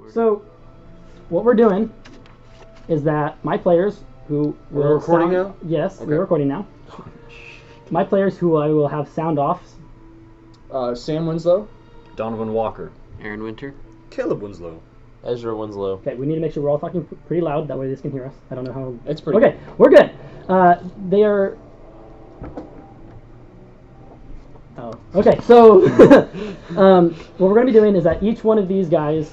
So, what we're doing is that my players who will We're recording now? Yes, Okay. we're recording now. My players who I will have sound offs. Sam Winslow. Donovan Walker. Aaron Winter. Caleb Winslow. Ezra Winslow. Okay, we need to make sure we're all talking pretty loud. That way this can hear us. I don't know how. It's pretty Okay, we're good. They are. Oh, okay. So, what we're going to be doing is that each one of these guys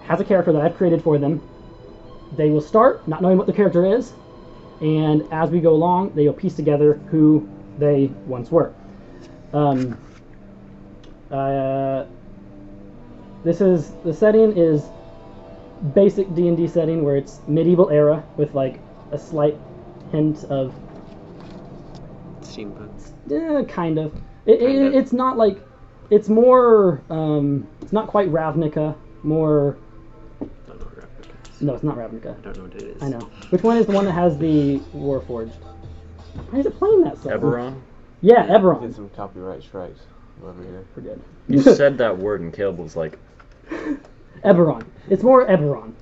has a character that I've created for them. They will start not knowing what the character is, and as we go along, they will piece together who they once were. The setting is basic D&D setting where it's medieval era with like a slight hint of Steampunk. kind of. It's not like it's more. It's not quite Ravnica. More. Don't know what Ravnica is. No, it's not Ravnica. I don't know what it is. I know. Which one is the one that has the Warforged? Why is it playing that song? Eberron? Yeah, Eberron. Get some copyright strikes over here. We're good. You said that word and Caleb was like... Eberron. It's more Eberron.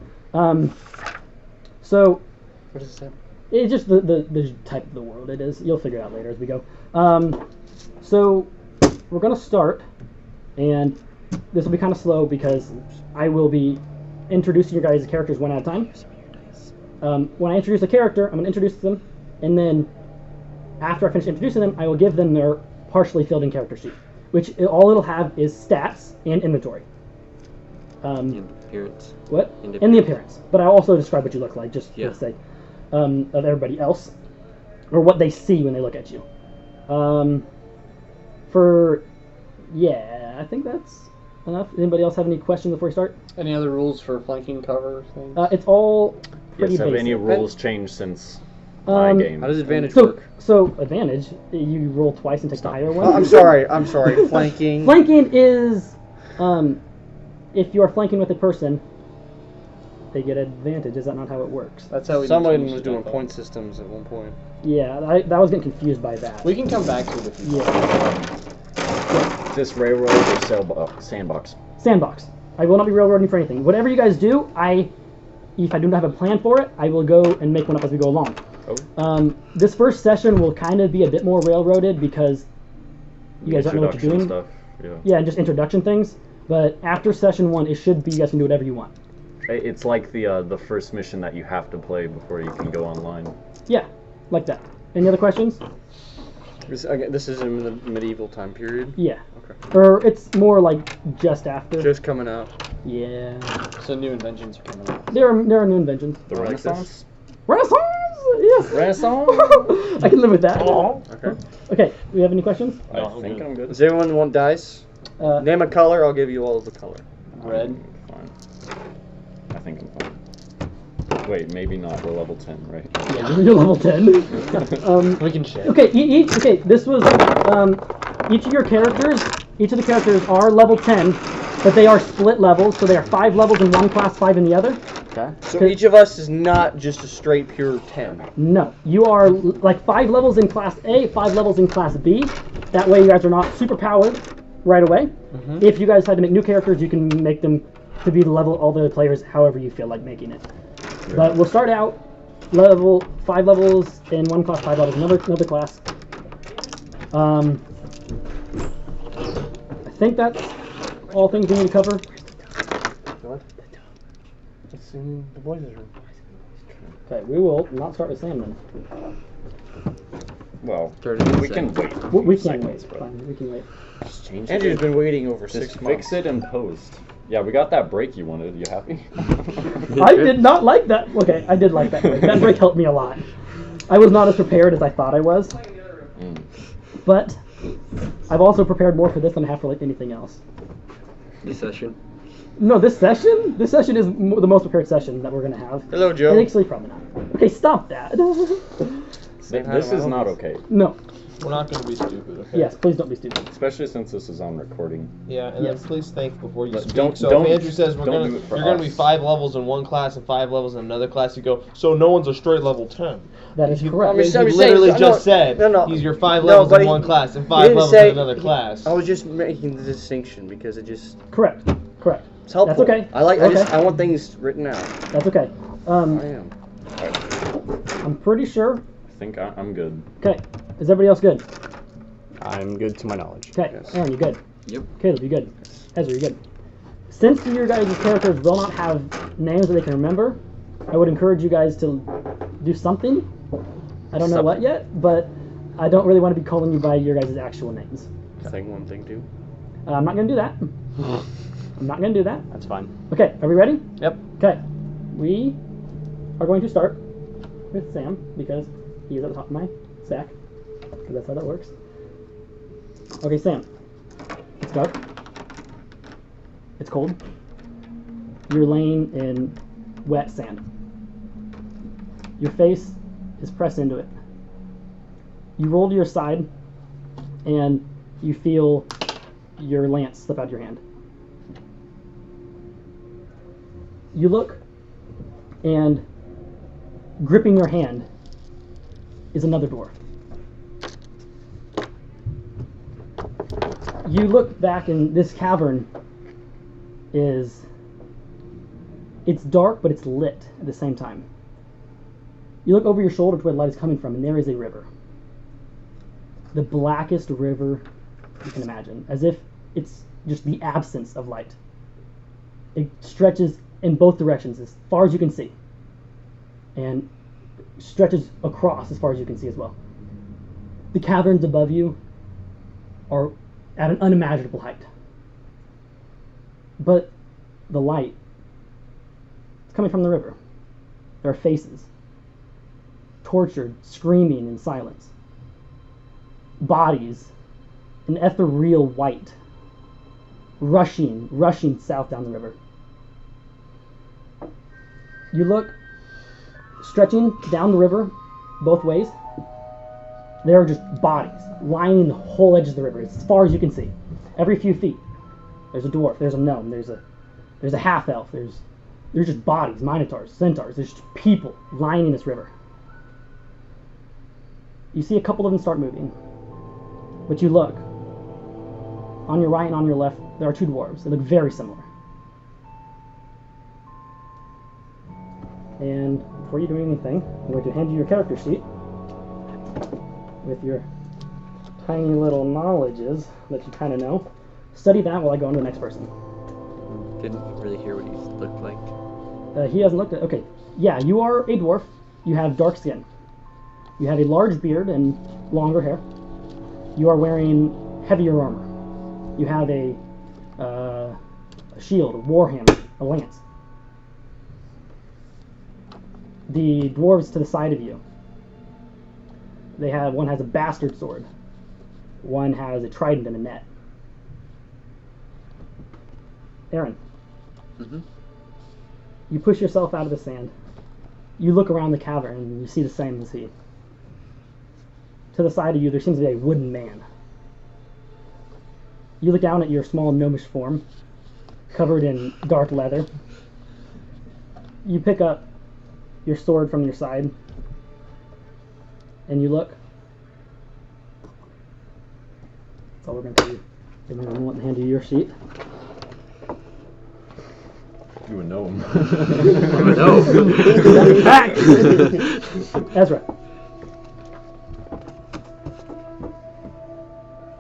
So What is that? it's just the type of the world it is. You'll figure it out later as we go. So we're gonna start, and this will be kind of slow because I will be introducing your guys' characters one at a time. When I introduce a character, I'm gonna introduce them, and then after I finish introducing them, I will give them their partially filled in character sheet, which all it'll have is stats and inventory. In appearance. What? In In the appearance. But I'll also describe what you look like, just Yeah. for the sake of everybody else, or what they see when they look at you. I think that's enough. Anybody else have any questions before we start? Any other rules for flanking cover things? It's all pretty Yes, have basic. any rules changed since my game? How does advantage So, work? so advantage, you roll twice and take the higher one. I'm sorry. Flanking. Flanking is, if you are flanking with a person, they get advantage. Is that not how it works? That's how we. Someone changed was it, doing I thought. point systems at one point. Yeah, I was getting confused by that. We can come back to it if you want. Yeah. Is this railroad or sandbox? Sandbox. I will not be railroading for anything. Whatever you guys do, if I do not have a plan for it, I will go and make one up as we go along. Oh. This first session will kind of be a bit more railroaded because you guys don't know what you're doing. Stuff. Yeah. Yeah, and just introduction things. But after session 1, it should be you guys can do whatever you want. It's like the first mission that you have to play before you can go online. Yeah, like that. Any other questions? This is in the medieval time period. Yeah. Okay. Or it's more like just after. Just coming out. Yeah. So new inventions are coming out. There are new inventions. The like this. Renaissance? Renaissance! Yes! Renaissance? I can live with that. Okay. Okay, do we have any questions? I think I'm good. Does everyone want dice? Name a color, I'll give you all of the color. Red. Fine. I think I'm fine. Wait, maybe not. We're level 10, right? Yeah, you're level 10. We can share. Okay, this was, each of the characters are level 10, but they are split levels, so they are 5 levels in one class, 5 in the other. Okay. So each of us is not just a straight pure 10. No, you are like 5 levels in class A, 5 levels in class B. That way you guys are not super powered right away. If you guys had to make new characters, you can make them to be the level all the players however you feel like making it. But we'll start out 5 levels in one class, 5 levels in another class. I think that's all things we need to cover. What? It's in the boys' room. Okay, we will not start with Sam then. Well, 30 we can wait. We can wait. bro. Fine, we can wait. Just change Andrew's it. been waiting over Just 6 months. fix it in post. Yeah, we got that break you wanted. You happy? I did not like that. Okay, I did like that break. That break helped me a lot. I was not as prepared as I thought I was. But I've also prepared more for this than I have for like anything else. This session. No, this session is the most prepared session that we're gonna have. Hello, Joe. And actually, probably not. Okay, stop that. This is not okay. No. We're not going to be stupid, okay? Yes, please don't be stupid. Especially since this is on recording. Yeah, and Yes. then please think before you But speak. don't- So don't- if Andrew says you're don't do it for going to be us. 5 levels in one class and 5 levels in another class, you go, so no one's a straight level 10. That is You- correct. I mean, He I'm saying- literally no, just said no. he's your 5 No, levels but in he- one class and he 5 didn't levels say- in another class. I was just making the distinction because it just... Correct. It's helpful. That's okay. I like. Okay. I want things written out. That's okay. I am. I'm pretty sure. I think I'm good. Okay. Is everybody else good? I'm good to my knowledge. Okay. Yes. Aaron, you good? Yep. Caleb, you good? Ezra, you good? Since your guys' characters will not have names that they can remember, I would encourage you guys to do something. I don't know what yet, but I don't really want to be calling you by your guys' actual names. Thing 1, thing 2. I'm not going to do that. I'm not going to do that. That's fine. Okay, are we ready? Yep. Okay. We are going to start with Sam, because he is at the top of my stack, because that's how that works. Okay, Sam. It's dark. It's cold. You're laying in wet sand. Your face is pressed into it. You roll to your side, and you feel your lance slip out of your hand. You look, and gripping your hand is another dwarf. You look back, and this cavern it's dark, but it's lit at the same time. You look over your shoulder to where the light is coming from, and there is a river. The blackest river you can imagine, as if it's just the absence of light. It stretches in both directions as far as you can see, and stretches across as far as you can see as well. The caverns above you are at an unimaginable height. But the light is coming from the river. There are faces, tortured, screaming in silence. Bodies, an ethereal white, rushing south down the river. You look, stretching down the river both ways. There are just bodies lining the whole edge of the river as far as you can see. Every few feet, there's a dwarf, there's a gnome, there's a half elf, there's just bodies, minotaurs, centaurs, there's just people lining this river. You see a couple of them start moving, but you look. On your right and on your left, there are two dwarves. They look very similar. And before you do anything, I'm going to hand you your character sheet with your tiny little knowledges that you kind of know. Study that while I go on to the next person. Didn't really hear what he looked like. He hasn't looked at... Okay. Yeah, you are a dwarf. You have dark skin. You have a large beard and longer hair. You are wearing heavier armor. You have a shield, a warhammer, a lance. The dwarves to the side of you, one has a bastard sword. One has a trident and a net. Aaron. Mm-hmm. You push yourself out of the sand. You look around the cavern and you see the same as he. To the side of you, there seems to be a wooden man. You look down at your small gnomish form, covered in dark leather. You pick up your sword from your side, and you look. That's all we're going to do. Give me a moment and hand you your sheet. You would know him. No. Back! Ezra.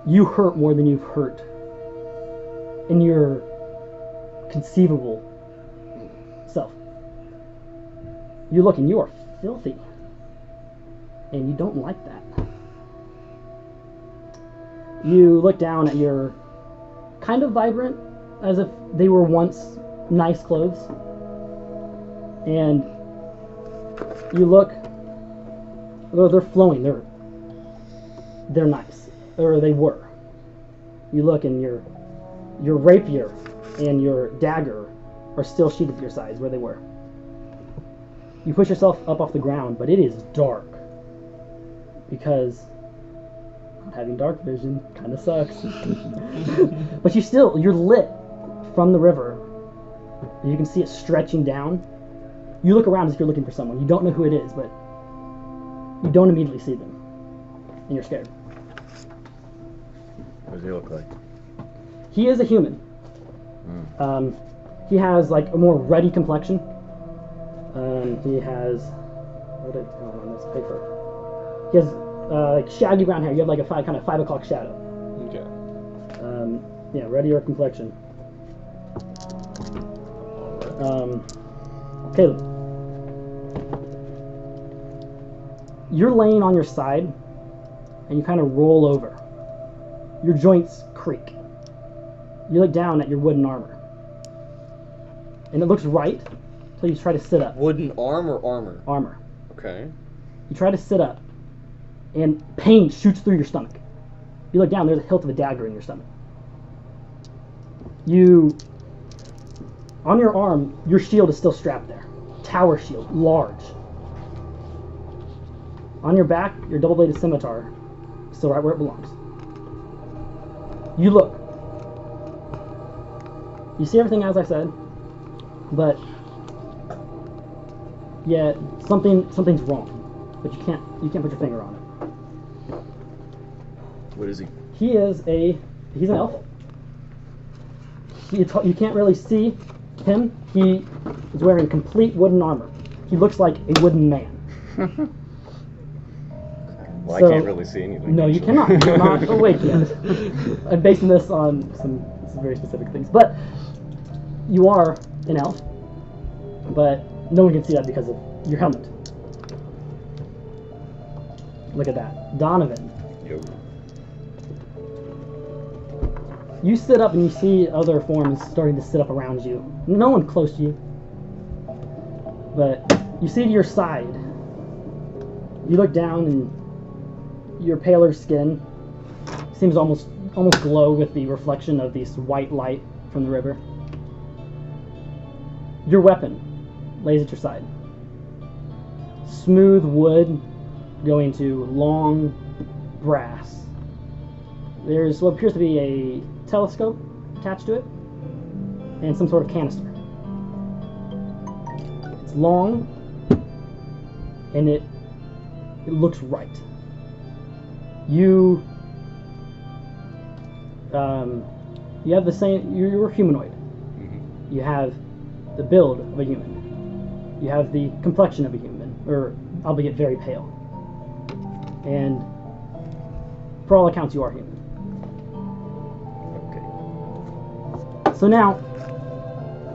You hurt more than you've hurt in your conceivable self. You look and you are filthy. And you don't like that. You look down at your kind of vibrant, as if they were once nice clothes. And you look, well, they're flowing, they're nice. Or they were. You look and your rapier and your dagger are still sheathed at your sides where they were. You push yourself up off the ground, but it is dark. Because not having dark vision kind of sucks. But you're lit from the river. You can see it stretching down. You look around as if you're looking for someone. You don't know who it is, but you don't immediately see them. And you're scared. What does he look like? He is a human. He has like a more ruddy complexion. He has what did on this paper? He has like shaggy brown hair. You have like a kind of 5 o'clock shadow. Okay. Yeah, ruddier complexion. Caleb, you're laying on your side, and you kind of roll over. Your joints creak. You look down at your wooden armor, and it looks right until you try to sit up. Wooden arm or armor? Armor. Okay. You try to sit up, and pain shoots through your stomach. You look down, there's a hilt of a dagger in your stomach. On your arm, your shield is still strapped there. Tower shield, large. On your back, your double-bladed scimitar, still right where it belongs. You look. You see everything as I said, but yeah, something's wrong, but you can't put your finger on it. What is he? He's an elf. You can't really see him. He is wearing complete wooden armor. He looks like a wooden man. Well, So- I can't really see anything. No, you actually. cannot. You're not awake yet. I'm basing this on some very specific things. But you are an elf. But no one can see that because of your helmet. Look at that. Donovan. Yo. You sit up and you see other forms starting to sit up around you. No one close to you. But you see to your side. You look down and your paler skin seems almost glow with the reflection of this white light from the river. Your weapon lays at your side. Smooth wood going to long brass. There's what appears to be a telescope attached to it and some sort of canister. It's long and it looks right. You have the same. You're humanoid. Mm-hmm. You have the build of a human. You have the complexion of a human, or albeit very pale. And for all accounts, you are human. Okay. So now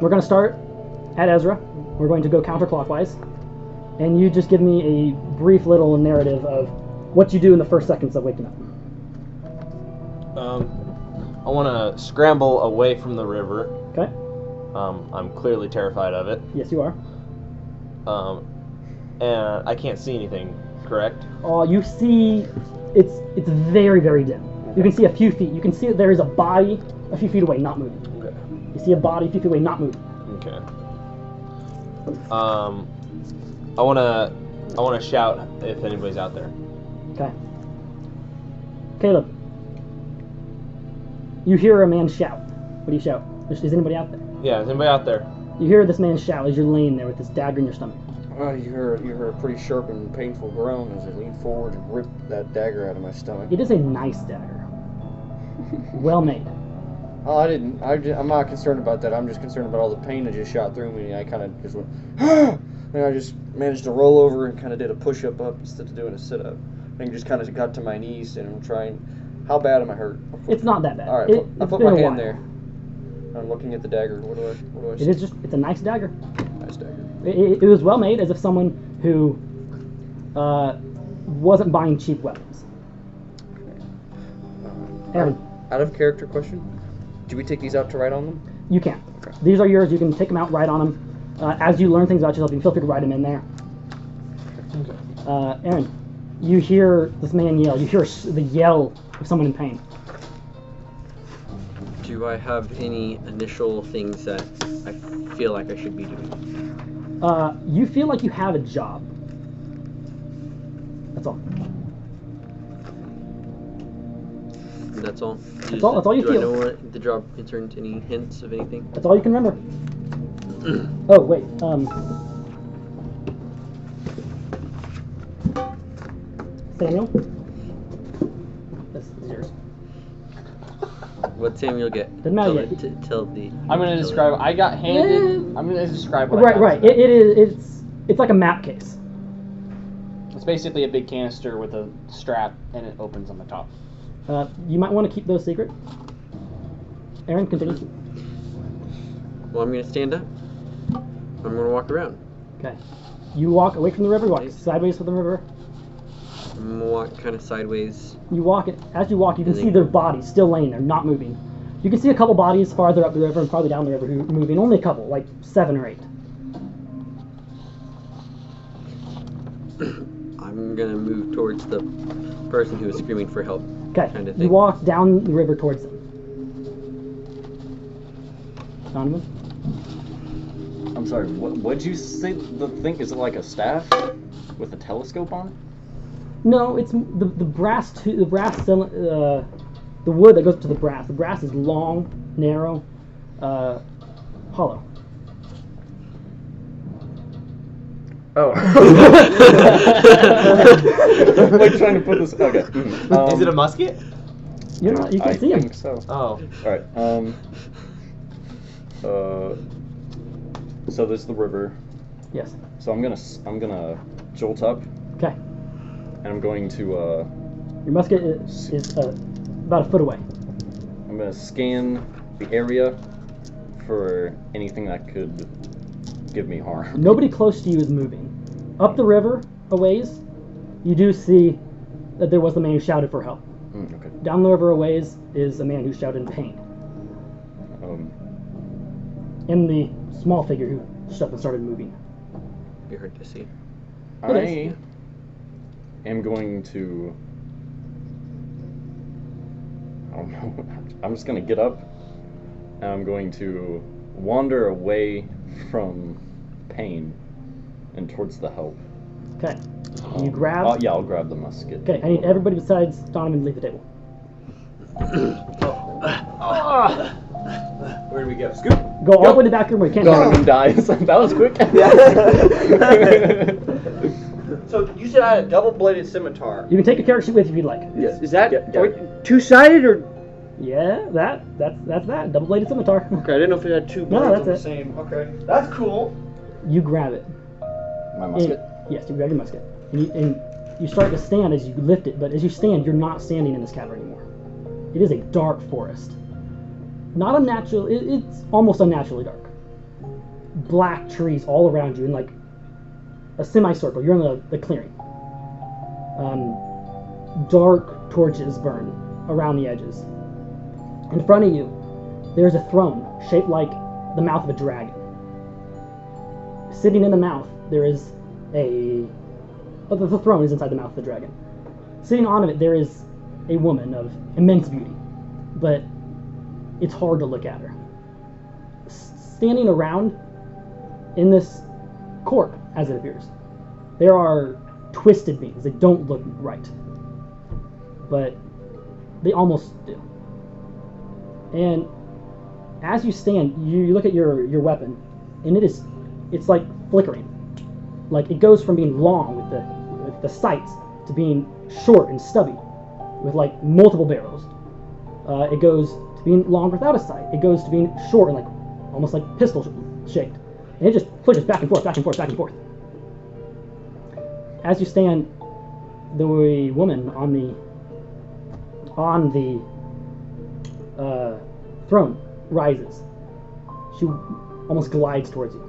we're going to start at Ezra. We're going to go counterclockwise, and you just give me a brief little narrative of what you do in the first seconds of waking up. I want to scramble away from the river. Okay? I'm clearly terrified of it. Yes, you are. And I can't see anything, correct? You see, it's very, very dim. You can see a few feet. You can see that there is a body a few feet away, not moving. Okay. You see a body a few feet away, not moving. Okay. I wanna shout if anybody's out there. Okay. Caleb, you hear a man shout. What do you shout? Is anybody out there? Yeah, is anybody out there? You hear this man shout as you're laying there with this dagger in your stomach. You hear a pretty sharp and painful groan as I lean forward and rip that dagger out of my stomach. It is a nice dagger. Well made. Oh, I'm not concerned about that. I'm just concerned about all the pain that just shot through me. And I kind of just went, and I just managed to roll over and kind of did a push-up up instead of doing a sit-up. And just kind of got to my knees and I'm trying. How bad am I hurt? It's not that bad. All right, I It's put been my a hand while. there. I'm looking at the dagger. What do I see? It's a nice dagger. Nice dagger. It was well made, as if someone who wasn't buying cheap weapons. Aaron, Out of character question. Do we take these out to write on them? you can. Okay. These are yours. You can take them out, write on them. As you learn things about yourself, you can feel free to write them in there. Aaron, you hear this man yell. You hear the yell of someone in pain. Do I have any initial things that I feel like I should be doing? You feel like you have a job. That's all. That's all? That's all you do feel. I know what the job concerns? Any hints of anything? That's all you can remember. Oh, wait. Samuel? This is yours. What Samuel get? Doesn't matter Till yet. till the. I'm gonna describe. I got handed. I'm gonna describe what I Right, got. right. It is. It's like a map case. It's basically a big canister with a strap, and it opens on the top. You might want to keep those secret. Aaron, continue. Well, I'm gonna stand up. I'm gonna walk around. Okay. You walk away from the river. Walk sideways from the river. I'm gonna walk kind of sideways. You walk it. As you walk, you can And see then- their bodies still laying there, not moving. You can see a couple bodies farther up the river and farther down the river who are moving. Only a couple, like 7 or 8. I'm gonna move towards the person who was screaming for help. Okay. Kind of You thing. walk down the river towards them. Donovan? I'm sorry. What'd you say? The thing is it like a staff with a telescope on it? No, it's the brass. The wood that goes to the brass. The brass is long, narrow, hollow. Oh. I'm like trying to put this. Okay. Is it a musket? You're not. You can I see him. think so. Oh. All right. So there's the river. Yes. So I'm gonna jolt up, Okay. and I'm going to Your musket is about a foot away. I'm gonna scan the area for anything that could give me harm. Nobody close to you is moving. Up the river a ways, you do see that there was the man who shouted for help. Okay. Down the river a ways is a man who shouted in pain. And the small figure who stood up and started moving. Be hard to see. I am going to. I don't know. I'm just gonna get up, and I'm going to wander away from pain and towards the help. Okay. You grab. Yeah, I'll grab the musket. Okay, I need everybody besides Donovan to leave the table. Where do we go? Scoop. Go all the way to the back room where you can't Donovan dies. That was quick. So you said I had a double-bladed scimitar. You can take a character sheet with you if you'd like. Is that Yeah. two-sided or? Yeah, that's that. Double-bladed scimitar. Okay, I didn't know if it had two No, blades that's on the it. same. Okay, that's cool. You grab it. My musket. Yes, you grab your musket. And you start to stand as you lift it, but as you stand, you're not standing in this cavern anymore. It is a dark forest. Not unnatural, it's almost unnaturally dark. Black trees all around you in like a semicircle. You're in the clearing. Dark torches burn around the edges. In front of you, there's a throne shaped like the mouth of a dragon. Sitting in the mouth, there is the throne is inside the mouth of the dragon. Sitting on it, there is a woman of immense beauty, but it's hard to look at her. Standing around in this court, as it appears, there are twisted beings. They don't look right, but they almost do. And as you stand, you look at your weapon, and it's like flickering. Like it goes from being long with the sights to being short and stubby with like multiple barrels. It goes to being long without a sight. It goes to being short and like almost like pistol shaped. And it just flickers back and forth, back and forth, back and forth. As you stand, the woman on the throne rises. She almost glides towards you.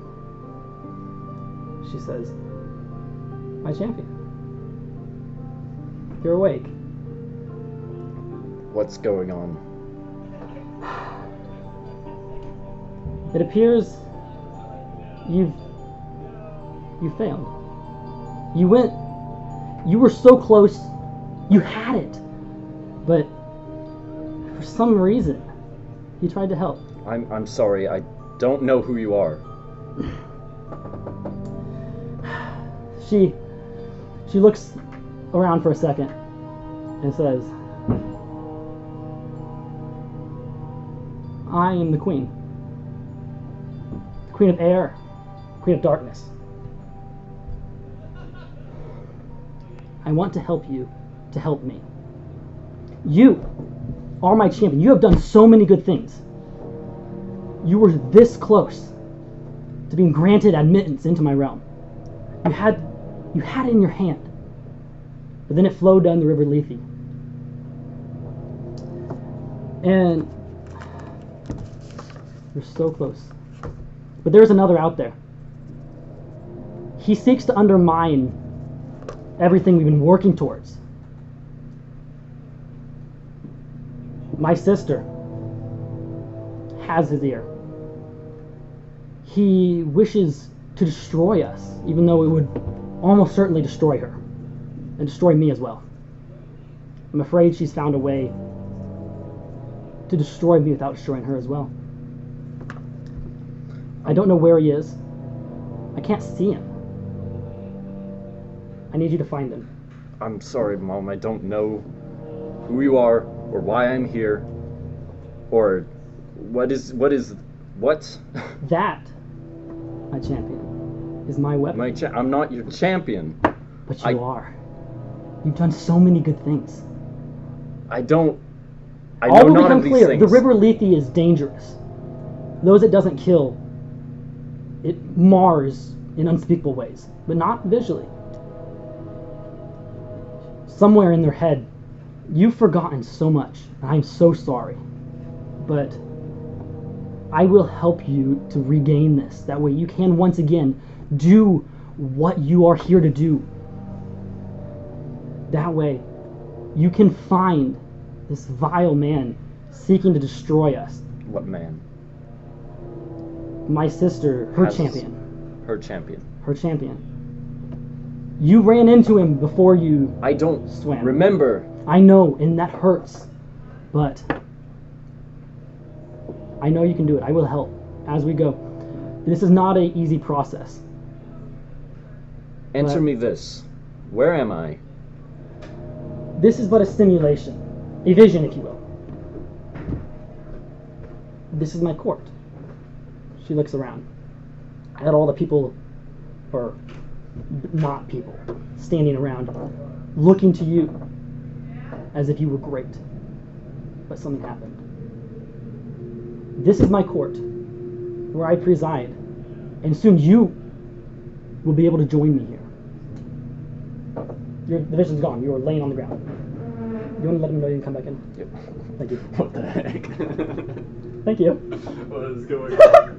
She says, "My champion, you're awake." What's going on? It appears you failed. You were so close, you had it, but for some reason, you tried to help. I'm sorry. I don't know who you are. She looks around for a second and says, "I am the queen. Queen of air, queen of darkness. I want to help you to help me. You are my champion. You have done so many good things. You were this close to being granted admittance into my realm. You had it in your hand. But then it flowed down the river Lethe. And you're so close. But there's another out there. He seeks to undermine everything we've been working towards. My sister has his ear. He wishes to destroy us, even though it would almost certainly destroy her. And destroy me as well. I'm afraid she's found a way to destroy me without destroying her as well. I don't know where he is. I can't see him. I need you to find him. I'm sorry, Mom. I don't know who you are or why I'm here or what? That, my champion, is my weapon. I'm not your champion. But you are. You've done so many good things. I know All will none become of these clear. things. The river Lethe is dangerous. Those it doesn't kill, it mars in unspeakable ways, but not visually. Somewhere in their head, you've forgotten so much, and I'm so sorry. But I will help you to regain this. That way you can once again do what you are here to do. That way you can find this vile man seeking to destroy us. What man? My sister, her champion. Her champion. Her champion. You ran into him before you I don't swam. remember. I know, and that hurts. But I know you can do it. I will help as we go. This is not an easy process. Answer But- me this. Where am I? This is but a simulation. A vision, if you will. This is my court. She looks around at all the people, or not people, standing around, looking to you as if you were great. But something happened. This is my court, where I preside, and soon you will be able to join me here. The vision's gone. You are laying on the ground. You want to let him know you can come back in? Yep. Thank you. What the heck? Thank you. What is going on?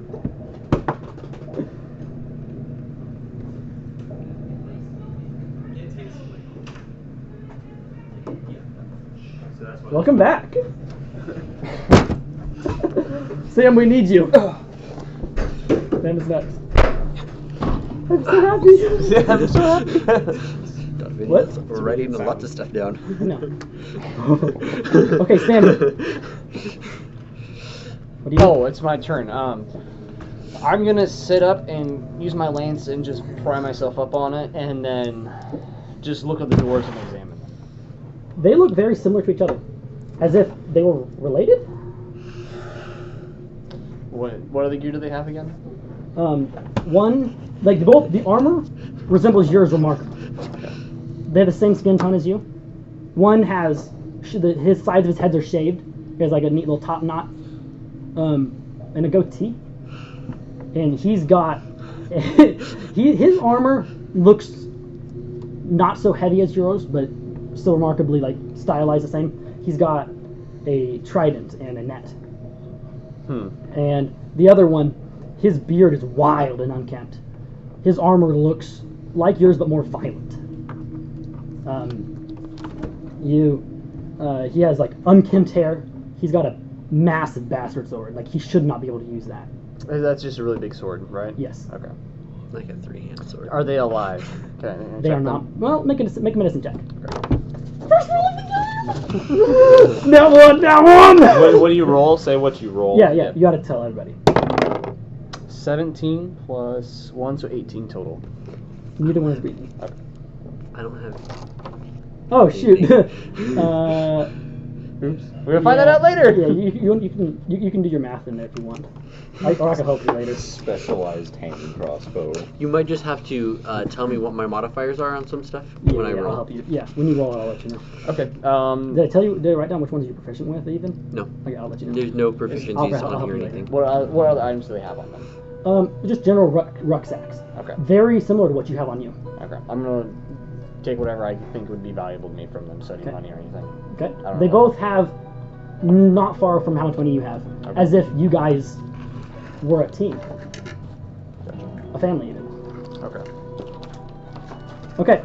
Welcome back. Sam, we need you. Sam is next. I'm so happy. Yeah, I'm so happy. Donovan, What? we're writing lots of stuff down. No. Okay, Sam. What do you Oh, it's my turn. I'm gonna sit up and use my lance and just pry myself up on it, and then just look at the doors and examine them. They look very similar to each other, as if they were related. What other gear do they have again? One, like both, the armor resembles yours remarkably. They have the same skin tone as you. One has his sides of his heads are shaved. He has like a neat little top knot, and a goatee. And he's got his armor looks not so heavy as yours, but still remarkably like stylized the same. He's got a trident and a net. And the other one, his beard is wild and unkempt. His armor looks like yours, but more violent. He has like unkempt hair. He's got a massive bastard sword. Like he should not be able to use that. That's just a really big sword, right? Yes. Okay. Like a three-handed sword. Are they alive? Okay. They check are not. them. Well, make a medicine check. First roll of the game. That one. What do you roll? Say what you roll. Yeah. You got to tell everybody. 17 plus 1, so 18 total. Neither one is breathing. I don't have. Oh shoot. Oops. We're gonna find that out later. Yeah, you can do your math in there if you want. Or I can help you later. Specialized hand crossbow. You might just have to tell me what my modifiers are on some stuff Yeah, when I I'll roll. help you. Yeah, when you roll, I'll let you know. Okay. Did I tell you? Did I write down which ones you're proficient with even? No. Okay, I'll let you know. There's no I'll proficiencies help on you here or later. anything. What other items do they have on them? Just general rucksacks. Okay. Very similar to what you have on you. Okay. I'm gonna take whatever I think would be valuable to me from them, study Okay. money or anything. Okay. I don't They know. both have not far from how much money you have, Okay. as if you guys were a team, Gotcha. a family even. Okay. Okay.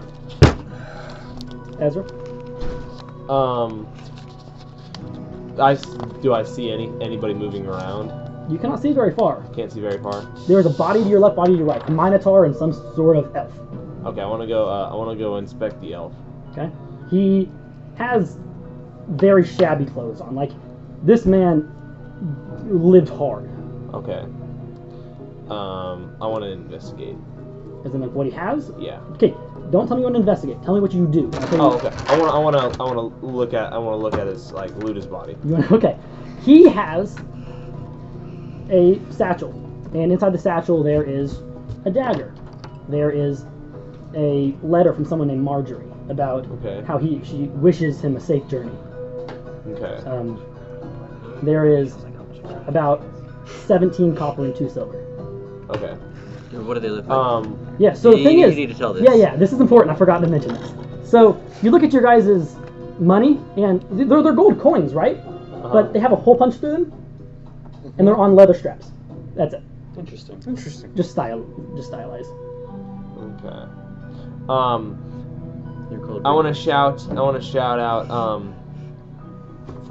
Ezra. Do I see anybody moving around? You cannot see very far. Can't see very far. There is a body to your left, body to your right, a minotaur and some sort of elf. Okay, I want to go. I want to go inspect the elf. Okay. He has very shabby clothes on. Like, this man lived hard. Okay. I want to investigate. As in, like, what he has? Yeah. Okay. Don't tell me what to investigate. Tell me what you do. I'll tell you- Oh, okay. I want to look at his loot his body. You want, okay. He has a satchel, and inside the satchel there is a dagger. There is a letter from someone named Marjorie about Okay. how she wishes him a safe journey. Okay. There is about 17 copper and 2 silver. Okay. What do they look like? Yeah, so the thing You is, need to tell this. Yeah, this is important. I forgot to mention this. So you look at your guys' money, and they're gold coins, right? But they have a hole punched through them, and they're on leather straps. That's it. Interesting. Just stylized. Okay. They're called I want to shout out.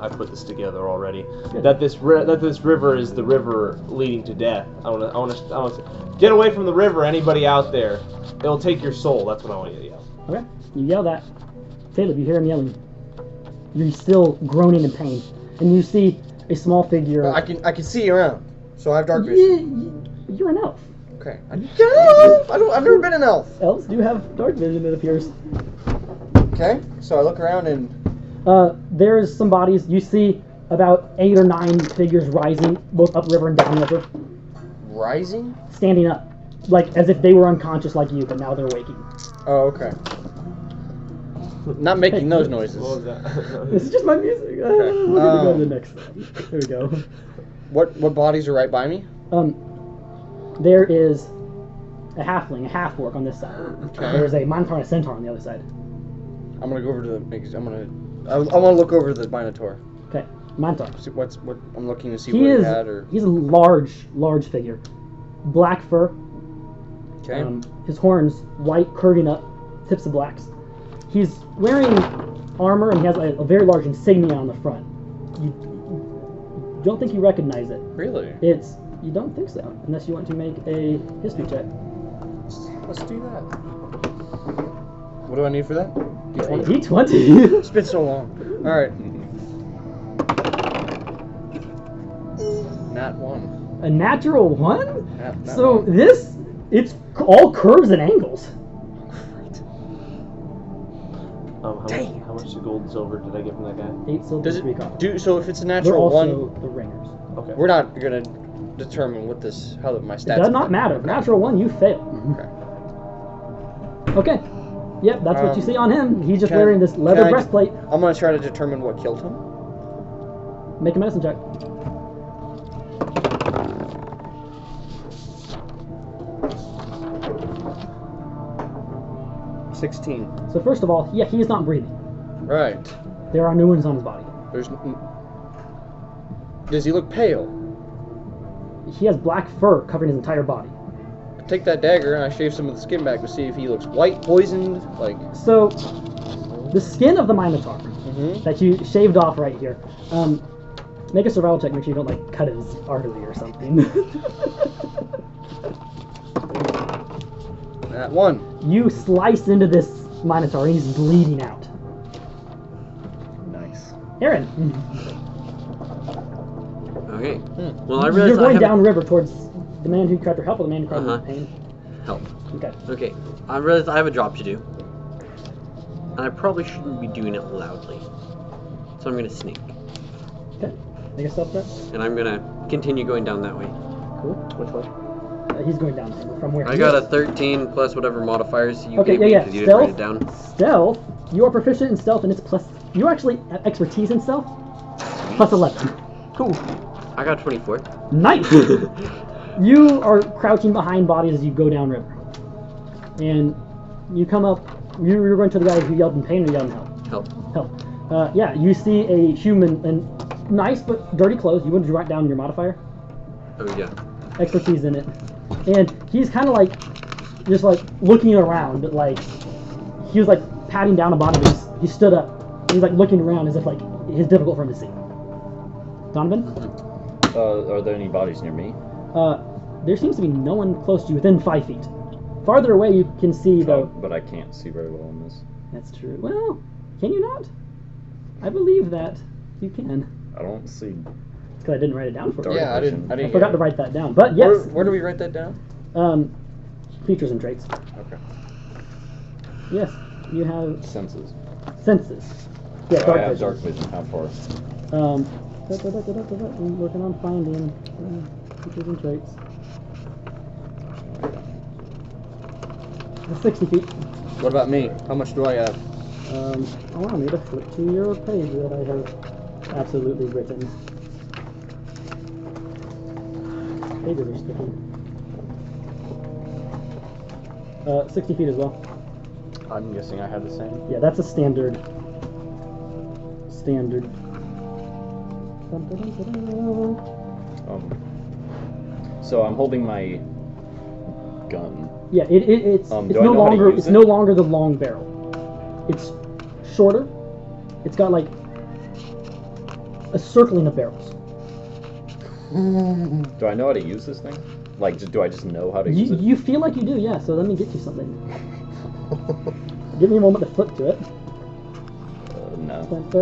I put this together already. Good. That this river is the river leading to death. I want to get away from the river. Anybody out there? It'll take your soul. That's what I want you to yell. Okay, you yell that. Caleb, you hear him yelling. You're still groaning in pain, and you see a small figure. I can see around, so I have dark vision. You're an elf. Okay. I've never been an elf. Elves do have dark vision, it appears. Okay. So I look around and There's some bodies. You see about 8 or 9 figures rising, both upriver and downriver, rising. standing up, like as if they were unconscious like you, but now they're waking. Oh, okay. Not making those noises. What was that? This is just my music. We're gonna go to the next one. There we go. What bodies are right by me? There is a halfling, a half-orc on this side. Okay. There's a minotaur and a centaur on the other side. I'm gonna go over to the. I want to look over the Minotaur. Okay, minotaur. See what I'm looking to see He what is. he had or. He's a large figure, black fur. Okay. His horns white, curving up, tips of blacks. He's wearing armor and he has a very large insignia on the front. You don't think you recognize it. Really? You don't think so, unless you want to make a history check. Let's do that. What do I need for that? D20? D20. It's been so long. All right. Nat 1. A natural 1? Nat So 1. it's all curves and angles. How much gold and silver did I get from that guy? 8 silver, Does 3 copper. it do so? If it's a They're natural also one, the ringers. Okay. we're not gonna determine what how my stats. It does not matter. Okay. Natural 1, you fail. Okay. Okay. Yep, that's what you see on him. He's just can- wearing this leather can I- breastplate. I'm gonna try to determine what killed him. Make a medicine check. So first of all, yeah, he is not breathing. Right. There are new wounds on his body. Does he look pale? He has black fur covering his entire body. I take that dagger and I shave some of the skin back to see if he looks white, poisoned, like. So, the skin of the Minotaur Mm-hmm. that you shaved off right here, make a survival check, make sure you don't, like, cut his artery or something. That one. You slice into this Minotaur and he's bleeding out. Nice. Aaron, Okay. Well, I realize you're going I haven't... downriver towards the man who tried to help or the man who cried in pain. Help. Okay. Okay. I realize I have a job to do. And I probably shouldn't be doing it loudly. So I'm gonna sneak, Okay. Make a stealth check. and I'm gonna continue going down that way. Cool. Which way? He's going down from where I he got a is. 13 plus whatever modifiers you Okay, gave me yeah. because you didn't write Stealth. it down. Stealth. You are proficient in stealth, and it's plus. You actually have expertise in stealth. Plus 11. Cool. I got 24. Nice. You are crouching behind bodies as you go down river, and you come up. You're going to the guy who yelled in pain or yelled in help. Help. Help. Yeah, you see a human in nice but dirty clothes. You want to write down your modifier? Oh yeah. Expertise in it. And he's kind of like, just like looking around, like, he was like patting down a body, but he stood up. And he's like looking around as if like it's difficult for him to see. Donovan? Are there any bodies near me? There seems to be no one close to you within 5 feet. Farther away you can see though. But I can't see very well in this. That's true. Well, can you not? I believe that you can. I don't see. Because I didn't write it down for you. Yeah, I didn't. I forgot to write that down. But yes. Where do we write that down? Features and traits. Okay. Yes, you have Senses. senses. Yeah, So dark I have vision. dark vision. How far? I'm working on finding features and traits. 60 feet. What about me? How much do I have? Allow me to flip to your page that I have absolutely written. Pages are sticky. 60 feet as well. I'm guessing I have the same. Yeah, that's a standard. So I'm holding my gun. Yeah, it's do I no know how to longer use it's it? no longer the long barrel. It's shorter. It's got like a circling of barrels. Do I know how to use this thing? Like, do I just know how to use it? You feel like you do, yeah. So let me get you something. Give me a moment to flip to it. No. You want to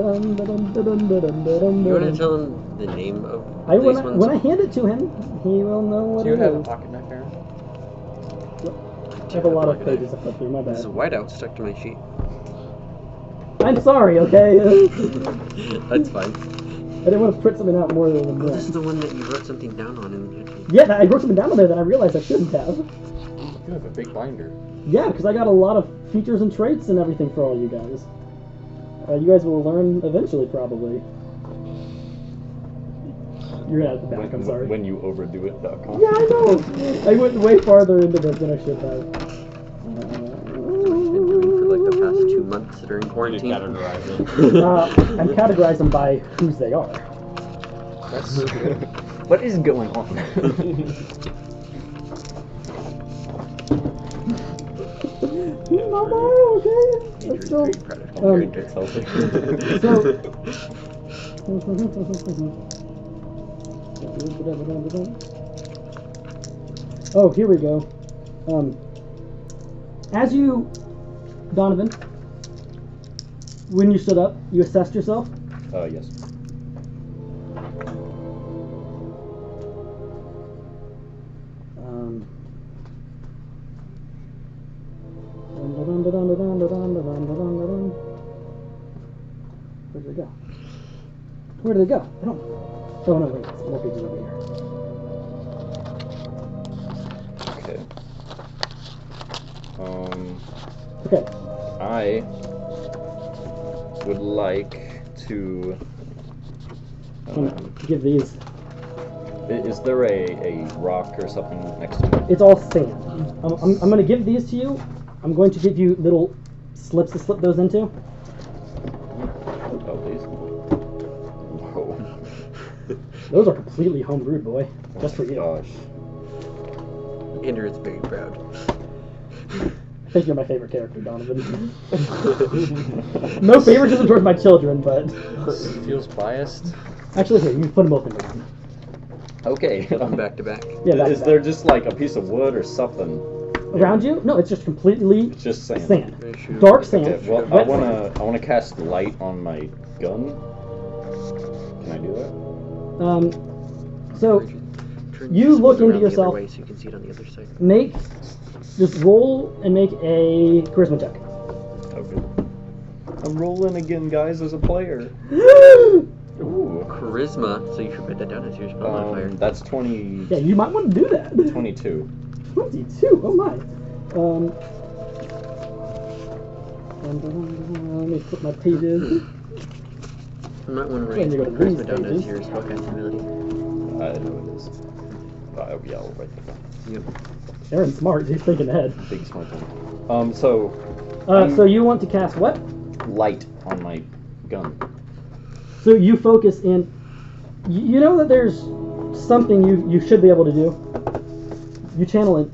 tell him the name of these ones? When I hand it to him, he will know what Do you it have a is. pocket knife, Aaron? I have a lot of pages to flip through. My There's a bad. whiteout stuck to my sheet. I'm sorry. Okay. That's fine. I didn't want to print something out more than Oh, this is that. the one that you wrote something down on in the entry. Yeah, I wrote something down on there that I realized I shouldn't have. You have a big binder. Yeah, because I got a lot of features and traits and everything for all you guys. You guys will learn eventually, probably. You're at the back, I'm sorry. When you overdo it.com. Yeah, I know! I went way farther into this than I should have. Been doing for like the past 2 months during You quarantine. categorize it. I'm categorizing them by whose they are. That's What is going on? Mama, okay? Let's go. Very predator. It's healthy. Oh, here we go. As you, Donovan, when you stood up, you assessed yourself. Yes. Where did it go? Where did it go? I don't. Oh no, wait. It's more pages over here. Okay. Okay. I would like to. I'm gonna give these. Is there a rock or something next to me? It's all sand. I'm going to give these to you. I'm going to give you little slips to slip those into. Oh, please. Whoa. Those are completely homebrewed, boy. Just for you. Gosh. Andrew is very proud. I think you're my favorite character, Donovan. No favoritism towards my children, but feels biased. actually, here, you put them both into one. Okay. Back to back. Yeah, back Is to there back. just like a piece of wood or something? Around you? No, it's just completely It's just sand. sand. Very true. Dark sand. Okay, well, I wet wanna cast light on my gun. Can I do that? sand. So Turn you this look around into the other yourself. way so you can see it on the other side. just roll and make a charisma check. Okay. I'm rolling again, guys, as a player. Ooh. Charisma, so you should put that down as your spell modifier. That's 20. Yeah, you might want to do that. 22. 22. Oh my. Let me flip my pages. You might want to When write you go to charisma these down as pages. your spellcasting ability. I know it is. Yeah, I'll write that down. Yep. Aaron's smart. He's thinking ahead. Big smart one. So So you want to cast what? light on my gun. So you focus in. You know that there's something you should be able to do. You channel it.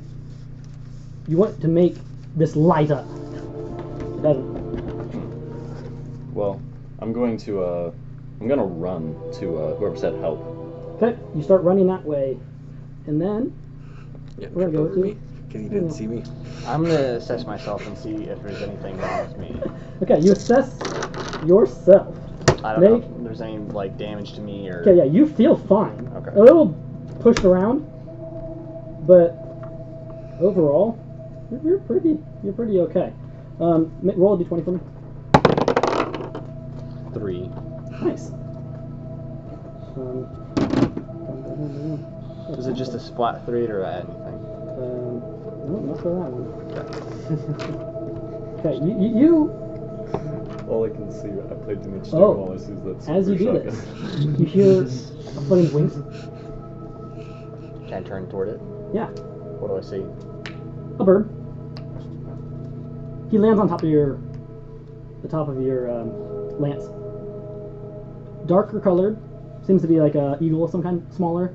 You want to make this light up. It doesn't. Well, I'm going to run to whoever said help. Okay, you start running that way, and then Yeah, We're gonna trip go over to- me. Can you didn't see me? I'm gonna assess myself and see if there's anything wrong with me. okay, you assess yourself. I don't know Make- if there's any like damage to me or. Okay, yeah, you feel fine. Okay. A little pushed around, but overall, you're pretty okay. Roll a d20 for me. 3. Nice. Was it just a splat 3 or anything? No, not for that one. Okay, you All I can see, I played Dimension Oh, all I see is that as you super do shotgun. this, you hear a flame's wings. Can I turn toward it? Yeah, What do I see? a bird. He lands on top of your lance. Darker colored, seems to be like a eagle of some kind, smaller.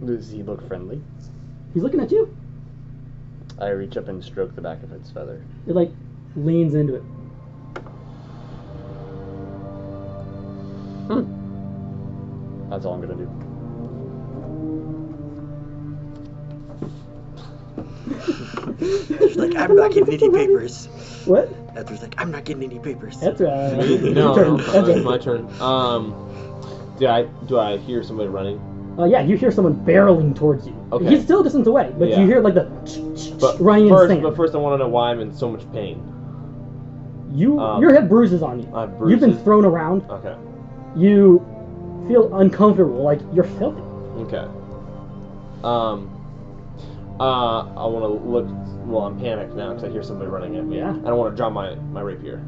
Does he look friendly? He's looking at you. I reach up and stroke the back of its feather. It like leans into it. That's all I'm gonna do. She's like, I'm not getting any papers. What? Ezra's like, I'm not getting any papers. That's right. No, Your no, turn. it's Ezra. my turn. Do I hear somebody running? Yeah, you hear someone barreling towards you. Okay. He's still a distance away, but Yeah. you hear like the But running in first, sand. but first, I want to know why I'm in so much pain. You have bruises on you. I have You've been bruises? thrown around. Okay. You feel uncomfortable, like you're filthy. Okay. I want to look. Well, I'm panicked now because I hear somebody running at me. Yeah. I don't want to draw my rapier.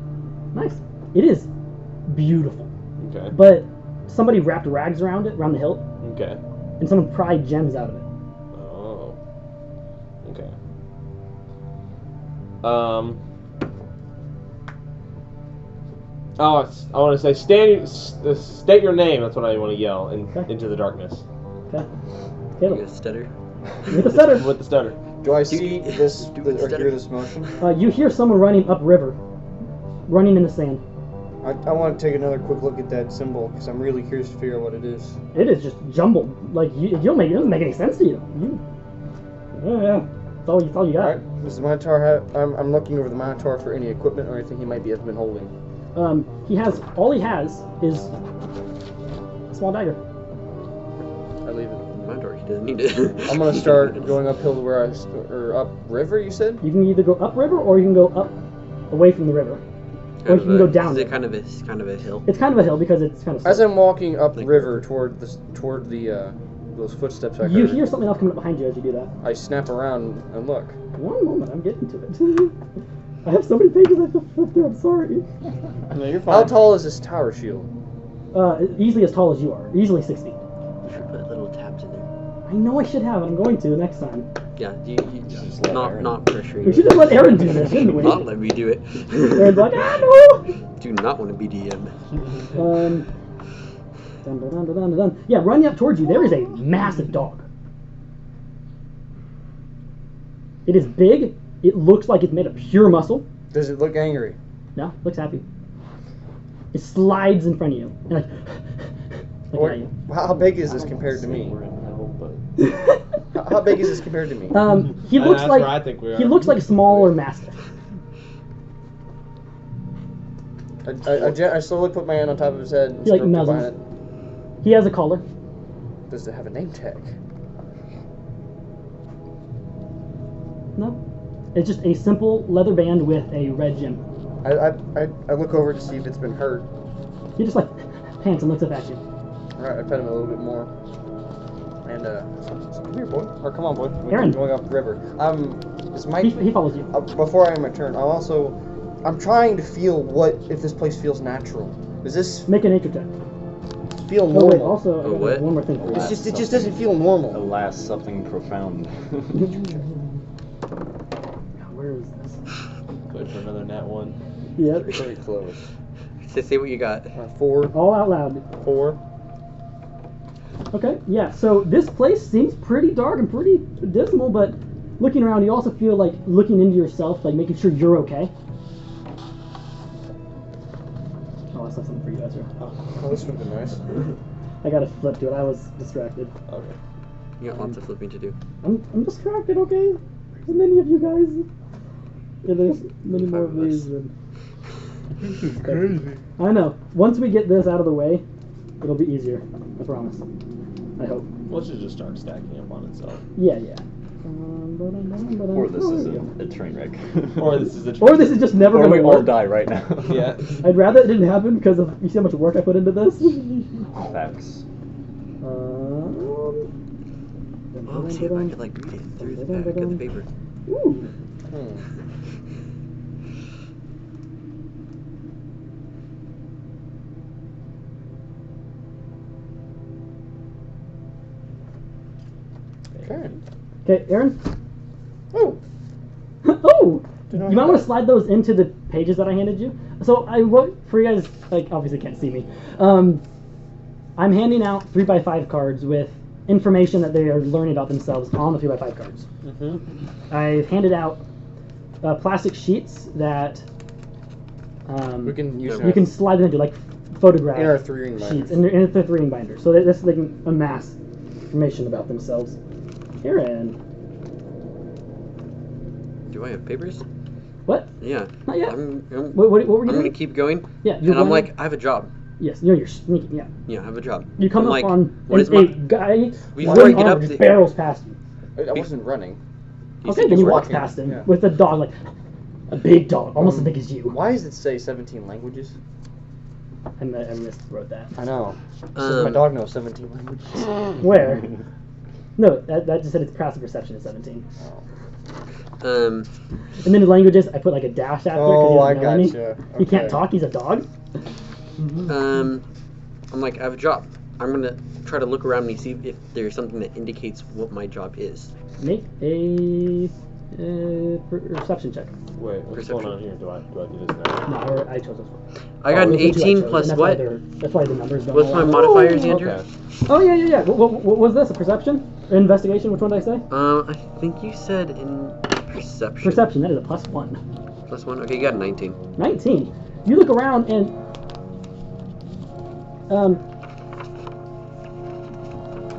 Nice. It is beautiful, Okay. but somebody wrapped rags around it, around the hilt, Okay. and someone pried gems out of it. Oh. Okay. Oh, I want to say, state your name. That's what I want to yell Okay. into the darkness Okay. You Caleb, gonna stutter? with the stutter. with the stutter. Do I see this do or instead hear of- this motion? You hear someone running upriver, running in the sand. I want to take another quick look at that symbol because I'm really curious to figure out what it is. It is just jumbled. Like it doesn't make any sense to you. Yeah. That's all you got. Alright, does the Minotaur have... I'm looking over the Minotaur for any equipment or anything he might have been holding. All he has is a small dagger. I leave it. My door, he doesn't need it. I'm gonna start going uphill to where or up river, you said? You can either go upriver or you can go up away from the river. Or you can go down. Is it kind of a hill? It's kind of a hill because it's kind of As slow. I'm walking up river toward the those footsteps I You heard, hear something else coming up behind you as you do that. I snap around and look. One moment, I'm getting to it. I have so many pages I have to flip through, I'm sorry. No, you're How tall is this tower shield? Easily as tall as you are. Easily 6 feet. You should put little tabs in there. I know I should have, and I'm going to next time. Yeah, you Just let Aaron. not pressuring We should me. just let Aaron do this, shouldn't we? Not let me do it. Aaron's like, no! Do not want to be DM. Dun. Yeah, running up towards you, there is a massive dog. It is big. It looks like it's made of pure muscle. Does it look angry? No, looks happy. It slides in front of you. And like, Or, at you. how big is this compared to me? We're in hell, but How big is this compared to me? He looks That's like where I think we are. he looks like a smaller mastiff. I slowly put my hand on top of his head and He, like, stroke it nuzzles. behind it. He has a collar. Does it have a name tag? No, it's just a simple leather band with a red gem. I look over to see if it's been hurt. He just like pants and looks up at you. Alright, I pet him a little bit more. And come here, boy. Or come on, boy. We're Aaron. going up the river. Is my He follows you. before I end my turn, I'm trying to feel if this place feels natural. Does this Make a nature check. feel Oh normal? wait, also I got what? one more thing for you. It just doesn't feel normal. Alas, something profound. Where is this? Good for another nat 1. Yep. Pretty close. So say what you got. 4. All out loud. 4. Okay, yeah, so this place seems pretty dark and pretty dismal, but looking around, you also feel like looking into yourself, like making sure you're okay. Oh, I saw something for you, Ezra. Oh, this would be nice. I gotta flip to it, I was distracted. Okay. You got lots of flipping to do. I'm distracted, okay? There's many of you guys. Yeah, there's many more of 5 of us. these. Crazy. I know. Once we get this out of the way, it'll be easier. I promise. I hope. Well, it should just start stacking up on itself. Yeah, yeah. Or this is there we go. a train wreck. Or this is a. Or this is just never Or gonna we work. all die right now. Yeah. I'd rather it didn't happen because of you see how much work I put into this. Facts. Oh, see if I could like read it through the back of the paper. Ooh. Okay. Okay, Aaron. Oh. Oh. Did I You might have want to that? slide those into the pages that I handed you. So I wrote for you guys. Like obviously can't see me. I'm handing out 3x5 cards with information that they are learning about themselves on the 3x5 cards. I've handed out plastic sheets that We can use you can slide them into like photograph in our 3-ring sheets binders. in the 3-ring binder. So that this they can amass information about themselves. Aaron, Do I have papers? what? Yeah. Not yet. I'm What were you gonna doing? keep going. Yeah, And you're I'm going- like, I have a job. Yes, you're sneaking. Yeah, Yeah, I have a job. you come I'm up like, on what is a my? guy Before running I get armor up just to- barrels past you. I wasn't running. Okay, then you walk walking. past him Yeah. with a dog, like a big dog, almost as big as you. Why does it say 17 languages? I miswrote that. I know. It says my dog knows 17 languages. Where? No, that just said its passive perception is 17. Um, And then the languages, I put like a dash after Oh, I because he doesn't know any. gotcha. He can't Okay. talk. He's a dog. I'm like, I have a job. I'm gonna try to look around and see if there's something that indicates what my job is. Make a perception check. Wait, what's Perception. going on here? Do I do this now? No, I chose this one. I got an Those are two I 18 chose, plus and that's what? Why that's why the numbers don't. What's my align. modifiers, Andrew? Okay. Oh yeah. What was this? A perception? Investigation? Which one did I say? I think you said in perception. Perception. That is a +1. +1. Okay, you got a 19. 19. You look around and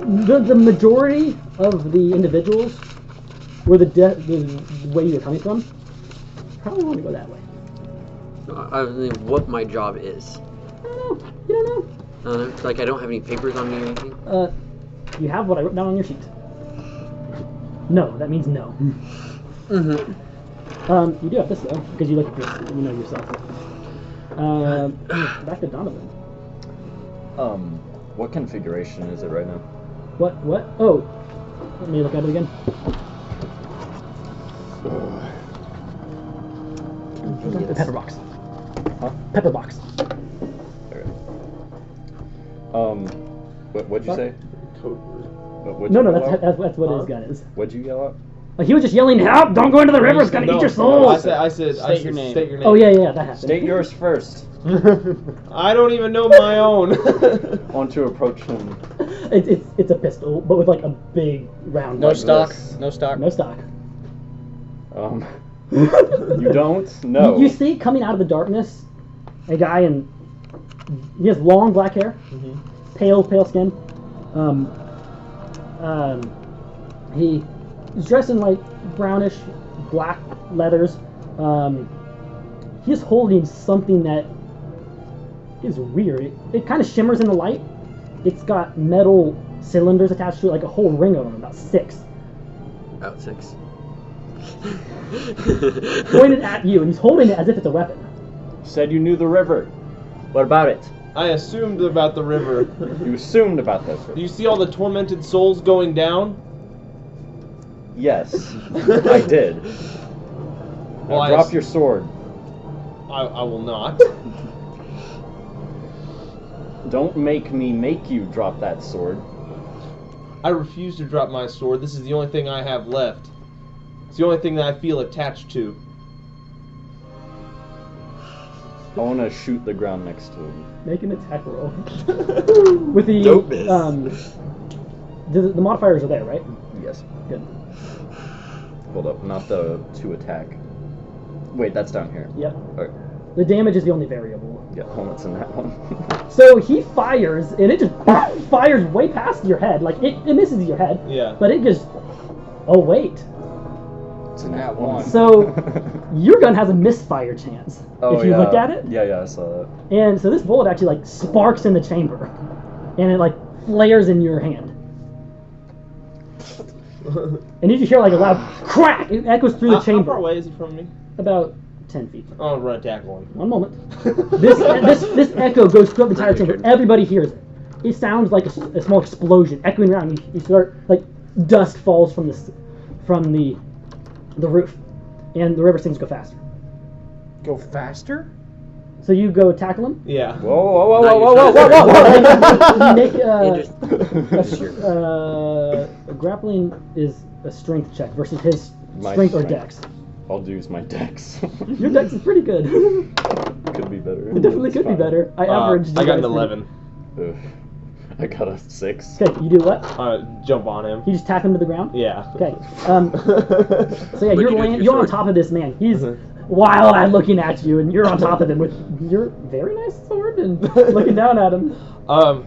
the majority of the individuals where the way you're coming from probably want to go that way. I mean, what my job is. I don't know. You don't know. Like, I don't have any papers on me or anything. You have what I wrote down on your sheet. No, that means no. Mm-hmm. You do have this though, because you look at this, you know yourself. Back to Donovan. What configuration is it right now? What? Oh, let me look at it again. The pepper box. Huh? Pepper box. Okay. What'd you say? Code word. What'd No, you no, yell out? that's what his gun is. What'd you yell out? He was just yelling, "Help! Don't go into the river! It's gonna eat your soul!" I said, State your name. State your name. Oh yeah, that happened. State yours first. I don't even know my own. Want to approach him? It's a pistol, but with like a big round. No like stock. this. No stock. No stock. You don't? No. You see coming out of the darkness, a guy in. He has long black hair, pale skin. He's dressed in like brownish black leathers. He's holding something that is weird. It kind of shimmers in the light. It's got metal cylinders attached to it, like a whole ring of them, about 6. About 6. Pointed at you, and he's holding it as if it's a weapon. said you knew the river. What about it? I assumed about the river. You assumed about this river. Do you see all the tormented souls going down? Yes, I did. Well, Now I drop ass- your sword. I will not. Don't make me make you drop that sword. I refuse to drop my sword. This is the only thing I have left. It's the only thing that I feel attached to. I want to shoot the ground next to him. Make an attack roll. With the Dopeness. the modifiers are there, right? Yes. Good. Hold up, not the to attack. Wait, that's down here. Yep. Alright. The damage is the only variable. Yeah, helmet's in that one. So he fires, and it just fires way past your head. Like, it misses your head. Yeah. But it just... Oh, wait. It's in that one. So, your gun has a misfire chance. If you looked at it. Yeah, I saw that. And so this bullet actually, like, sparks in the chamber. And it, like, flares in your hand. And you just hear, like, a loud crack. It echoes through the How chamber. far away is he from me? About 10 feet. I'll run and tackle him. One moment. This echo goes throughout the entire chamber. Everybody hears it. It sounds like a small explosion echoing around. You start, like, dust falls from the roof, and the river things go faster. Go faster? So you go tackle him. Yeah. Whoa. Make Whoa. grappling is a strength check versus his My strength or strength. dex. I'll use my dex. Your dex is pretty good. Could be better. It definitely It's could be fine. better. I averaged. I you got an guys 11. Ugh. I got a 6. Okay, you do what? Jump on him. You just tackle him to the ground. Yeah. Okay. So yeah, What do you do with your you're on sword? top of this man. He's wild-eyed looking at you, and you're on top of him with your very nice sword and looking down at him. I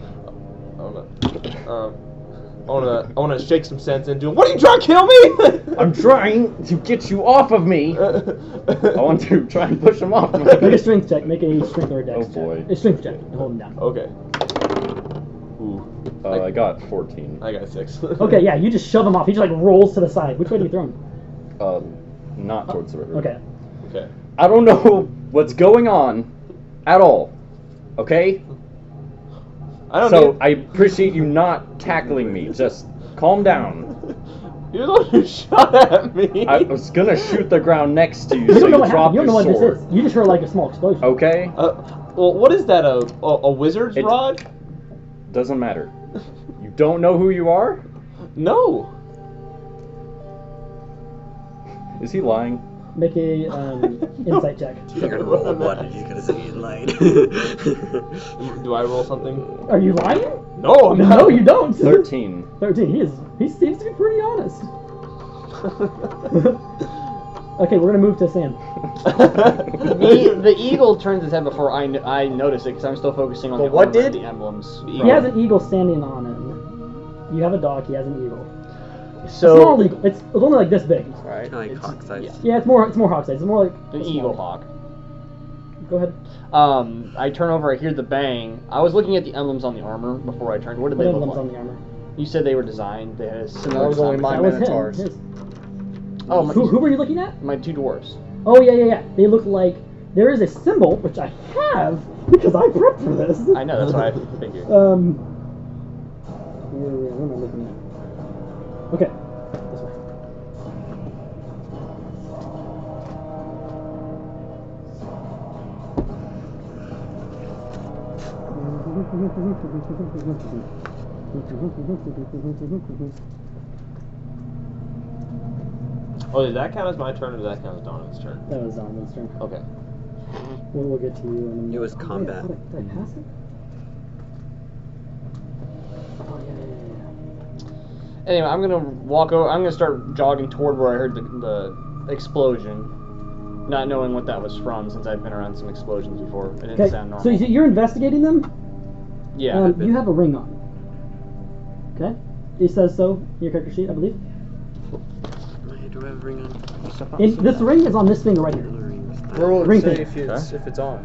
wanna shake some sense into him. What are you trying to kill me? I'm trying to get you off of me. I want to try and push him off me. Make a strength check. Make a strength or a dex Oh, boy. check. A strength check. And hold him down. Okay. Ooh. I got 14. I got 6. Okay, yeah, you just shove him off. He just like rolls to the side. Which way do you throw him? Not towards the river. Okay. Okay. I don't know what's going on at all. Okay? I don't So know. I appreciate you not tackling me. Just calm down. You're the one who shot at me. I was gonna shoot the ground next to you, You so don't know you what drop happened. You don't know your what sword. this is. You just heard like a small explosion. Okay? Well, what is that? A wizard's It- rod? Doesn't matter. You don't know who you are? No. Is he lying? Make a insight check. You're gonna roll a 1 and he's gonna say he's lying. Do I roll something? Are you lying? No, I'm not. No, you don't. 13. 13. He seems to be pretty honest. Okay, we're gonna move to Sam. The eagle turns his head before I notice it because I'm still focusing on The the what armor and did? the emblems. He has an eagle standing on him. You have a dog. He has an eagle. So Small eagle. It's only like this big. Right. Kind of like hawk size. Yeah, it's more hawk size. It's more like an a small eagle hawk. Go ahead. I turn over. I hear the bang. I was looking at the emblems on the armor before I turned. What did What they look emblems like? on the armor? You said they were designed. They had a similar that was only design. my That was minotaurs. him. His. Oh, Who were you looking at? my two dwarves. Oh yeah. They look like there is a symbol which I have because I prepped for this. I know. That's what I figured. Where am I looking at? Okay, this way. Oh, did that count as my turn or did that count as Donovan's turn? That was Donovan's turn. Okay. We'll get to you in a minute. It was Oh, wait, combat. Did I pass it? Oh yeah. Anyway, I'm gonna walk over. I'm gonna start jogging toward where I heard the explosion, not knowing what that was from since I've been around some explosions before. It didn't Okay, sound so normal. you're investigating them. Yeah. You have a ring on. Okay. It says so in your character sheet, I believe. Do I have a ring on? This ring is on this finger right here. Where will Ring it say finger. if it's on?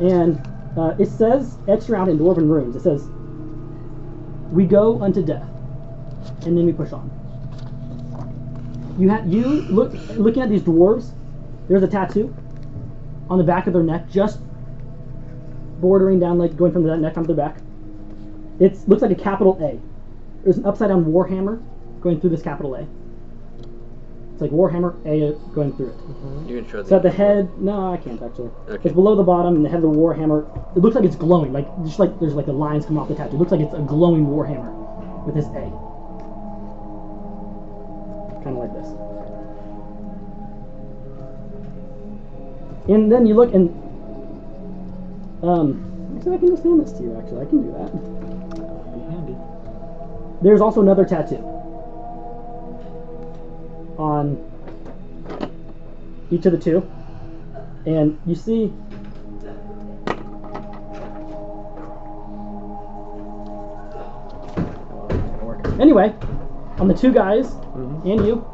And it says, etched around in dwarven runes, it says, "We go unto death," and then we push on. Looking at these dwarves. There's a tattoo on the back of their neck, just bordering down, like going from the neck onto their back. It looks like a capital A. There's an upside down warhammer going through this capital A. It's like warhammer A going through it. You're gonna show So at the head, no, I can't actually. Okay. It's below the bottom, and the head of the warhammer. It looks like it's glowing, like just like there's like the lines coming off the tattoo. It looks like it's a glowing warhammer with this A, kind of like this. And then you look and actually I can just hand this to you. Actually, I can do that. That'd be handy. There's also another tattoo on each of the two, and you see anyway on the two guys and you,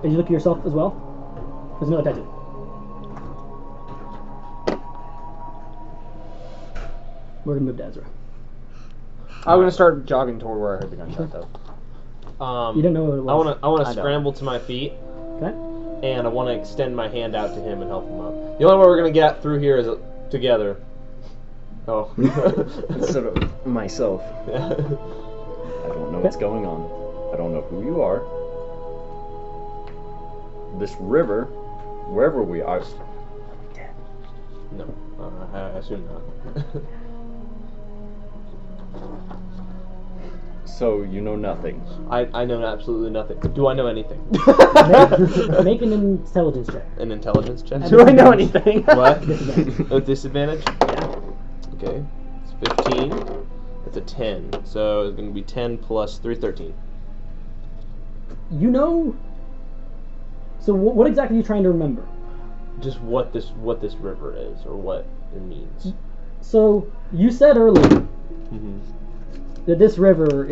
as you look at yourself as well, there's another tattoo. We're gonna move to Ezra. I'm gonna start jogging toward where I heard the gunshot though. You don't know what it was. I want to I don't. scramble to my feet, Okay. and I want to extend my hand out to him and help him up. The only way we're gonna get through here is together. Oh. Instead of myself. I don't know what's going on. I don't know who you are. This river, wherever we are. No, I assume not. So you know nothing. I know absolutely nothing. Do I know anything? Make an intelligence check. An intelligence check? Do I know anything? What? Disadvantage. A disadvantage? Yeah. Okay. It's 15. It's a 10. So it's going to be 10 plus 3, 13. You know. So what exactly are you trying to remember? Just what this river is, or what it means. So you said earlier Mm-hmm. that this river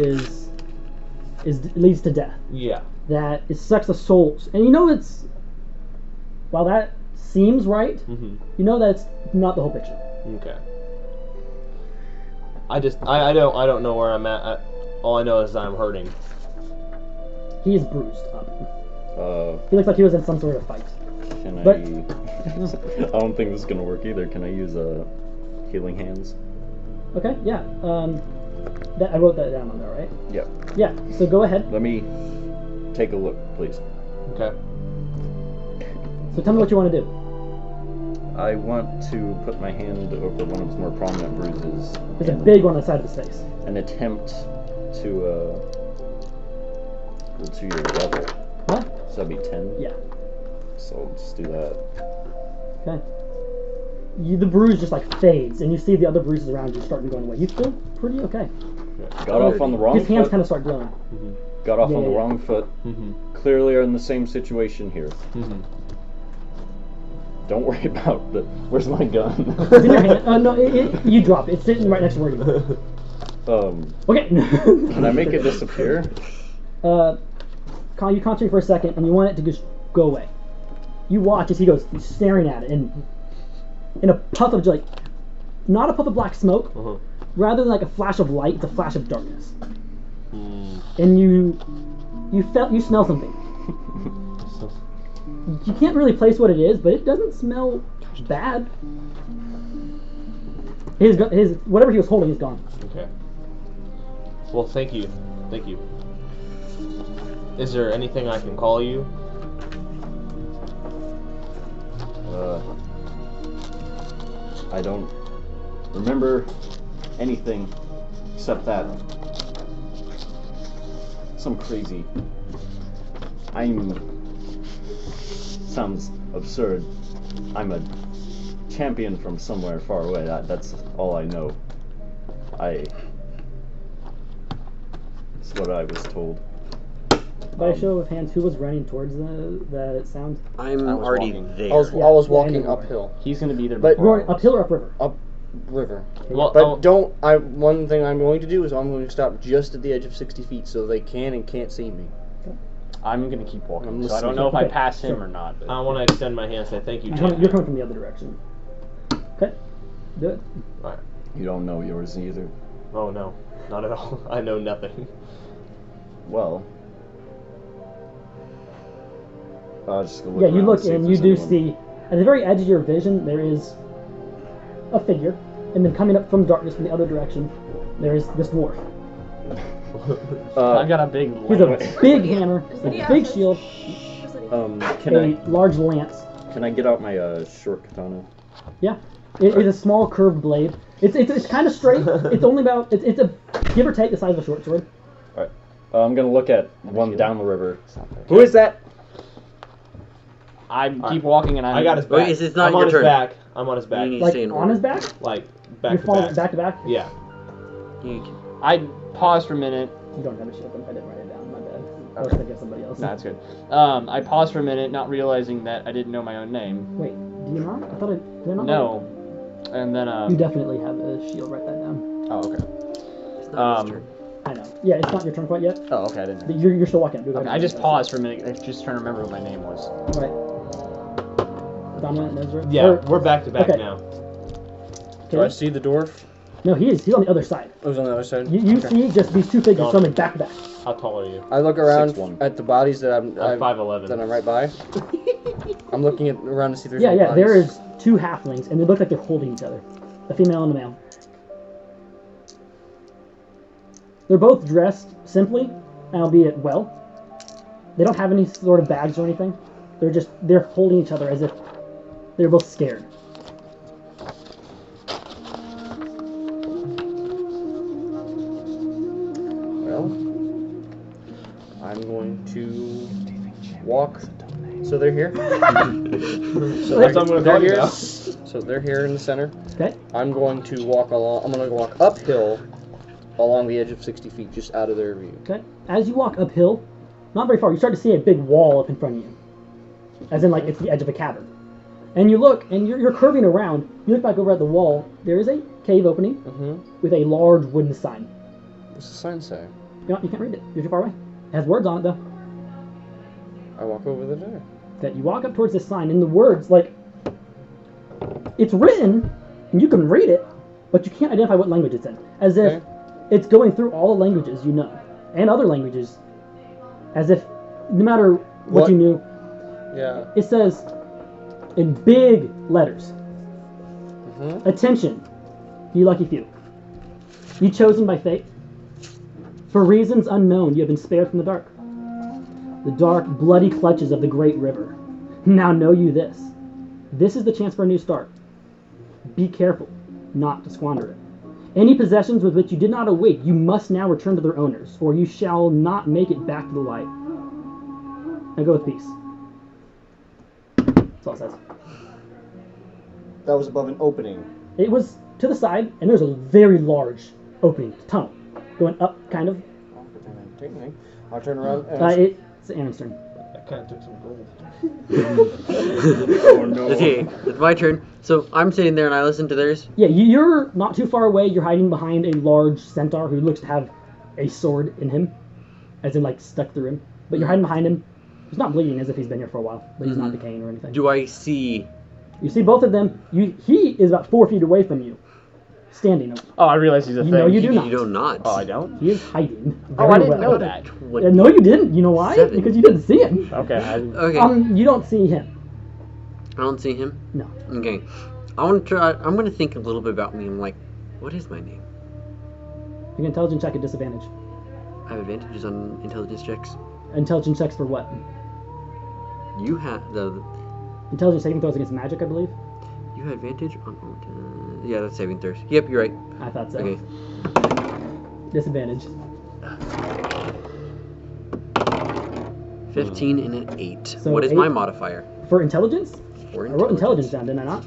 leads to death. Yeah. That it sucks the souls, and you know it's. While that seems right, Mm-hmm. you know that's not the whole picture. Okay. I don't know where I'm at. All I know is I'm hurting. He is bruised up. He looks like he was in some sort of fight. Can But- I don't think this is gonna work either. Can I use healing hands? Okay, yeah. I wrote that down on there, right? Yep. Yeah. So go ahead. Let me take a look, please. Okay. So tell me what you want to do. I want to put my hand over one of his more prominent bruises. There's a and big one on the side of his face. an attempt to go to your level. What? So that'd be 10. Yeah. So I'll just do that. Okay. The bruise just like fades, and you see the other bruises around you starting going away. You feel pretty okay. Got off on the wrong His hands foot. kind of start glowing. Got off on the Yeah. wrong foot. Mm-hmm. Clearly are in the same situation here. Mm-hmm. Don't worry about the. Where's my gun? It's in your hand. No, you drop it. It's sitting right next to where you are. Okay. Can I make it disappear? You concentrate for a second, and you want it to just go away. You watch as he goes, he's staring at it, and in a puff of like, not a puff of black smoke, Uh-huh. rather than like a flash of light, it's a flash of darkness. Mm. And you smell something. You can't really place what it is, but it doesn't smell bad. His whatever he was holding is gone. Okay. Well, thank you. Thank you. Is there anything I can call you? I don't remember anything except that some crazy. Sounds absurd. I'm a champion from somewhere far away. That's all I know. That's what I was told. By a show of hands, who was running towards the sound? I'm I was already walking. there. I was Yeah, walking yeah, I know. uphill. He's gonna be there But- before. Roaring uphill or upriver? River. Well, But one thing I'm going to do is I'm going to stop just at the edge of 60 feet so they can and can't see me. I'm gonna keep walking. I'm So I listening. don't know if I Okay, pass him sure. or not. But I want to extend my hand and say thank you, You're champion. coming from the other direction. Okay, do it. Alright. You don't know yours either. Oh no, not at all. I know nothing. Well, I'll just go look Yeah, you around look see if and you there's do anyone. see At the very edge of your vision, there is a figure, and then coming up from darkness from the other direction, there is this dwarf. I've got a big. He's a big hammer, a big shield, Can a large lance. I get out my short katana? Yeah, it is a small curved blade. It's kind of straight. It's only about it's a give or take the size of a short sword. All right. I'm gonna look at one down the river. Who is that? I keep walking and I got his back. Wait, it's not I'm on your his turn. back. I'm on his back. You need- Like Stay in on order. his back. Like You're back to falling back. back to back. Yeah. I pause for a minute. You don't have a shield. I didn't write it down. My bad. I was thinking of somebody else. No, that's good. I paused for a minute, not realizing that I didn't know my own name. Wait, do you not? I thought did I not? No. And then You definitely have a shield. Write that down. oh, okay. It's not his turn. I know. Yeah, it's not your turn quite yet. Oh, okay, I didn't know. But you're still walking. Okay, I just paused for a minute. I was just trying to remember what my name was. Right. Donovan and Ezra. Yeah, Or- we're back to back okay. now. Do I see the dwarf? No, he's on the other side. I was on the other side. You Okay. see just these two figures Gone. swimming back to back. How tall are you? I look around 6'1". at the bodies that I'm 5'11". right by. I'm looking around to see if there's Yeah, any yeah. bodies. There is two halflings, and they look like they're holding each other, a female and a male. They're both dressed simply, albeit well. They don't have any sort of bags or anything. They're holding each other as if they're both scared. Well, I'm going to walk. So they're here. So That's what I'm gonna they're call you here. now. So they're here in the center. Okay. I'm going to walk along. I'm going to walk uphill along the edge of 60 feet, just out of their view. Okay. As you walk uphill, not very far, you start to see a big wall up in front of you, as in like it's the edge of a cavern. And you look, and you're curving around. You look back over at the wall. There is a cave opening with a large wooden sign. What's the sign say? You can't read it. You're too far away. It has words on it though. I walk over there. That you walk up towards this sign, and the words like it's written, and you can read it, but you can't identify what language it's in. As if it's going through all the languages you know, and other languages. As if no matter what you knew, Yeah. it says in big letters, attention, you lucky few. You chosen by fate. For reasons unknown, you have been spared from the dark. The dark, bloody clutches of the great river. Now know you this. This is the chance for a new start. Be careful not to squander it. Any possessions with which you did not awake, you must now return to their owners, or you shall not make it back to the light. Now go with peace. That's all it says. That was above an opening. It was to the side, and there's a very large opening, tunnel, going up, kind of. I'll turn around and It's Aaron's turn. That kind of took some gold. Oh no. Okay, it's my turn. So I'm sitting there and I listen to theirs. Yeah, you're not too far away. You're hiding behind a large centaur who looks to have a sword in him, as in like stuck through him. But you're hiding behind him. He's not bleeding, as if he's been here for a while, but he's not decaying or anything. Do I see? You see both of them. He is about 4 feet away from you, standing. Oh, I realize he's a thing. No, you do You not. do not. Oh, I don't? He is hiding. Oh, I very didn't well. know that. No, you didn't. You know why? 7. Because you didn't see him. Okay. I didn't. Okay. You don't see him. I don't see him. No. Okay. I want to try. I'm going to think a little bit about me. I'm like, what is my name? You can intelligence check at disadvantage. I have advantages on intelligence checks. Intelligence checks for what? You have the. Intelligence saving throws against magic, I believe. You have advantage on. Yeah, that's saving throws. Yep, you're right. I thought so. Okay. Disadvantage. 15 and an 8. So what is 8? my modifier? For intelligence? For I wrote intelligence down, didn't I not?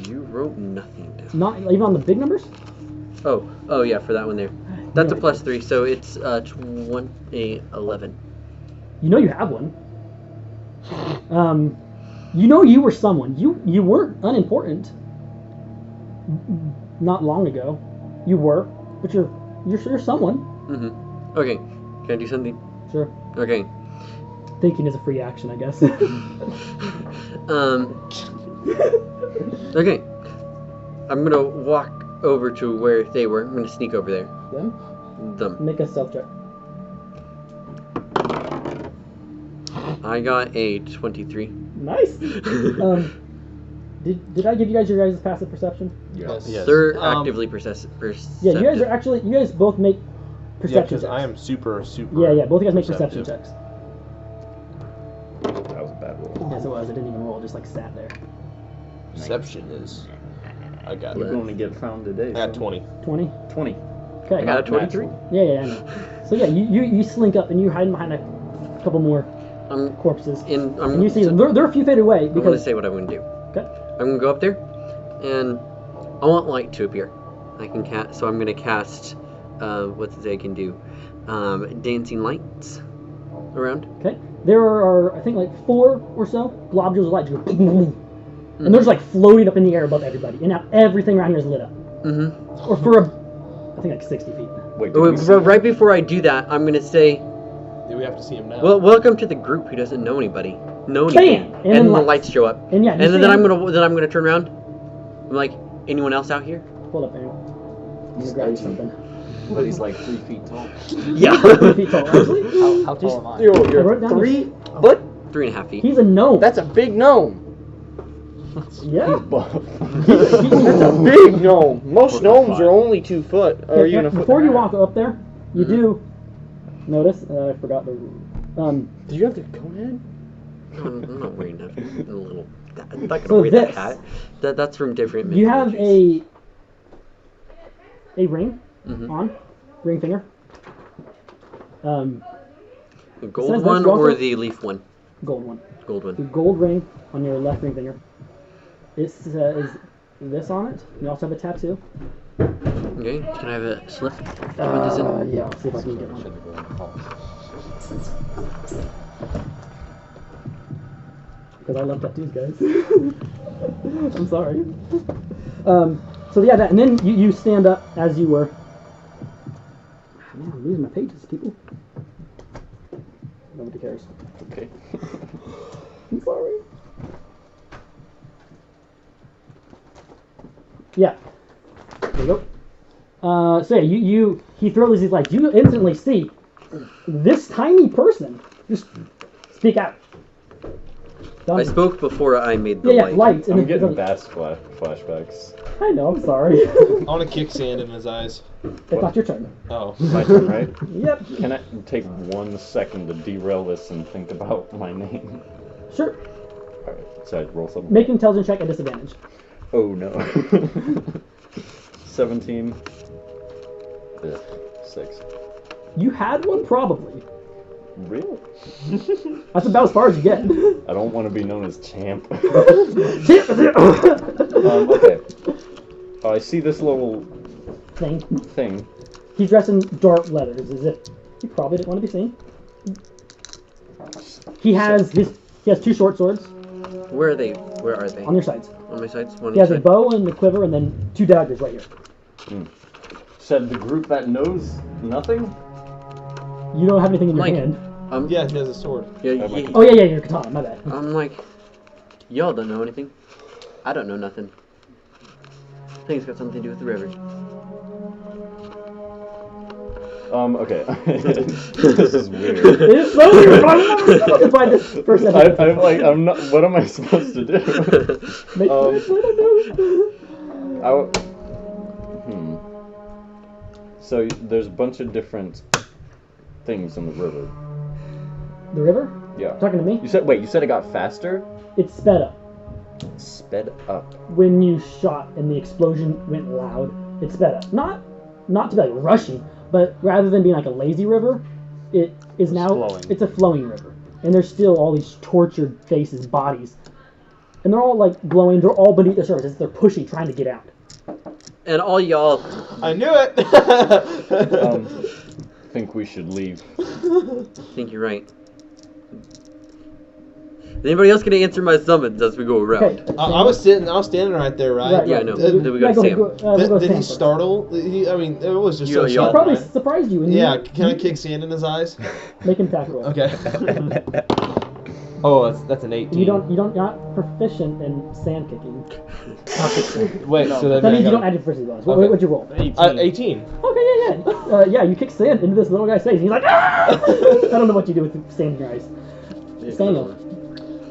You wrote nothing down. Not even on the big numbers? Oh yeah, for that one there. That's a +3, so it's 11. You know you have one. You know you were someone. You weren't unimportant. Not long ago, you were, but you're someone. Mm-hmm. Okay. Can I do something? Sure. Okay. Thinking is a free action, I guess. Okay. I'm gonna walk over to where they were. I'm gonna sneak over there. Them. Make a stealth check. I got a 23. Nice. Did I give you guys your guys' passive perception? Yes. They're Um, actively perceptive. Yeah, you guys are actually. You guys both make Yeah, perception because checks. I am super. Yeah, both of you guys make perceptive. perception checks. That was a bad roll. Yes, it was. It didn't even roll. It just like sat there. Perception is. I got We're it. going to get found today. I got 20. 20. 20. Okay. I got a 23. Yeah, I know. So yeah, you slink up and you're hiding behind a couple more I'm corpses. in. And you see them. They're a few feet away I'm gonna because. say what I'm gonna do. Okay. I'm gonna go up there, and I want light to appear. I can cast. So I'm gonna cast. What's it say I can do? Dancing lights around. Okay. There are I think like 4 or so globules of light just go boom, boom, boom. And they're just like floating up in the air above everybody, and now everything around here is lit up. Mm-hmm. Or for I think like 60 feet. Wait, did we see Right before I do that, I'm gonna say, Do we have to see him now? "Well, welcome to the group who doesn't know anybody. Know Bam! anything?" And then And the lights. lights show up. And yeah, you And see then I'm them. gonna turn around. I'm like, anyone else out here? Hold up, Aaron. I'm gonna grab you something. But he's like 3 feet tall. Yeah. 3 feet tall. Actually, How tall am I? Yo, I wrote you're down 3 foot? 3.5 feet. he's a gnome. That's a big gnome. yeah. Buff. That's a big gnome. Most 4 gnomes foot are only 2 foot. Or Okay, even a foot. before and you a half. walk up there, you do notice. I forgot the. Did you have the cone head? I'm not wearing a little. I'm not gonna So wear that this- hat. That's from different. You have mythologies. a ring Mhm. on, ring finger. A Says gold this, one you or also- the leaf one. Gold one. Gold The one. gold ring on your left ring finger. It says this on it. You also have a tattoo. Okay. Can I have a slip? Put this in. Yeah, I'll see if I can get one. Because I love tattoos, guys. I'm sorry. So yeah, that, and then you stand up as you were. Man, I'm losing my pages, people. Nobody cares. Okay. I'm sorry. Yeah. There you go. So yeah, he throws these lights. You instantly see this tiny person just speak out. I Donovan. spoke before I made the Yeah, light. lights. I'm then- getting vast flashbacks. I know, I'm sorry. I want to kick sand in his eyes. It's not your turn. Oh. My turn, right? Yep. Can I take 1 second to derail this and think about my name? Sure. Alright, so I roll something. Make an intelligence check at disadvantage. Oh no. 17. Ugh, 6. You had one, probably. Really? That's about as far as you get. I don't want to be known as champ. Thing. Okay. I see this little thing. He's dressed in dark leathers, as if he probably didn't want to be seen. He has 2 short swords Where are they? Where are they? on your sides. On my sides. One He has a each side. bow and a quiver, and then 2 daggers right here. Said the group that knows nothing? You don't have anything in your Mike. hand. Yeah, he has a sword. Yeah, Mike. Oh yeah, your katana. My bad. I'm like, y'all don't know anything. I don't know nothing. I think it's got something to do with the river. Okay. This is weird. It is so weird, but I'm not to find this first episode. I'm like, I'm not. What am I supposed to do? Make um, sense? I don't know. So there's a bunch of different things in the river. The river? Yeah. Talking to me? You said it got faster? It's sped up. Sped up. When you shot and the explosion went loud, it sped up. Not to be like rushing, but rather than being like a lazy river, it is now flowing. it's a flowing river. And there's still all these tortured faces, bodies. And they're all like glowing, they're all beneath the surface as they're pushing, trying to get out. And all y'all, I knew it! Think we should leave. think you're right. Is anybody else gonna answer my summons as we go around? Okay. I was standing right there, right? Right, Yeah, right. I know. Did- Then we got go, Sam. go, we'll go Did Sam he first. startle? I mean, it was just so Yeah, He sharp. probably right? surprised you. And Yeah, you, can I kick sand in his eyes? Make him attack roll. Okay. Oh, that's an 18. You're not proficient in sand kicking. Wait, so That then means you don't add your proficiency bonus. Okay. What'd you roll? 18. Okay, yeah. Yeah, you kick sand into this little guy's face, and he's like, ah! I don't know what you do with sand in your eyes. Samuel.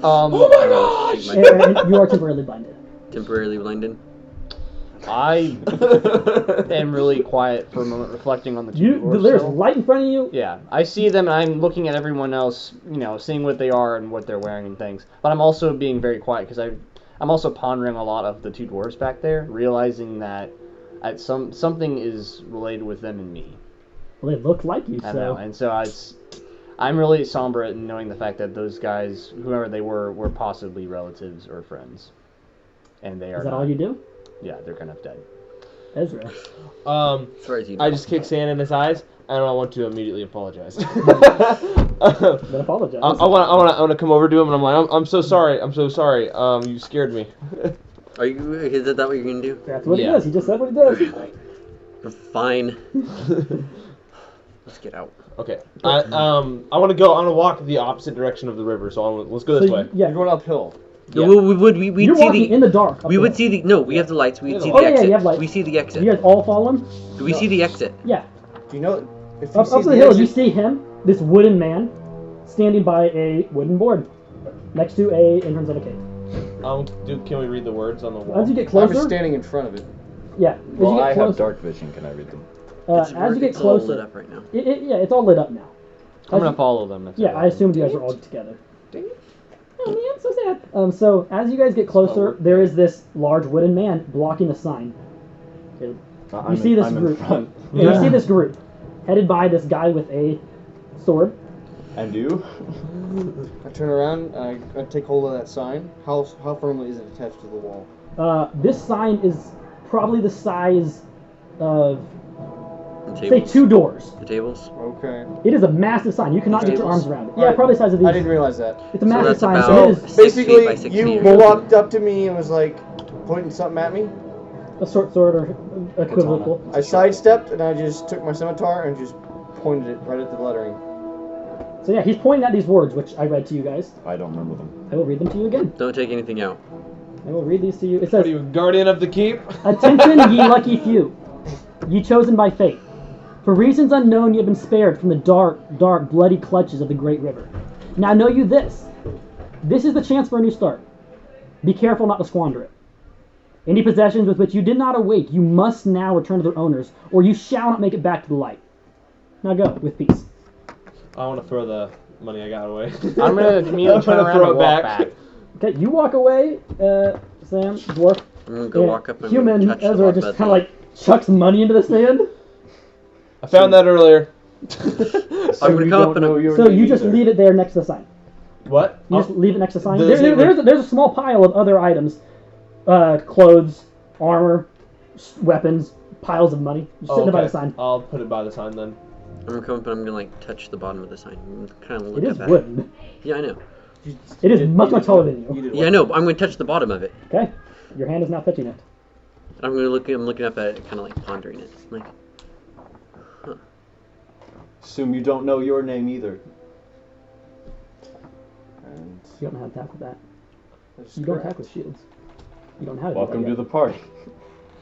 Um, Oh my gosh! And you are temporarily blinded. temporarily blinded? I am really quiet for a moment, reflecting on the two dwarves. There's still. light in front of you. Yeah, I see them, and I'm looking at everyone else, seeing what they are and what they're wearing and things. But I'm also being very quiet because I'm also pondering a lot of the two dwarves back there, realizing that something is related with them and me. Well, they look like you, I don't know, and so I'm really somber in knowing the fact that those guys, whoever they were possibly relatives or friends, and they are. Is that not. all you do? Yeah, they're kind of dead. Ezra. As far as you know. I just kick sand in his eyes, and I want to immediately apologize. Then apologize. I want to come over to him, and I'm like, I'm so sorry. You scared me. Is that what you're gonna do? That's what he Yeah. does. He just said what he does. Fine. Let's get out. Okay. I want to go. I want to walk the opposite direction of the river. So let's go this way. Yeah. You're going uphill. Yeah. We'd You're see walking the. in the dark. We would see the. No, we have the lights. We'd see Oh, the yeah, exit. you have lights. We see the exit. You guys all follow him? Do we see the exit? Yeah. Do you know if Up to the hill, you see him, this wooden man, standing by a wooden board next to a entrance of a cave. Can we read the words on the wall? As you get I'm closer, just standing in front of it. yeah. As Well, you get I have closer, dark vision. Can I read them? as you get It's all lit closer, up right now. yeah, it's all lit up now. I'm gonna follow them. That's Yeah, all. I assumed you guys are all together. Oh man, so sad. So as you guys get closer, there is this large wooden man blocking the sign. Okay. You see this group. In You see this group, headed by this guy with a sword. And you? I turn around, I take hold of that sign. How firmly is it attached to the wall? This sign is probably the size of, The say, tables. 2 doors. The tables. Okay. It is a massive sign. You cannot get your arms around it. Yeah, probably the size of these. I didn't realize that. It's a massive that's sign, about so it is 6 feet by Basically, 6 you feet. walked up to me and was like pointing something at me. a short sword or equivocal. I sidestepped and I just took my scimitar and just pointed it right at the lettering. So yeah, he's pointing at these words, which I read to you guys. I don't remember them. I will read them to you again. Don't take anything out. I will read these to you. It What are says, you, guardian of the keep? "Attention, ye lucky few, ye chosen by fate. For reasons unknown, ye have been spared from the dark, bloody clutches of the great river. Now know you this. This is the chance for a new start. Be careful not to squander it. Any possessions with which you did not awake, you must now return to their owners, or you shall not make it back to the light. Now go, with peace." I want to throw the money I got away. I'm gonna immediately turn around throw and it walk back. back. Okay, you walk away, Sam, dwarf. I'm gonna go walk up and Human touch the Ezra bottom just of kind the- of like chucks money into the sand. I found that earlier. I'm gonna come up and So you just leave it there next to the sign. What? You just leave it next to the sign. Does it There's a small pile of other items, clothes, armor, weapons, piles of money. Just sitting by the sign. I'll put it by the sign then. I'm gonna come up and I'm gonna like touch the bottom of the sign. Kind of look It is up at wooden. it. Yeah, I know. It is much taller than you. Yeah, I know. But I'm gonna touch the bottom of it. Okay, your hand is now touching it. I'm looking up at it, kind of like pondering it. Like, Assume you don't know your name either. And You don't know how to attack with that. That's You don't correct. attack with shields. You don't have it. welcome to the party.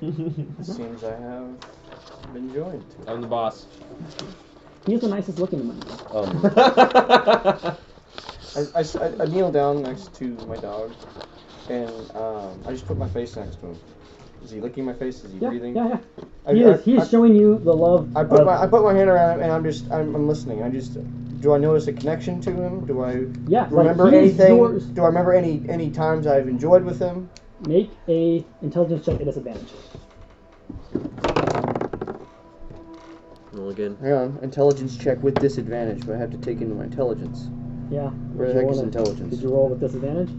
It seems I have been joined. I'm the boss. He's the nicest looking among you. I kneel down next to my dog, and I just put my face next to him. Is he licking my face? Is he Yeah, breathing? yeah. I- He I- is. He is I- showing you the love. I put of- my hand around him, and I'm listening. Do I notice a connection to him? Do I Yeah, like, remember he is anything? yours. Do I remember any times I've enjoyed with him? Make a intelligence check at disadvantage. roll again. Hang on, intelligence check with disadvantage, but I have to take into my intelligence. Yeah. Where Did the you heck is roll intelligence? Did you roll with disadvantage?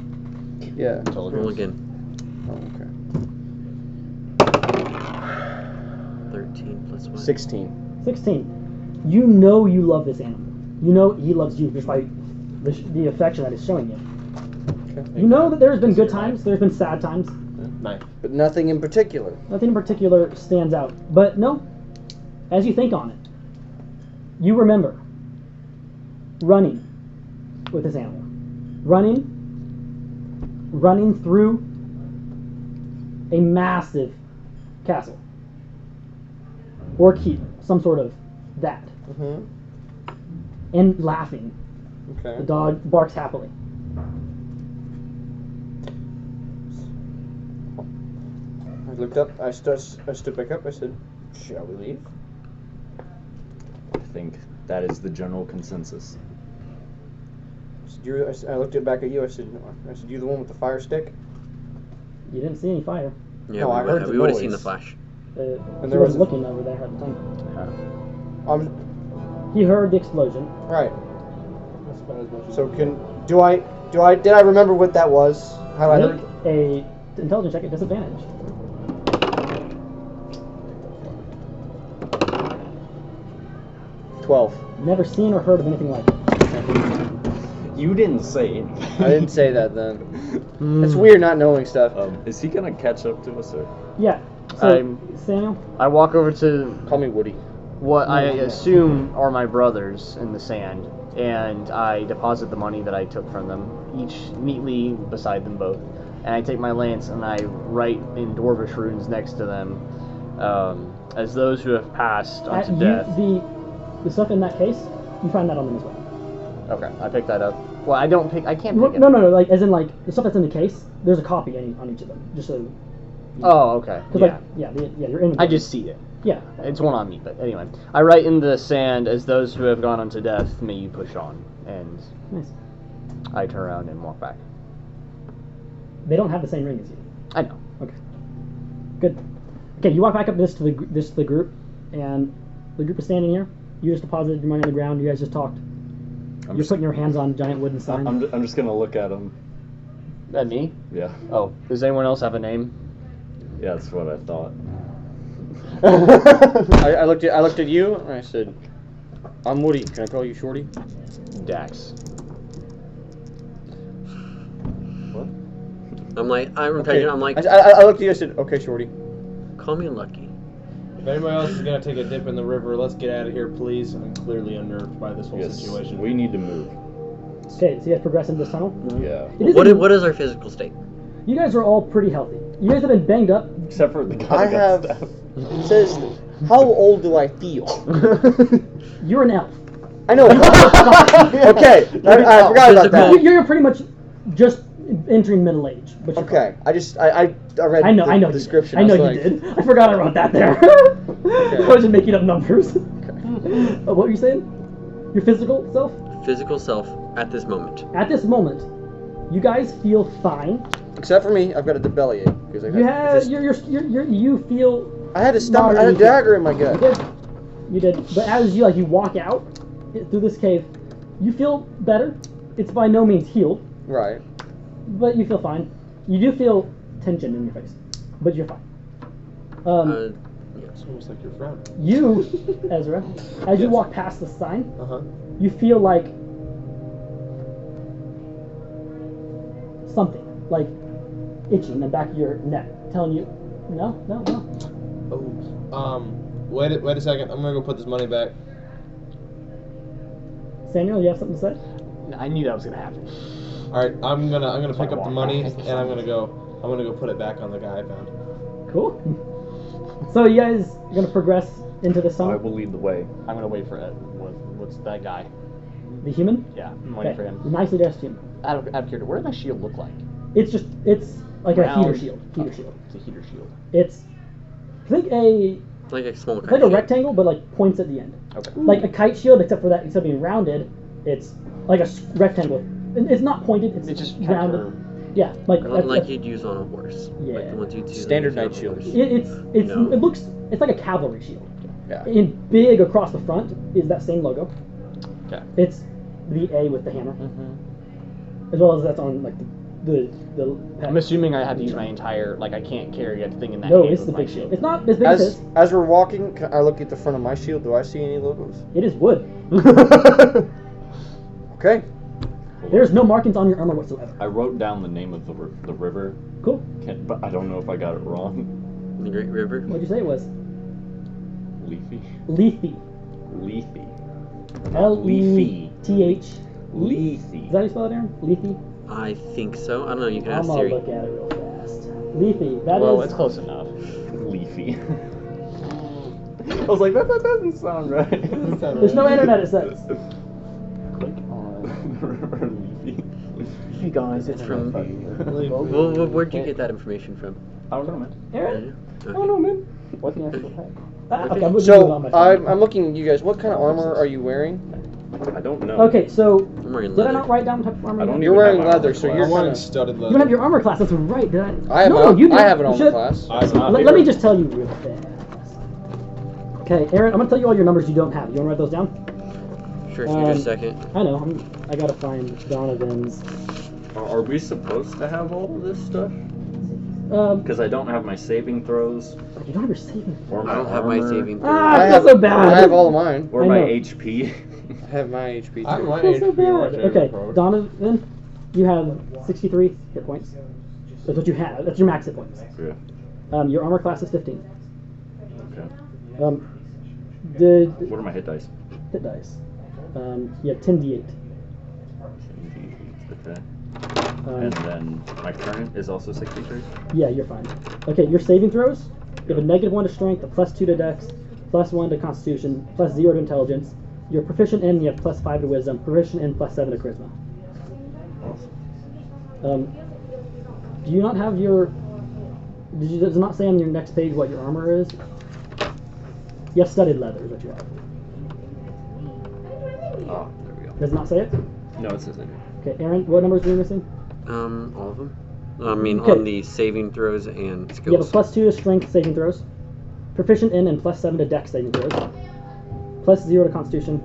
Yeah. Roll again. Oh, okay. 13 plus 1. 16. 16. You know you love this animal. You know he loves you just by the affection that he's showing you. Okay. You know that there's been good times, there's been sad times. Nice. But nothing in particular. Nothing in particular stands out. But no, as you think on it, you remember running with this animal. Running through a massive castle. Or keep, some sort of that. Mm-hmm. And laughing. Okay. The dog barks happily. I looked up. I stood back up. I said, "Shall we leave?" I think that is the general consensus. I looked back at you. I said, "You the one with the fire stick?" You didn't see any fire. Yeah, No, I heard the we would have seen the noise. flash. And there he was was a- looking over there at the time. He heard the explosion. Right. That's about as much as So did I remember what that was? How I heard? Make a intelligence check at disadvantage. Never seen or heard of anything like it. You didn't say anything. I didn't say that then. It's weird not knowing stuff. Is he gonna catch up to us or? Yeah. So, Samuel? I walk over to Call me Woody. what I assume are my brothers in the sand, and I deposit the money that I took from them, each neatly beside them both. And I take my lance and I write in Dwarvish runes next to them, as those who have passed unto death. The stuff in that case, you find that on them as well. Okay, I pick that up. Well, I can't pick it No, up. like, as in, like, the stuff that's in the case, there's a copy on each of them, just so... Oh, okay. Cause Yeah. You're in. I just see it. Yeah. It's one on me, but anyway. I write in the sand, as those who have gone unto death, may you push on. And Nice. I turn around and walk back. They don't have the same ring as you. I know. Okay. Good. Okay, you walk back up to the group, and the group is standing here. You just deposited your money on the ground. You guys just talked. You're putting your hands on giant wooden signs. I'm just gonna look at him. At me? Yeah. Oh, does anyone else have a name? Yeah, that's what I thought. I looked at you and I said, "I'm Woody. Can I call you Shorty?" Dax. I'm like, I'm Okay. I'm like, I looked at you. I said, "Okay, Shorty." call me Lucky. If anybody else is gonna take a dip in the river, let's get out of here, please. I'm clearly unnerved by this whole Yes, situation. we need to move. Okay, so you guys progress into this tunnel. Yeah. It What isn't- what is our physical state? You guys are all pretty healthy. You guys have been banged up. Except for the guy I that got have. stabbed. It says, "How old do I feel?" You're an elf. I know. Okay, I forgot about that. You're pretty much just entering middle age. But you're Okay, I read. I know the you did. description. I know was you like, did. I forgot I wrote that there. I was just making up numbers. What were you saying? Your physical self? Physical self at this moment. At this moment, you guys feel fine. Except for me, I've got a bellyache because You have you feel. I had a dagger in my You gut. did. You did. But as you walk out through this cave, you feel better. It's by no means healed, Right. but you feel fine. You do feel tension in your face, but you're fine. Yes. It's almost like you're frowning. You, Ezra, as you Yes. walk past the sign, Uh-huh. you feel like something, like itching in the back of your neck, telling you, no. Oh. Wait a second. I'm gonna go put this money back. Samuel, you have something to say? I knew that was gonna happen. Alright, I'm gonna pick up the walk money back. and I'm gonna go put it back on the guy I found. Cool. So you guys are gonna progress into the I summit? will lead the way. I'm gonna wait for Ed. What's that guy? The human? Yeah, I'm waiting for Okay, him. nicely dressed human. Out of curiosity, what does my shield look like? It's like a Round. heater shield. Heater shield. It's a heater shield. It's think a Like a small it's like a shield. rectangle, but like points at the end. Okay. Like a kite shield, except for that, instead of being rounded, it's like a rectangle. It's not pointed. It's It's just kind of rounded. curved. Yeah, like Like you'd use on a horse. Yeah. Like the ones you'd use Standard on a knight shield. horse. it's No. it looks it's like a cavalry shield. Yeah. In big across the front is that same logo. Okay. It's the A with the hammer, Mm-hmm. as well as that's on like the. I'm assuming I have to use my entire, like, I can't carry a thing in that No, hand it's with the my big shield. It's not as big as As this. as we're walking, I look at the front of my shield. Do I see any logos? It is wood. Okay. There's no markings on your armor whatsoever. I wrote down the name of the river, Cool. but I don't know if I got it wrong. The Great River. What'd you say it was? Leafy. Lethe. Leafy. L-E-T-H. Leafy. Is that how you spell it, Aaron? Lethe? I think so. I don't know. You can I'm ask gonna Siri. look at it real fast. Lethe. That Well, is- it's close enough. Leafy. I was like, that doesn't sound right. There's no internet, it says. Click on. Leafy. You guys, it's From- from. Well, where'd you get that information from? I don't know, man. Aaron? Okay. Oh no, man. What's the actual tag? Okay, I'm looking So on my phone. I'm looking at you guys. What kind of armor are you wearing? I don't know. Okay, so I'm wearing did I leather. not write down what type of armor? I don't you even You're have? wearing have leather, armor so class. you're I'm wearing kind of. studded leather. You don't have your armor class. That's right. Did I? I have. No, you do. I have an You armor should- class. I'm not Let here. me just tell you real fast. Okay, Aaron, I'm gonna tell you all your numbers you don't have. You wanna write those down? Sure, give me just a second. I know. I gotta find Donovan's. Are we supposed to have all of this stuff? Because I don't have my saving throws You don't have your saving. or my I don't have my armor, saving throw. Ah, I I feel have. so bad. I have all of mine. or I my know. HP. I have my HP. I have my I feel so HP or bad. saving Okay, throw. Donovan, you have 63 hit points. That's what you have. That's your max hit points. Yeah. Your armor class is 15. Okay. The What are my hit dice? hit dice. You have 10d8. Okay. And then my current is also 63. Yeah, you're fine. Okay, your saving throws. You have a -1 to strength, a +2 to dex, +1 to constitution, +0 to intelligence. You're proficient in. You have +5 to wisdom. Proficient in, +7 to charisma. Do you not have your? Does it not say on your next page what your armor is? You have studded leather. Is what you have. Oh, there we go. Does it not say it? No, it says I do. Okay, Aaron, what numbers are you missing? All of them. I mean, Okay. on the saving throws and You have a skills. +2 to strength saving throws, proficient in, and +7 to dex saving throws, +0 to constitution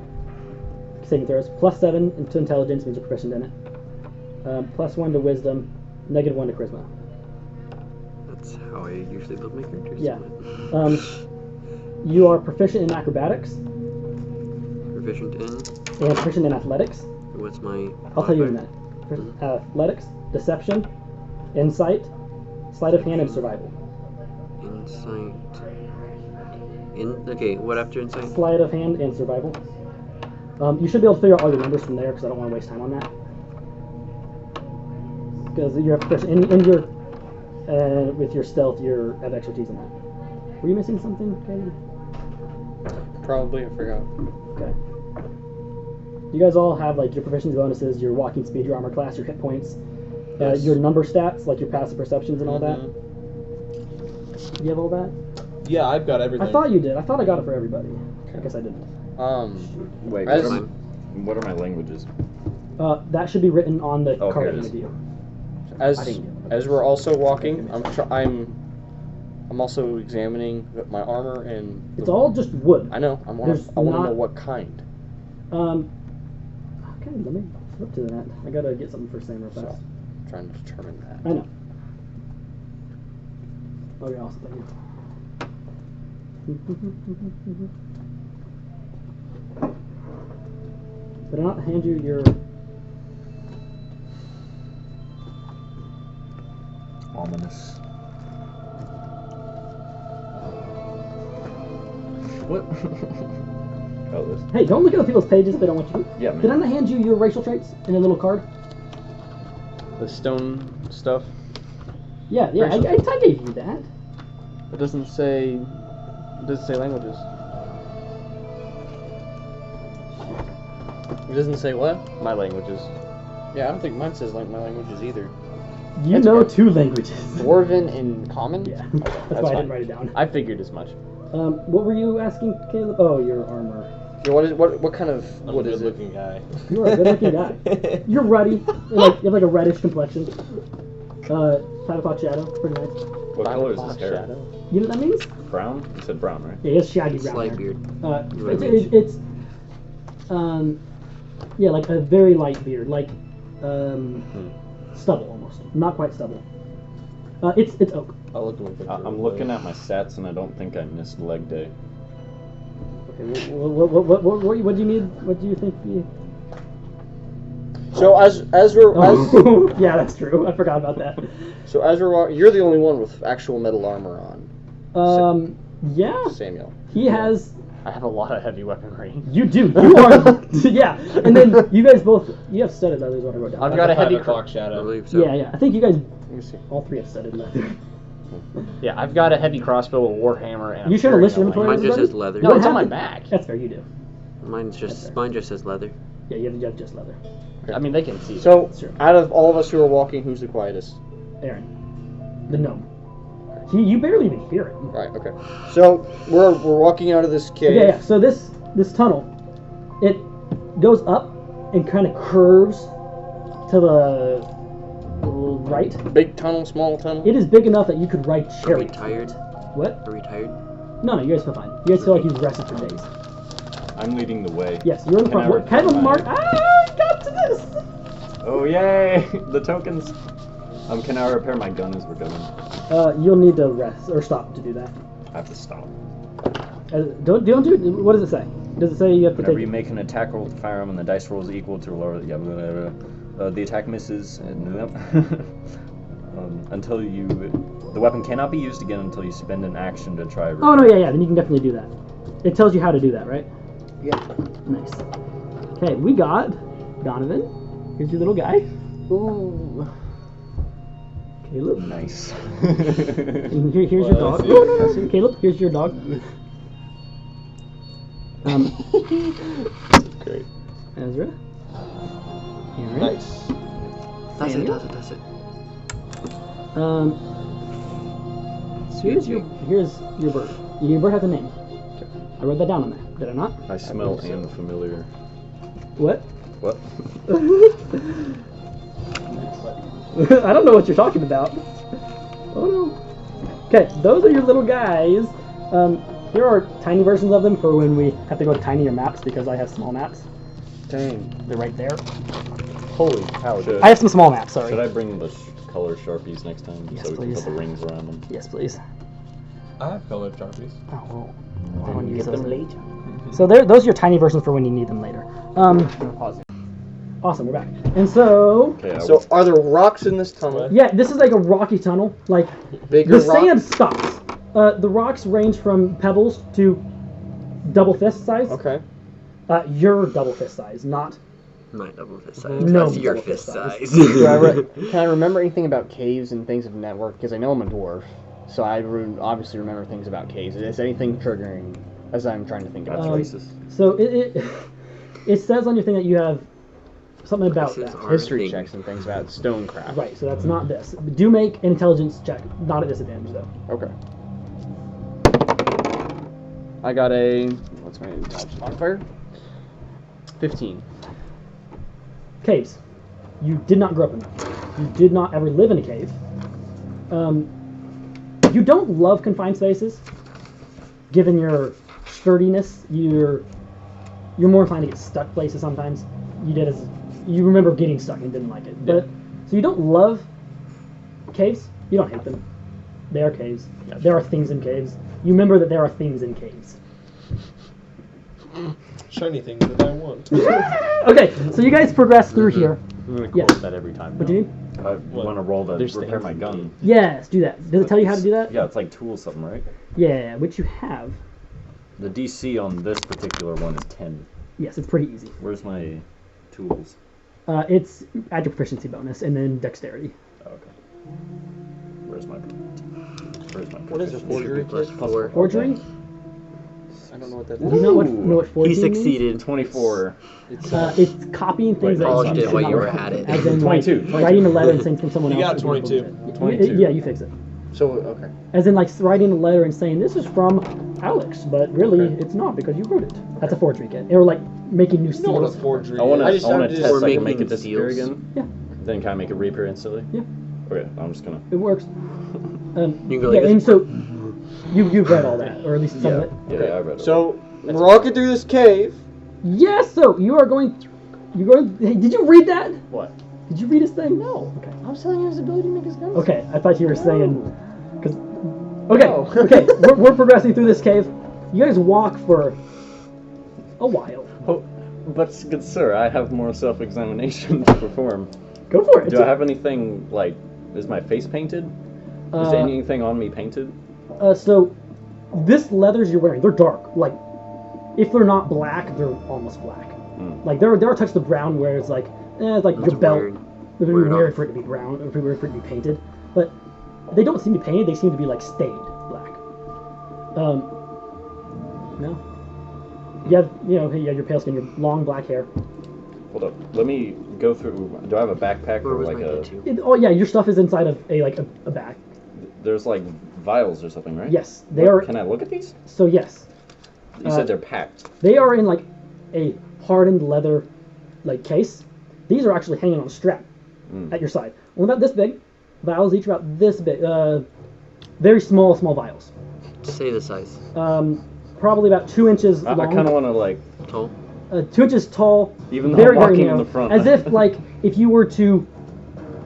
saving throws, +7 to intelligence means you're proficient in it, +1 to wisdom, -1 to charisma. That's how I usually build my characters. Yeah. You are proficient in acrobatics Proficient in. and proficient in athletics. What's my? I'll tell you in a minute. Athletics, deception, insight, sleight of hand, and survival. Insight. Okay, what after insight? Sleight of hand and survival. You should be able to figure out all your numbers from there because I don't want to waste time on that. Because you have proficient in your with your stealth, you have expertise in that. Were you missing something, Caleb? Probably. I forgot. Okay. You guys all have like your proficiency bonuses, your walking speed, your armor class, your hit points, Yes. your number stats, like your passive perceptions and all that. Mhm. You have all that? Yeah, I've got everything. I thought you did. I thought I got it for everybody. I guess I didn't. Wait, As- what are my languages? That should be written on the Oh, card here I it gave is. you. I As didn't get it. as we're also walking, I'm also examining my armor and. It's all just wood. I know. I want There's to know not- what kind. Okay, let me flip to that. I gotta get something for Sam real So, fast. trying to determine that. I know. Okay, awesome. Thank you. Did I not hand you your? Ominous. What? Oh, this. Hey, don't look at other people's pages if they don't want you to. Yeah, man. Did I not hand you your racial traits in a little card? The stone stuff. Yeah, yeah, I gave you that. It doesn't say. It doesn't say languages. It doesn't say what? My languages. Yeah, I don't think mine says like my languages either. You That's know okay. 2 languages. Dwarven and common. Yeah, Okay, that's why I fine. didn't write it down. I figured as much. What were you asking, Caleb? Oh, your armor. Yeah, what kind of I'm what a is it? good-looking guy. You are a good-looking guy. You're ruddy. You have like a reddish complexion. 5 o'clock shadow, pretty nice. What color is his hair? Shadow. You know what that means? Brown? You said brown, right? Yeah, he has shaggy brown Slight hair. beard. It's yeah, like a very light beard, like stubble almost, not quite stubble. It's oak. I'll look at my picture. I'm looking at my stats and I don't think I missed leg day. Okay, what do you need? What do you think? So as we're Oh, yeah, that's true. I forgot about that. as we're walking, you're the only one with actual metal armor on. Yeah, Samuel. he has. I have a lot of heavy weaponry. You do. You are. Yeah, and then you guys both. You have studded leather. Is what I wrote down. I've got a heavy 5 o'clock shadow. I believe so. Yeah, yeah. I think you guys Let me see. all 3 have studded leather. Yeah, I've got a heavy crossbow, a warhammer, and You a sure to list your carrying a inventory? Mine lance. just says leather. No, don't it's on have my to- back. That's fair. You do. Mine just says leather. Yeah, you have just leather. I mean, they can see. So Sure. out of all of us who are walking, who's the quietest? Aaron, the gnome. You barely even hear it. Right. Okay. So we're walking out of this cave. Yeah. So this tunnel, it goes up and kind of curves to the right. Big tunnel, small tunnel. It is big enough that you could ride Are we chariots. tired? What? Are we tired? No, you guys feel fine. You guys feel like you've rested for days. I'm leading the way. Yes, you're in the Can I front. What repair kind of my- mark? I got to this. Oh yay! The tokens. Can I repair my gun as we're going? You'll need to rest or stop to do that. I have to stop. Don't do it. What does it say? Does it say you have to Whenever take? you make an attack roll with the firearm and the dice roll is equal to lower, yeah, blah, blah, blah. The attack misses until you. The weapon cannot be used again until you spend an action to try. Oh no, yeah. Then you can definitely do that. It tells you how to do that, right? Yeah. Nice. Okay, we got Donovan. Here's your little guy. Ooh. Caleb. Nice. And here's your Well, dog. I see. No. Caleb, here's your dog. Great. Ezra. Aaron. Nice. That's it. Samuel? That's it. Here's your bird. Your bird has a name. I wrote that down on there. Did I not? I smell and familiar. What? What? I don't know what you're talking about. Oh no. Okay, those are your little guys. Here are tiny versions of them for when we have to go to tinier maps because I have small maps. Dang. They're right there. Holy cow. Should, I have some small maps, sorry. should I bring the color Sharpies next time Yes, so we please. can put the rings around them? Yes, please. I have colored Sharpies. Oh, well. I Then want to get use those them later. So those are your tiny versions for when you need them later. Awesome, we're back. And so, Okay, So are there rocks in this tunnel? yeah, this is like a rocky tunnel. Like, Bigger the rocks? sand stops. The rocks range from pebbles to double fist size. Okay. Your double fist size, not. My double fist size. No, That's your double fist fist size. size. Can I remember anything about caves and things of network? Because I know I'm a dwarf, so I obviously remember things about caves. Is anything triggering as I'm trying to think about That's it? racist. So it says on your thing that you have something about This is that. our History thing. checks and things about stonecraft. Right, so that's not this. Do make an intelligence check, not at disadvantage though. Okay. I got a what's my intelligence modifier? 15. Caves. You did not grow up in them. You did not ever live in a cave. You don't love confined spaces. Given your sturdiness, you're more inclined to get stuck places sometimes. You remember getting stuck and didn't like it. But so you don't love caves. You don't hate them. They are caves. Gotcha. There are things in caves. You remember that there are things in caves. Shiny things that I want. Okay, so you guys progress through here. I'm gonna Yeah. quote that every time. What do you need? I want to roll to There's repair things my in gun. Yes, do that. Does it tell you how to do that? Yeah, it's like tool something, right? Yeah, which you have. The DC on this particular one is 10. Yes, it's pretty easy. Where's my tools? It's add your proficiency bonus and then dexterity. Oh, okay. Where's my? What is a proficiency? forgery? Plus 4. Forgery? I don't know what that Do you know what Ooh. forgery He means? succeeded. 24. It's It's copying things Wait, that polished you it should while not you were write. at it. As in, like, 22. writing a letter and saying from someone You else. got would be 22. bullshit. 22. Yeah, you fix it. so okay. As in, like, writing a letter and saying, this is from Alex, but really, it's not because you wrote it. That's a forgery kit. Or, like, making new You know what a seals. forgery I want is. to I'm just- test We're if I can making make it disappear seals. again. Yeah. Then can I make it reappear instantly? Yeah. Okay, I'm just gonna. It works. You can go yeah, like and this. so, you've read all that, or at least some of it. Yeah, I read it. So we're walking through this cave. Yes, so you are going. Hey, did you read that? What? Did you read his thing? No. Okay. I was telling you his ability to make his guns. Okay, I thought you were saying. Cause, okay, No. okay, we're progressing through this cave. You guys walk for a while. Oh, but good sir, I have more self-examination to perform. Go for it. Do I have anything like? Is my face painted? Is Uh, anything on me painted? So, this leathers you're wearing, they're dark. Like, if they're not black, they're almost black. Mm. Like, there are touches of brown where it's like, it's like That's your belt. weird. It would be Weird weird on. for it to be brown, or weird for it to be painted. But they don't seem to be painted, they seem to be, like, stained black. No? You have, you have your pale skin, your long black hair. Hold up. Let me go through. Do I have a backpack Where or was like my a? go-to? Oh, yeah, your stuff is inside of a bag. There's like vials or something, right? Yes, they are. Can I look at these? So yes, You said they're packed. they are in like a hardened leather like case. These are actually hanging on a strap at your side. Only about this big. Vials each about this big. Very small vials. Say the size. Probably about 2 inches I long. kind of want to like, Tall. 2 inches tall. even though very, I'm walking very in narrow, the front. as if like if you were to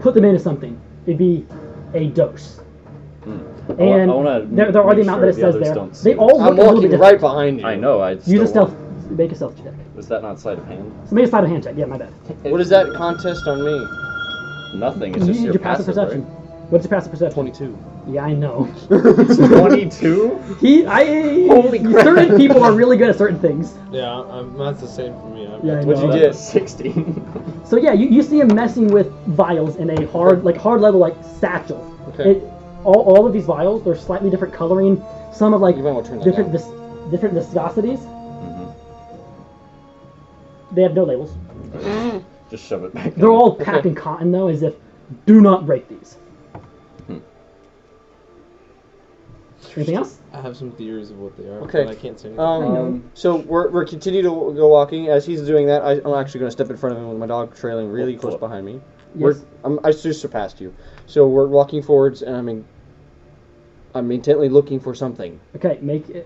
put them into something, it'd be a dose. And I wanna there are the make amount sure that it the says others there. don't see They this. all I'm look a little bit walking right different. behind you. I know. I Use still a stealth. want- Make a stealth check. Was that not sleight of hand? So make a sleight of hand check. Yeah, my bad. What is that contest on me? Nothing. It's just Your passive perception. What's your passive perception? 22. Yeah, I know. Right? 22. Holy crap. Certain people are really good at certain things. Yeah, that's the same for me. Yeah, I What'd know. you get? 16. So yeah, you see him messing with vials in a hard leather like satchel. Okay. All of these vials, they're slightly different coloring. Some have like You might want to turn that different down. different viscosities. They have no labels. Just shove it back. They're in. all packed in cotton though, as if do not break these. Anything else? I have some theories of what they are, Okay. but I can't say anything. So we're continuing to go walking. As he's doing that, I'm actually going to step in front of him with my dog trailing really close behind me. Yes. I just surpassed you. So we're walking forwards, and I'm intently looking for something. Okay,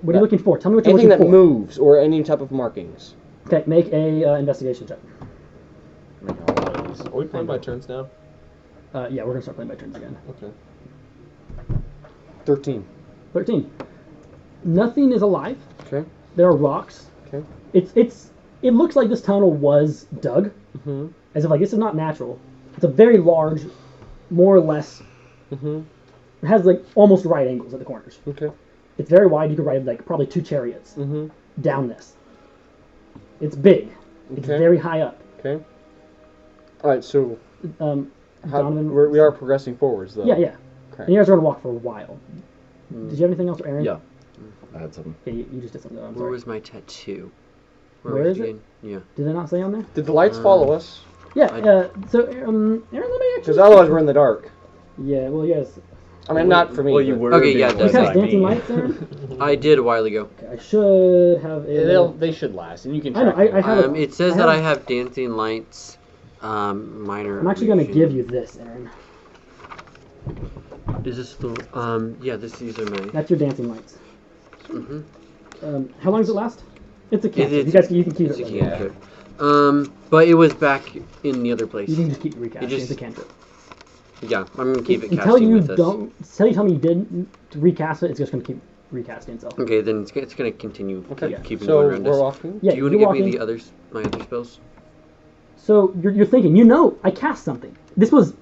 what are you looking for? Tell me what you're Anything looking that for. moves or any type of markings. Okay, make a investigation check. Are we playing by turns now? Yeah, we're gonna start playing by turns again. Okay. 13. 13. Nothing is alive. Okay. There are rocks. Okay. It looks like this tunnel was dug, Mm-hmm. as if like this is not natural. It's a very large, more or less. Mm-hmm. It has like almost right angles at the corners. Okay. It's very wide. You could ride like probably 2 chariots Mm-hmm. down this. It's big. It's Okay. very high up. Okay. All right. So Donovan. we are progressing forwards, though. Yeah, yeah. Okay. And you guys are gonna walk for a while. Did you have anything else, Aaron? Yeah. I had something. Yeah, you just did something. I'm Where sorry. was my tattoo? Where was is it? again? Yeah. Did it not say on there? Did the lights follow us? Yeah. I- So Aaron, let me actually. Because otherwise we're in the dark. Yeah. Well, yes. I mean, not for me. Well, you but- were. Okay, being yeah, led Do you that's have by dancing me. lights, Aaron? I did a while ago. Okay, I should have. They should last, and you can. I know. track them. I have. It says that I have dancing lights, minor. I'm actually gonna illusion. give you this, Aaron. Is this the? Yeah. These are my. That's your dancing lights. Mm-hmm. How long does it last? It's a cantrip. It's- You can keep It's it. a Like that. cantrip. But it was back in the other place. You can just keep recasting. just- It's a cantrip. Yeah, I'm gonna keep it Until casting you with this. tell me you didn't recast it. It's just gonna keep recasting itself. Okay, then it's gonna continue. Okay. Keeping So going around we're this. walking. Yeah. Do you want you're to give walking. me the others, my other spells? So you're thinking. I cast something. This was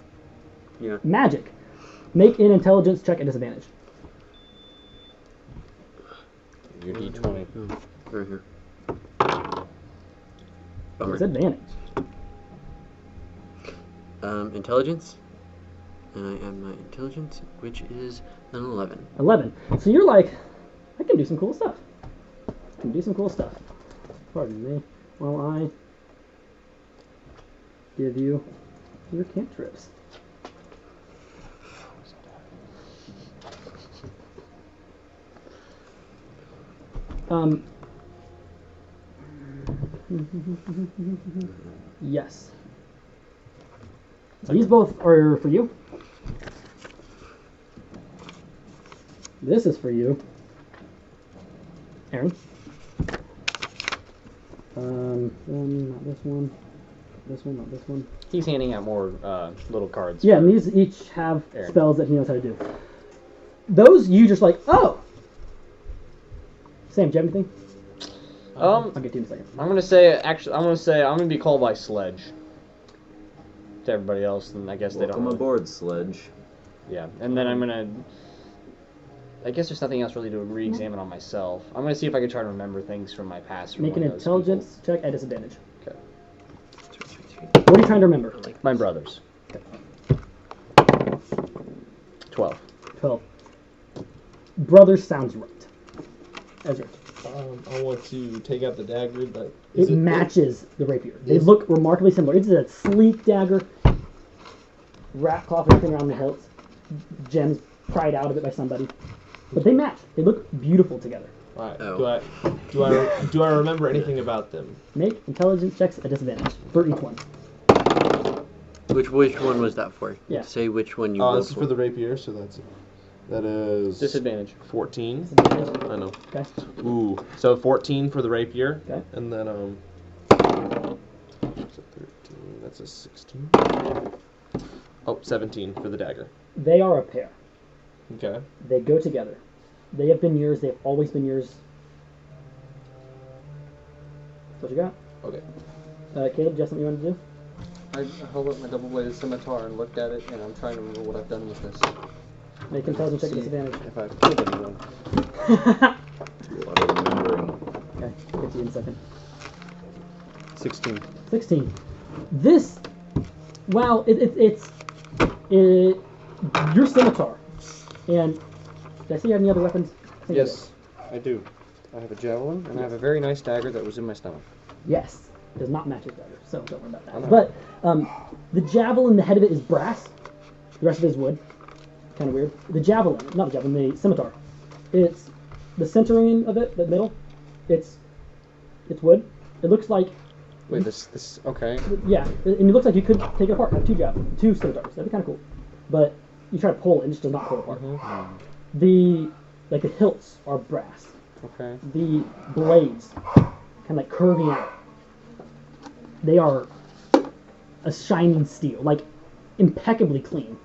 Yeah. magic. Make an intelligence check at disadvantage. Your D20. Right here. Bummer. Disadvantage. Intelligence. And I add my intelligence, which is an 11. 11. So you're like, I can do some cool stuff. Pardon me. While I give you your cantrips. Yes. These both are for you. This is for you, Aaron. Not this one. This one, not this one. He's handing out more little cards. Yeah, for- and these each have Aaron. spells that he knows how to do. Those you just like, oh! Sam, do you have anything? I'll get to you in a second. I'm gonna be called by Sledge. To everybody else, and I guess they Welcome don't. Really, aboard, Sledge. Yeah, and then I'm gonna. I guess there's nothing else really to re-examine on myself. I'm gonna see if I can try to remember things from my past. From Make an one of those intelligence check at disadvantage. people. What are you trying to remember? Okay. My brothers. 12. 12. Brothers sounds right. Ezra. I want to take out the dagger. That It matches the rapier. They look remarkably similar. It's a sleek dagger, wrap cloth wrapping around the hilt, gems pried out of it by somebody. but they match. They look beautiful together. All right. Oh. Do I remember anything about them? Make intelligence checks at disadvantage for each one. Which one was that for? Yeah. Say which one you Oh, rolled this is for the rapier, so that is Disadvantage. 14. Disadvantage. I know. Okay. Ooh. So 14 for the rapier. Okay. And then that's a 13. That's a 16. Oh, 17 for the dagger. They are a pair. Okay. They go together. They have been yours. They've always been yours. That's what you got. Okay. Caleb, just something you wanted to do? I held up my double-bladed scimitar and looked at it, and I'm trying to remember what I've done with this. Make intelligence check at disadvantage. If I've killed anyone. A lot of remembering. Okay, get to you in a second. 16. 16. This, wow, it's your scimitar. And did I see you have any other weapons? I think you Yes, I do. I have a javelin, and I have a very nice dagger that was in my stomach. did. Yes. Does not match his dagger, so don't worry about I know. that. But the javelin, the head of it is brass. The rest of it is wood. Kind of weird. The javelin, not the javelin, the scimitar. It's the centering of it, the middle. It's wood. It looks like, Wait, this, okay. yeah, and it looks like you could take it apart. Have two scimitars. That'd be kind of cool. But you try to pull it, and it just does not pull apart. The hilts are brass. Okay. The blades kind of like curving out. They are a shining steel, like impeccably clean.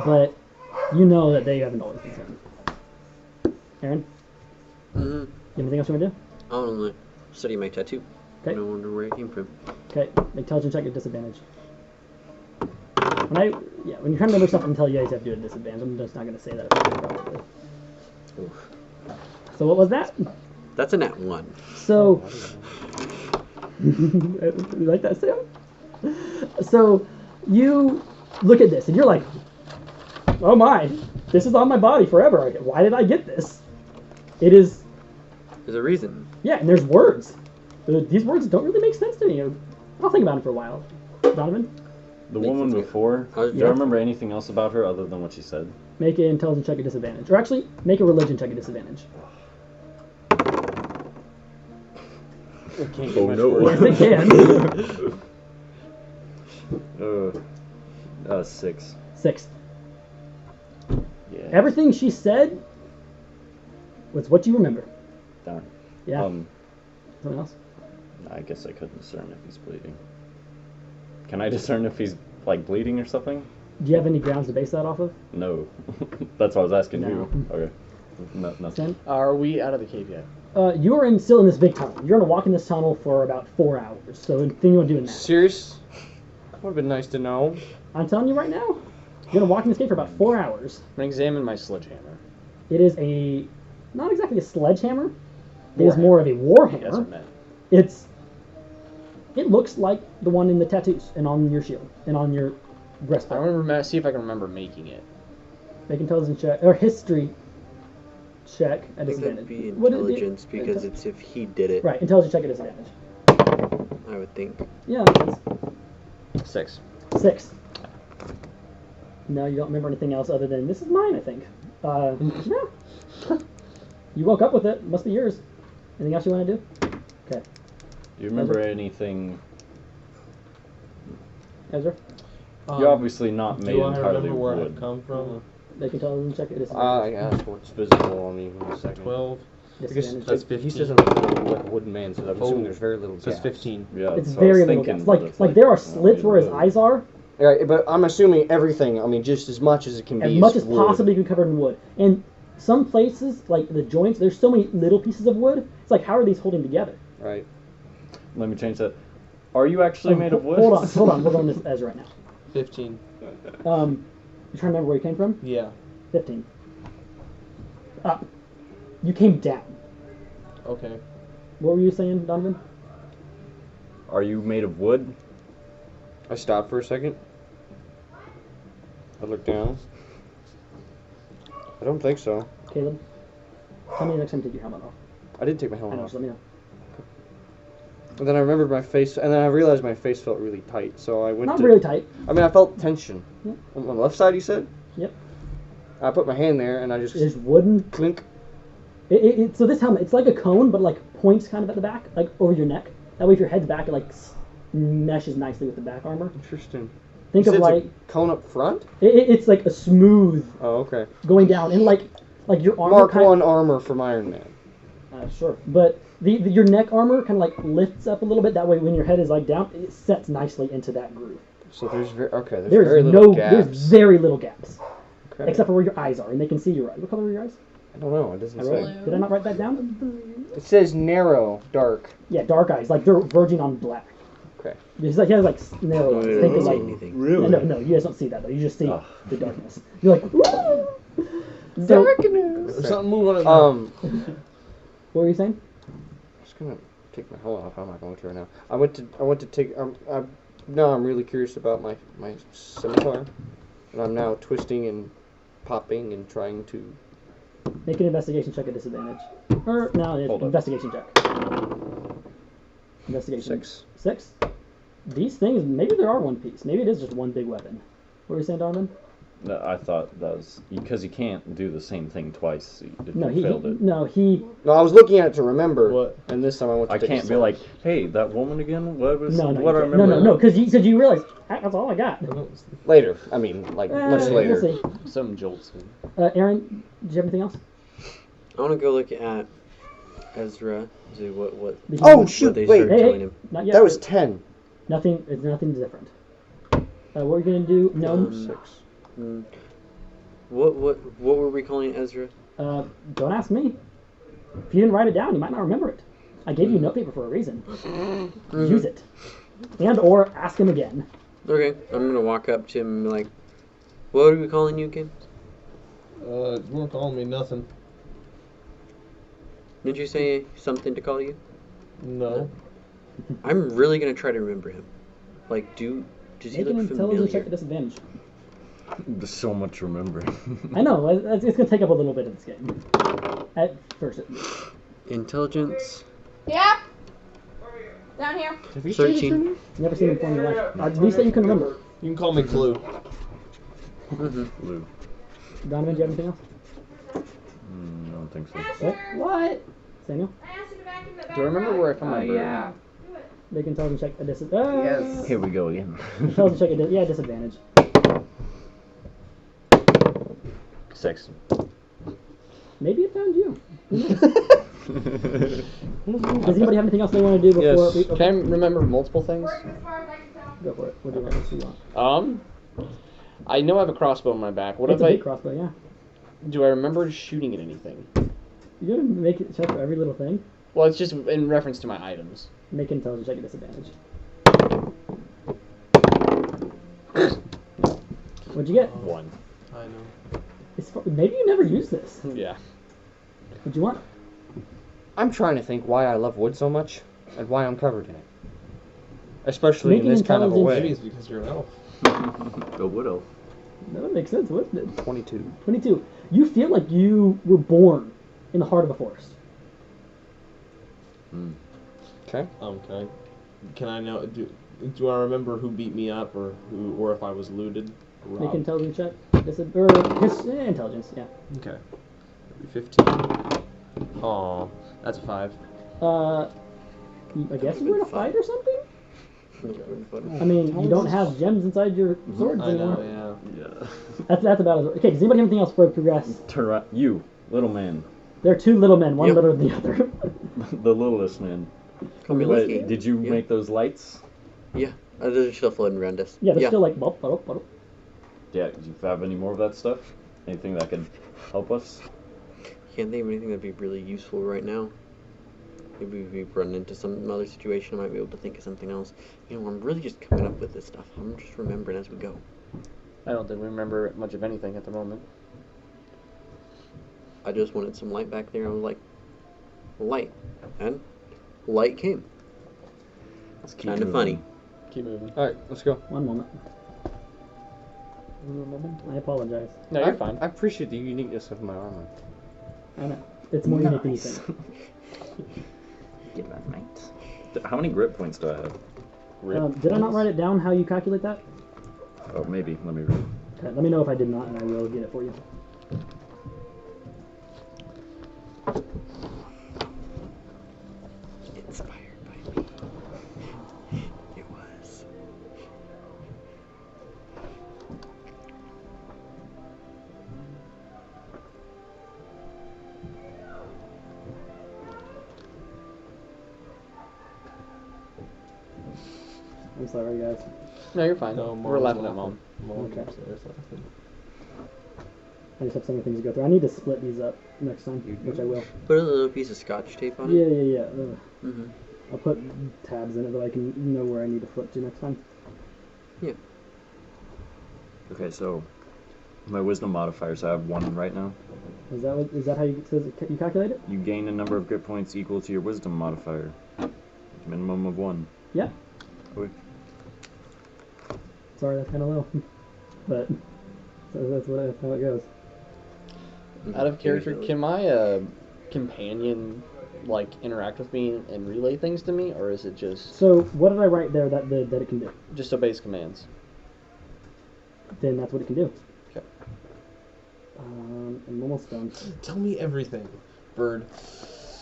But you know that they haven't always been certain. Aaron, Mm-hmm. anything else you want to do? I want to study my tattoo. Okay. I wonder where it came from. Okay, intelligence check at disadvantage. When you're trying to remember stuff until you guys have to do it at disadvantage, I'm just not going to say that. Probably. Oof. So what was that? That's a nat 1. So, you like that, Sam? So, you look at this and you're like, oh my, this is on my body forever. Why did I get this? It is, There's a reason. yeah, and there's words. These words don't really make sense to me. I'll think about it for a while. Donovan, The Makes woman sense. before, do Yeah. I remember anything else about her other than what she said? make an intelligence check at disadvantage. Or actually, make a religion check at disadvantage. It can't Oh, get much no. worse. Yes, it can. 6. 6. Yeah. Everything she said was what you remember. Darn. Yeah. Something else? I guess I couldn't discern if he's bleeding. Can I discern if he's like bleeding or something? Do you have any grounds to base that off of? No. That's why I was asking No. you. Okay. No, nothing. Sam? Are we out of the cave yet? You are still in this big tunnel. You're going to walk in this tunnel for about 4 hours. So, anything you want to do in that? Serious? Would have been nice to know. I'm telling you right now, you're going to walk in this cave for about 4 hours. I'm gonna examine my sledgehammer. It is not exactly a sledgehammer. It is Warhammer. more of a That's what I warhammer. meant. It looks like the one in the tattoos and on your shield and on your I breastplate. want to see if I can remember making it. Make intelligence check or history check at I think that'd disadvantage. be What did it- intelligence because it's if he did it, right. Intelligence check at disadvantage. I would think. Yeah, that's 6. 6. No, you don't remember anything else other than this is mine. I think. Yeah. You woke up with it. Must be yours. Anything else you want to do? Okay, Do you remember anything? Ezra. You're obviously not made Do I entirely remember of where wood. I've come from? Make intelligence check at disadvantage. I asked what's visible on me in a second. 12. Disadvantage. That's He 15. says I'm like a wooden man, so I'm assuming Oh. there's very little So it's gaps. 15. Yeah, It's that's what I was very little thinking, gaps. but Like it's there are oh, slits you where his would. eyes are. Right, but I'm assuming everything. I mean, just as much as it can be. As much is as wood. possibly can be covered in wood. And some places, like the joints, there's so many little pieces of wood. It's like, how are these holding together? Right. Let me change that. Are you actually made of wood? Hold on. We're going to Ezra right 15. now. You trying to remember where you came from? Yeah. 15. Up. You came down. Okay. What were you saying, Donovan? Are you made of wood? I stopped for a second. I looked down. I don't think so. Caleb? Tell me next time you take your helmet off. I did take my I helmet know, off. just let me know. And then I remembered my face, and then I realized my face felt really tight, so I went Not to... really tight. I mean, I felt tension. Yep. On the left side, you said? Yep. I put my hand there and I just There's wooden. clink. So this helmet, it's like a cone, but like points kind of at the back, like over your neck. That way, if your head's back, it like meshes nicely with the back armor. Interesting. Think You of said like it's a cone up front. it's like a smooth Oh, okay. going down, and like your armor. Mark 1 armor from Iron Man. Sure, but your neck armor kind of like lifts up a little bit. That way, when your head is like down, it sets nicely into that groove. So there's there's There's very little there's gaps. very little gaps, Okay. except for where your eyes are, and they can see your eyes. What color are your eyes? I don't know. It doesn't I wrote, say. did I not write that down? It says narrow, dark. Yeah, dark eyes, like they're verging on black. Okay. He's like he has like narrow eyes. Think of like anything. no, you guys don't see that though. You just see the darkness. You're like, woo! So, There's something moving on. what were you saying? I'm just gonna take my helmet off. I'm not going to right now. I went to take. Now I'm really curious about my scimitar, and I'm now twisting and popping and trying to. Make an investigation check at disadvantage. Or no, it's Hold up. investigation check. Investigation. 6. 6. These things, maybe there are one piece. Maybe it is just one big weapon. What were you saying, Donovan? No, I thought that was because you can't do the same thing twice. If No, you failed it. no, he. No, I was looking at it to remember. What? And this time I went to I take can't a be like, hey, that woman again. What was? No, what I you can't. remember? No, because you realize that's all I got. later. I mean, like much We'll later. see. Some jolts. Aaron, do you have anything else? I want to go look at Ezra. See what Oh shoot! they Wait, started Hey, telling hey, him. not yet. that was 10. nothing. It's nothing different. What we're gonna do? No. 6. What were we calling Ezra? Don't ask me. If you didn't write it down, you might not remember it. I gave you notepaper for a reason. Use it, and or ask him again. Okay, I'm gonna walk up to him and be like, "What are we calling you again? You weren't calling me nothing. Did you say something to call you?" No. I'm really gonna try to remember him. Like, does he Make an look intelligence check familiar? at disadvantage. There's so much remembering. I know it's gonna take up a little bit of this game. At first, Intelligence. Yep. Down here. Have you changed your 13. name? never seen him before in your life. At least that you can remember. You can call me Clue. Lou. Donovan, do you have anything else? I don't think so. What? Samuel, I asked you to vacuum the Do I remember where I found my bird? yeah. make an intelligence check at disadvantage. Yes. Here we go again. Intelligence check at disadvantage. 6. Maybe it found you. Who knows? Does anybody have anything else they want to do before Yes. we? Can I remember multiple things? Works as far as I can tell. Go for it. What do you want? What do you want? I know I have a crossbow in my back. What It's a if big I crossbow, yeah. do? I remember shooting at anything? You're gonna make it check for every little thing. Well, it's just in reference to my items. Make an intelligence check at disadvantage. What'd you get? 1. I know. Maybe you never used this. Yeah. What'd you want? I'm trying to think why I love wood so much and why I'm covered in it. Especially Make in an this kind of a intelligence- Maybe way. it's because you're an elf. Go widow. That would make sense, wouldn't it? 22. 22. You feel like you were born in the heart of a forest. Okay. Can I know? Do I remember who beat me up or if I was looted? Make Robbed? an intelligence check. Intelligence, yeah. Okay. 15. Aw, that's a 5. I guess you were in a fight or something? I mean, you don't have gems inside your swords I anymore. know, Yeah. That's about it. Okay, does anybody have anything else before we progress? Turn around. You, little man. There are two little men, one Yep. littler than the other. The littlest man. Call me Wait, Lucky. did you Yeah. make those lights? Yeah, they're still floating around us. Yeah, they're still like bop, bop, bop. Yeah, do you have any more of that stuff? Anything that could help us? Can't think of anything that'd be really useful right now. Maybe if we run into some other situation, I might be able to think of something else. You know, I'm really just coming up with this stuff. I'm just remembering as we go. I don't think we remember much of anything at the moment. I just wanted some light back there. I was like, light. And light came. Let's keep Kind of moving. funny. Keep moving. Alright, let's go. One moment. I apologize. No, you're fine. I appreciate the uniqueness of my armor. I know. It's more unique than you Nice. think. Get that night. How many grip points do I have? Did I not write it down how you calculate that? Oh, maybe. Let me read. Okay, let me know if I did not, and I will get it for you. I'm sorry, guys. No, you're fine. No, We're Mom's laughing at laughing. Mom. Mom's Okay. upstairs laughing. I just have so many things to go through. I need to split these up next time, which I will. Put a little piece of scotch tape on Yeah, it. yeah, yeah. Mm-hmm. I'll put tabs in it so I can know where I need to flip to next time. Okay, so my wisdom modifiers, I have 1 right now. Is that how you calculate it? You gain a number of grit points equal to your wisdom modifier. Minimum of 1. Yeah. Okay. Sorry, that's kind of low, but that's how it goes. Out of character, can my companion like interact with me and relay things to me, or is it just So what did I write there that it can do? just obeys commands? Then that's what it can do. Okay. I'm almost done. Tell me everything, Bird.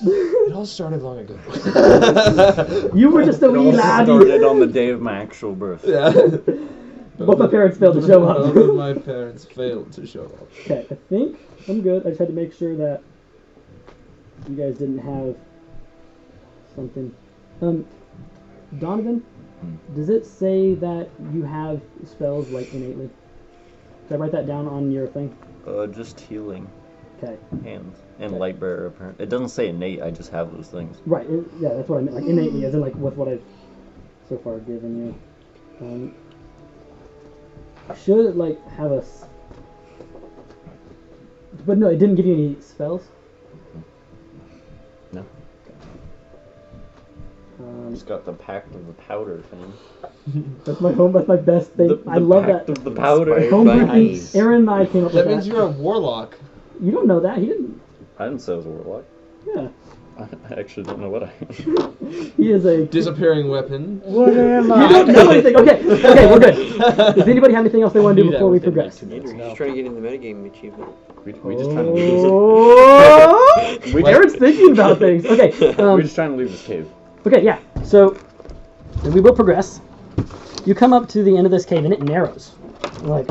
You It all started long ago. were just a It wee all laddie. started on the day of my actual birth. Yeah. Both my parents failed to show up. Both of my parents failed to show up. Okay, I think I'm good. I just had to make sure that you guys didn't have something. Donovan, does it say that you have spells like innately? Did I write that down on your thing? Just healing Okay. hands and Okay. light bearer apparently. It doesn't say innate, I just have those things. Right. Yeah, that's what I meant. Like innately, as in like with what I've so far given you. Should it like have a? But no, it didn't give you any spells. No. Just got the Pact of the Powder thing. That's my home. That's my best thing. I love Pact that. of the Powder. Homebrew thing. Nice. Aaron and I came up That with means that. you're a warlock. You don't know that. He didn't. I didn't say I was a warlock. Yeah. I actually don't know what I am. He is a. Disappearing weapon. What am You don't know anything. Okay. Okay, we're good. Does anybody have anything else they want to do before we progress? Andrew, he's trying to get in the metagame achievement. We just trying to leave this. Oh! We Aaron's thinking about things. Okay. We're just trying to leave this cave. Okay, yeah. So, and we will progress. You come up to the end of this cave, and it narrows, like,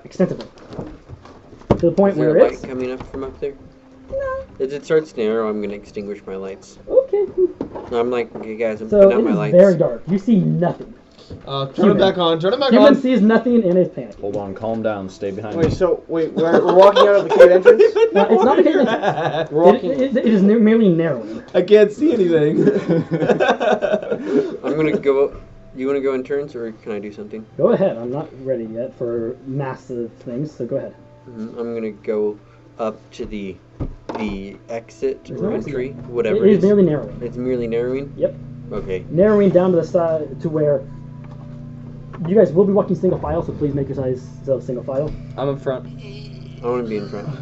extensively, to the point Is there where a light it's coming up from up there? no. As it starts to narrow, I'm going to extinguish my lights. Okay. No, I'm like, okay, guys, I'm So putting out it my is lights. very dark. You see nothing. Turn it back on. Turn it back Human on. sees nothing and is panicked. Hold on, calm down, stay behind Wait, me. so we're walking out of the cave entrance? It's not the cave entrance. We're walking. It is merely narrowing. I can't see anything. I'm going to go... You want to go in turns, or can I do something? Go ahead. I'm not ready yet for massive things, so go ahead. I'm going to go up to the exit There's or no exit. entry, whatever It it is is. merely narrowing. It's merely narrowing? Yep. Okay. Narrowing down to the side to where you guys will be walking single file, so please make yourselves single file. I'm in front. I want to be in front. I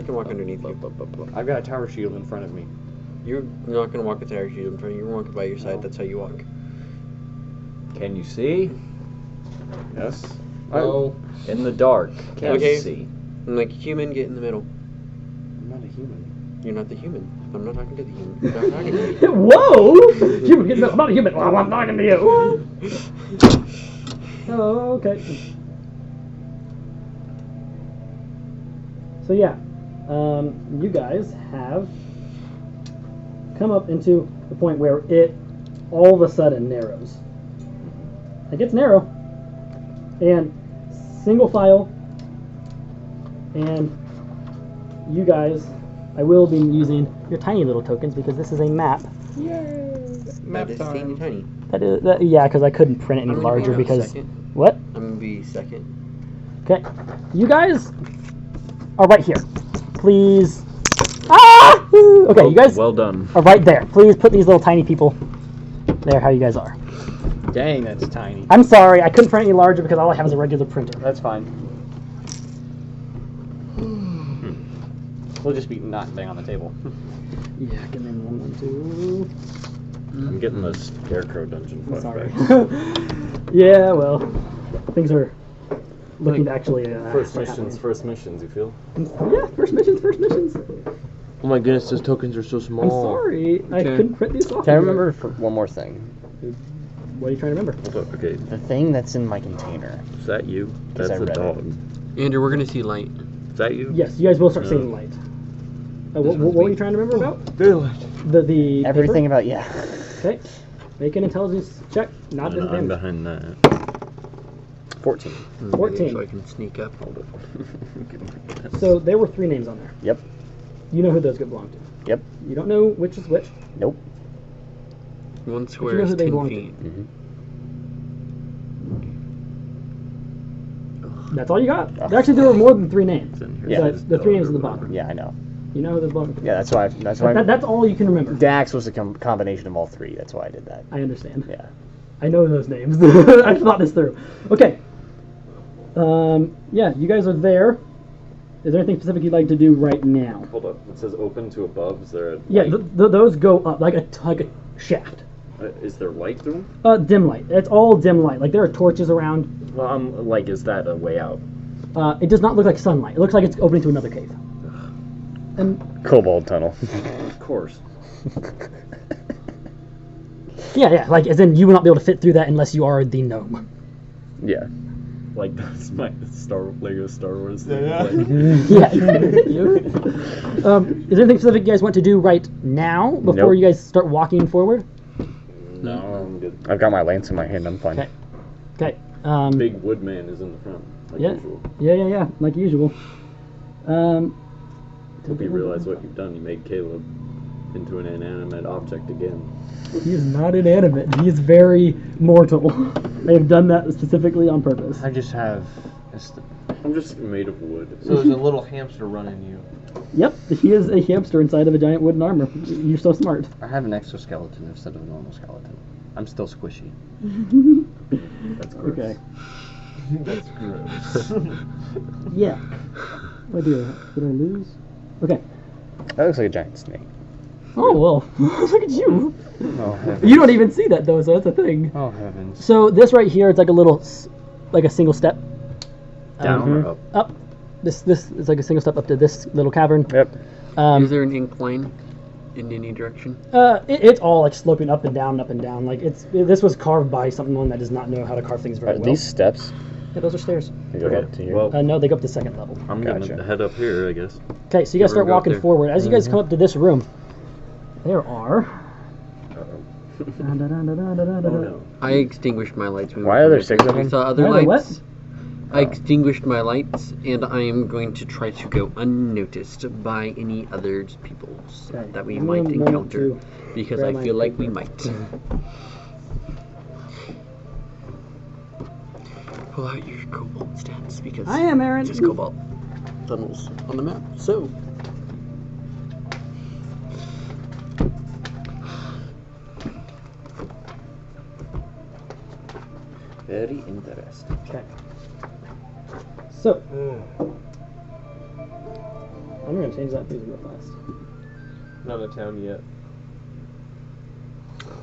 can walk underneath you. I've got a tower shield in front of me. You're not going to walk with the shield in front of you. You're walking by your side. That's how you walk. Can you see? Yes. Oh. In the dark, can Okay. you see? I'm like, human, get in the middle. I'm not a human. You're not the human. I'm not talking to the human. I'm not talking to you. Whoa! Human, I'm not a human. Well, I'm talking to you. Oh, okay. So yeah, you guys have come up into the point where it all of a sudden narrows. It gets narrow, and single file, and you guys, I will be using your tiny little tokens because this is a map. That is teeny tiny. Yeah, because I couldn't print it any I'm gonna larger go because second. what? I'm going to be second. Okay, you guys are right here. Please. Ah! Okay, you guys Well done. are right there. Please put these little tiny people there. How you guys are? Dang, that's tiny. I'm sorry, I couldn't print any larger because all I have is a regular printer. That's fine. We'll just be not bang on the table. Yeah, give me 1, 2. I'm getting the scarecrow dungeon I'm sorry. flashback. Yeah, well, things are looking to actually. First actually missions, you feel? happen. Yeah, first missions. Oh my goodness, those tokens are so small. I'm sorry, I couldn't print these off. Can I remember one more thing? What are you trying to remember? Hold up, okay. The thing that's in my container. Is that you? Because That's I a read it. dog. Andrew, we're going to see light. Is that you? Yes, you guys will start seeing light. What were you trying to remember about? Daylight. The Everything paper? about yeah. Okay. Make an intelligence check. Not And I'm disadvantage. behind that. 14. 14. So I can sneak up. Hold it. So there were 3 names on there. Yep. You know who those belong to. Yep. You don't know which is which. Nope. One you square know is who they 10 belong to. feet. Mm-hmm. That's all you got. Actually, there were more than 3 names. Yeah. But the 3 names at the bottom. Yeah, I know. You know who those belong to. Yeah, that's why. That's all you can remember. Dax was a combination of all 3. That's why I did that. I understand. Yeah. I know those names. I thought this through. Okay. Yeah, you guys are there. Is there anything specific you'd like to do right now? Hold up. It says open to above. Is there a Yeah, light? those go up like a shaft. Is there light through them? Dim light. It's all dim light. Like there are torches around. Well, like, is that a way out? It does not look like sunlight. It looks like it's opening to another cave. And Cobalt tunnel. Of course. yeah, like as in you will not be able to fit through that unless you are the gnome. Yeah. Like, that's my Lego Star Wars thing. Yeah. Like, Yeah. You? Is there anything specific you guys want to do right now before Nope. you guys start walking forward? no, I'm good. I've got my lance in my hand. I'm fine. Okay. Okay. Big woodman is in the front, like Yeah. usual. Yeah, like usual. Hope you realize what you've done. You made Caleb into an inanimate object again. He is not inanimate. He is very mortal. I have done that specifically on purpose. I just have. I'm just made of wood. So there's a little hamster running you. Yep, he is a hamster inside of a giant wooden armor. You're so smart. I have an exoskeleton instead of a normal skeleton. I'm still squishy. That's gross. Okay. That's gross. Yeah. Oh dear. Did I lose? Okay. That looks like a giant snake. Oh well. Look at you. Oh heavens. You don't even see that though, so that's a thing. Oh heavens. So this right here, it's like a little, like a single step. Down or up? Up. This is like a single step up to this little cavern. Yep. Is there an incline in any direction? It's all like sloping up and down, up and down. Like this was carved by someone that does not know how to carve things very well. These steps. Yeah, those are stairs. They go up to here. Well, No, they go up to second level. I'm Gotcha. gonna head up here, I guess. Okay, so you guys Never start go up walking there. forward. As you guys come up to this room, there are. Oh no. I extinguished my lights. When we Why were are there coming. 6 of I them? saw other Why are there lights. I extinguished my lights, and I am going to try to go unnoticed by any other peoples Okay, that we I'm might going encounter, to because grab I my feel like we paper. might. Pull out your cobalt stats, because I am Aaron. just cobalt tunnels on the map. So. Very interesting. Okay. So I'm gonna change that music real fast. Not in town yet.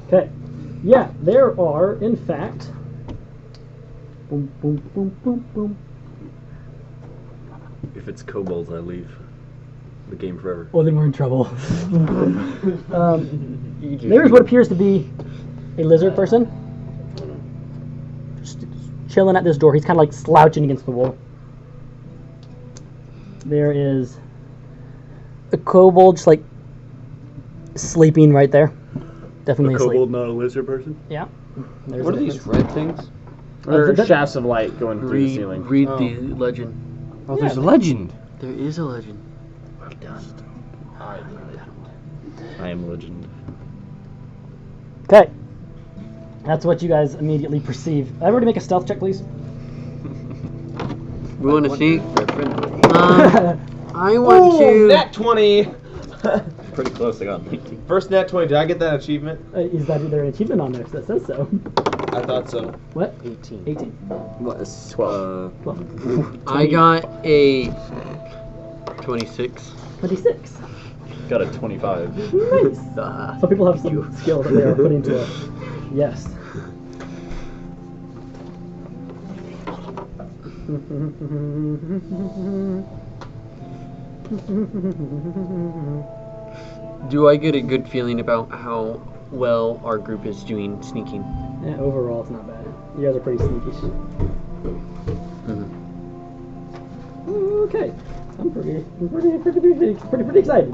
Okay. Yeah, there are, in fact. Boom, boom, boom, boom, boom. If it's kobolds, I leave the game forever. Well, then we're in trouble. There's what appears to be a lizard person. Just chilling at this door. He's kind of like slouching against the wall. There is a kobold just like sleeping right there. Definitely A asleep. kobold, not a lizard person? Yeah. There's What are a- these red things? Or Or shafts of light going through the ceiling? Read the legend. Oh, there's a legend. There is a legend. I am legend. Okay. That's what you guys immediately perceive. Everybody make a stealth check, please. We want to see. I want to. Nat 20! Pretty close, I got 19. First nat 20. Did I get that achievement? Is that there an achievement on there that says so? I thought so. What? 18. 18. What is 12? 12. I got a 26. 26. Got a 25. Nice. Some people have some skill that they are putting to it. Yes. Do I get a good feeling about how well our group is doing sneaking? Yeah, overall, it's not bad. You guys are pretty sneaky. Okay. I'm pretty excited.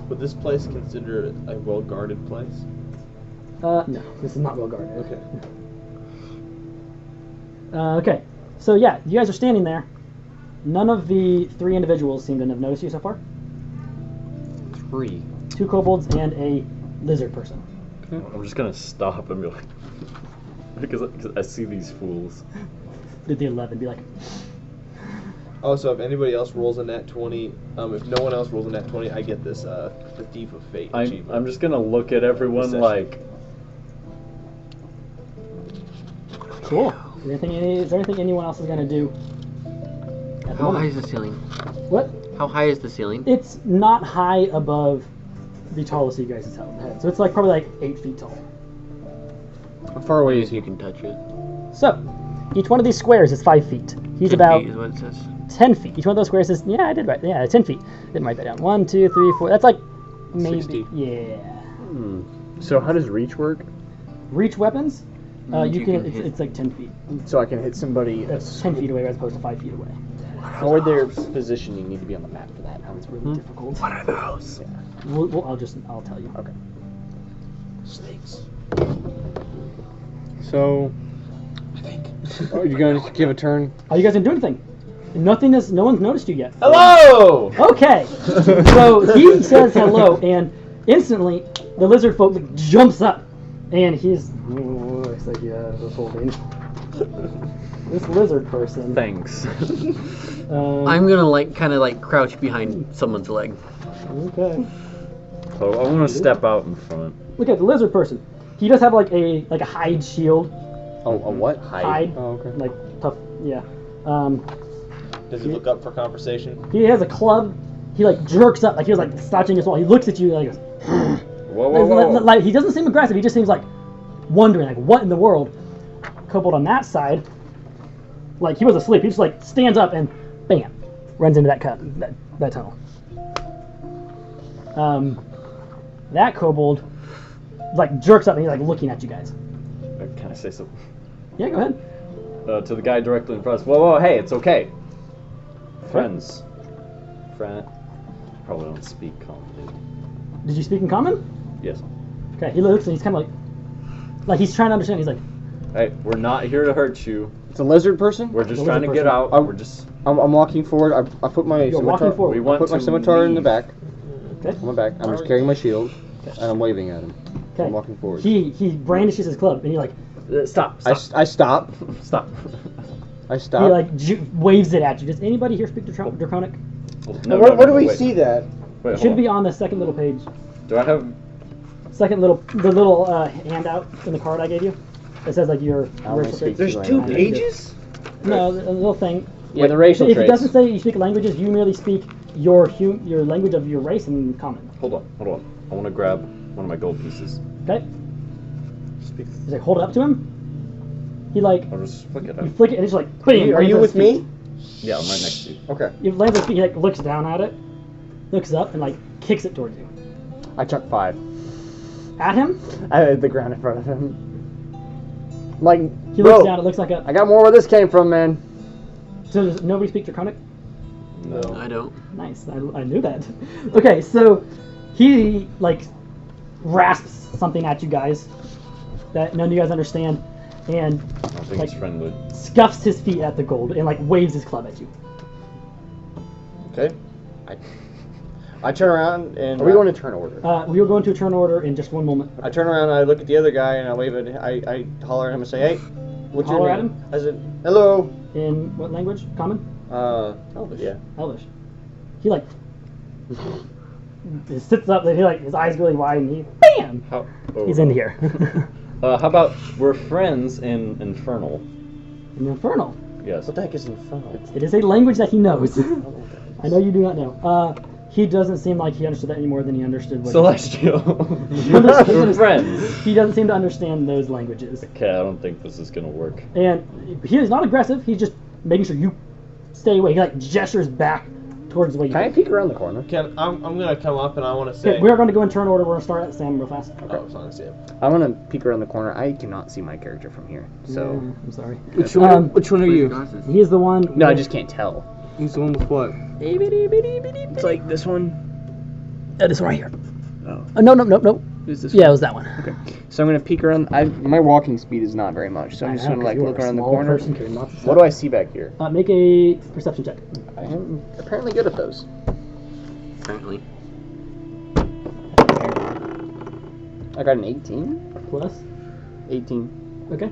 Would this place consider a well-guarded place? No, this is not well guarded. Okay. Okay, so yeah, you guys are standing there. None of the 3 individuals seem to have noticed you so far. 3. 2 kobolds and a lizard person. I'm just gonna stop and be like, because I see these fools. Did the 11 be like, Oh, so if anybody else rolls a nat 20, if no one else rolls a nat 20, I get this, the Thief of Fate achievement. I'm just gonna look at everyone Session. like, cool. Is there anything anyone else is going to do? At the How high moment? is the ceiling? What? How high is the ceiling? It's not high above the tallest of you guys' head. So it's like probably like 8 feet tall. How far away is You he? can touch it. So, each one of these squares is 5 feet. He's 10 about feet is what it says. 10 feet. Each one of those squares is, yeah, I did right. Yeah, 10 feet. Didn't write that down. 1, 2, 3, 4. That's like maybe, 60. yeah. So how does reach work? Reach weapons, you You can, can hit- it's like 10 feet. So I can hit somebody. That's 10 feet away as opposed to 5 feet away. How would their positioning need to be on the map for that? It's really difficult. What are those? I'll tell you. Okay. Snakes. So, are you going to give a turn? Are you guys gonna do anything? No one's noticed you yet. Hello! Okay. So he says hello, and instantly the lizard folk jumps up, and he's looks like was holding this lizard person. thanks. I'm gonna kind of crouch behind someone's leg. Okay. So I want to step out in front. Look at the lizard person. He does have like a hide shield, Oh, a what? hide, Oh, okay. like tough. Yeah. Does he look up for conversation? He has a club. He like jerks up, like he was like slouching his wall. He looks at you and he goes. Whoa. Like he doesn't seem aggressive. He just seems like wondering, like what in the world. Kobold on that side, like he was asleep. He just like stands up and bam, runs into that tunnel. That kobold like jerks up and he's like looking at you guys. Can I say something? Yeah, go ahead. To the guy directly in front of us. Whoa, hey, it's okay. Friends. Probably don't speak common. Did you speak in common? Yes. Okay, he looks and he's kind of like he's trying to understand. He's like, Hey, we're not here to hurt you. It's a lizard person? We're just The trying to lizard get person. out. We're just. I'm walking forward. I put my You're scimitar. walking forward. We want Put my to scimitar in the leave. back. okay, On my back. I'm just carrying my shield, and I'm waving at him. okay. I'm walking forward. He brandishes his club and he like Stop. I stop. Stop. I stop. he like waves it at you. Does anybody here speak Draconic? No, Where do we wait. see that? Wait, It hold should on. be on the second little page. Do I have? The little handout in the card I gave you. It says like your only racial speak traits. There's Two 2 languages. pages? No, the little thing. Yeah, the racial If it traits. doesn't say you speak languages, you merely speak your language of your race in common. Hold on. I want to grab one of my gold pieces. Okay? Speak. He's like, hold it up to him. He like, I'll just flick it you out. flick it and it's like, bam! Are you with me? Yeah, I'm right next to you. Okay. You land his feet, he like looks down at it, looks up, and like kicks it towards you. I chuck 5 At him, at the ground in front of him. Like, he bro, looks down, it looks like I got more where this came from, man. So does nobody speak Draconic? No. I don't. Nice, I knew that. Okay, so he like rasps something at you guys that none of you guys understand, and I think like it's friendly. scuffs his feet at the gold and like waves his club at you. Okay. I turn around and Are we going to turn order? We will go into a turn order in just one moment. I turn around and I look at the other guy and I wave at I holler at him and say, "Hey, what's Holler your at name?" him? I said, "Hello." In what language? Common? Elvish. Yeah. Elvish. He like he sits up and he like his eyes really wide and he bam! He's in here. How about we're friends in Infernal? In Infernal. Yes. What the heck is infernal? It is a language that he knows. I know you do not know. He doesn't seem like he understood that any more than he understood what Celestial. he understood. We're friends. He doesn't seem to understand those languages. Okay, I don't think this is gonna work. And he is not aggressive. He's just making sure you stay away. He like gestures back towards the way you Can I peek around the corner? I'm gonna come up and I want to say. Okay, we're going to go in turn order. We're going to start at Sam real fast. Oh, it's on Sam. I'm gonna peek around the corner. I cannot see my character from here, so. Yeah, I'm sorry. Which one? Which one are Where's you? your glasses? He is the one. No, I just can't tell. He's the one with what? It's like this one. This one right here. Oh. No. Who's this Yeah, it one? was that one. Okay. So I'm gonna peek around. My walking speed is not very much, so I'm I just know, gonna 'cause like you are look a around the small corner. person carrying lots of What stuff. do I see back here? Make a perception check. I am apparently good at those. Apparently. I got an 18. Plus. 18. Okay.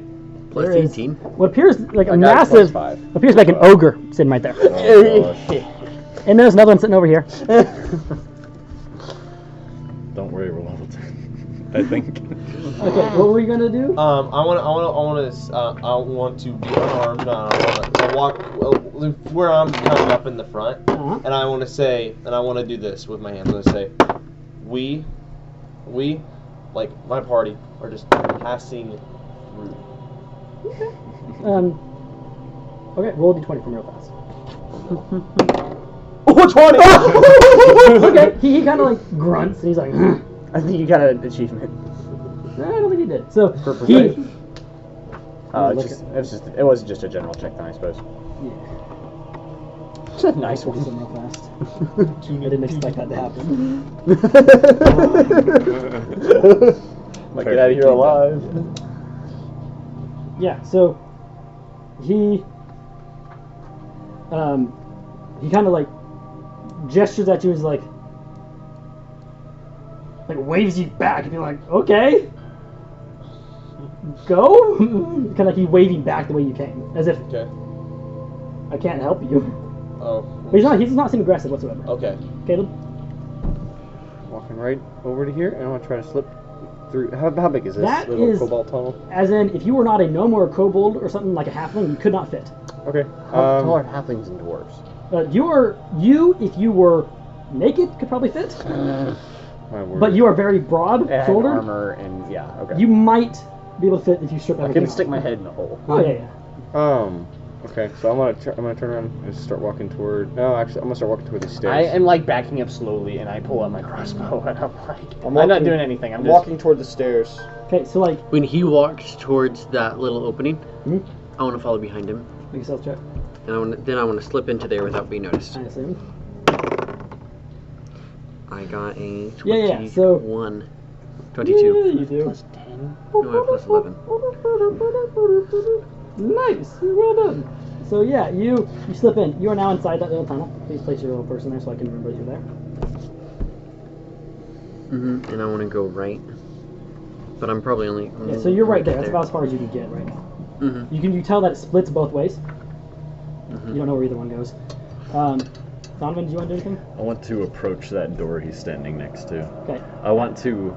Plus There is 18. What appears like a I got massive, +5. appears like an ogre sitting right there. Oh, gosh. And there's another one sitting over here. Don't worry, we're level 10. I think. Okay, what were you gonna do? I want to be unarmed. And I walk where I'm kind of up in the front, Uh-huh. and I want to say, and I want to do this with my hands. I'm gonna say, we, like my party, are just passing through. Okay, roll a d20 from real fast. Oh, 20! Okay, he kind of like grunts and he's like, I think you got an achievement. I don't think he did. So For he, persuasion? look It was just a general check then, I suppose. yeah, Nice rolled one. some real fast. I didn't expect that to happen. Might get out of here alive. Yeah, so he kind of like gestures at you and is like waves you back and you're like, okay, go. Kind of like he's waving back the way you came, as if Okay. I can't help you. Oh. But he's not seem aggressive whatsoever. Okay. Caleb? Walking right over to here, and I want to try to slip through. How big is this That little is- cobalt tunnel? As in, if you were not a gnome or a kobold or something like a halfling, you could not fit. Okay. How tall are halflings and dwarves? If you were naked, could probably fit. My word. But you are very And broad-shouldered. armor and yeah, okay. You might be able to fit if you strip I everything can stick off. my head in a hole. Oh yeah. Okay, so I'm gonna turn around and start walking toward. No, actually, I'm gonna start walking toward these stairs. I am like backing up slowly, and I pull out my crossbow, and I'm like, I'm walking- not doing anything. I'm I'm just walking toward the stairs. Okay, so like, When he walks towards that little opening, Mhm. I want to follow behind him, make a stealth check. and I want to slip into there without being noticed. I assume. I got a 21. Yeah, so- 22. Yeah, you do. plus 10. No, I have plus 11. Nice, well done. So yeah, you slip in. You are now inside that little tunnel. Please place your little person there so I can remember that you're there. And I want to go right, but I'm probably only. Yeah, so you're right there. get That's about as far as you can get right now. Mhm. You tell that it splits both ways. Mhm. You don't know where either one goes. Donovan, do you want to do anything? I want to approach that door he's standing next to. Okay. I want to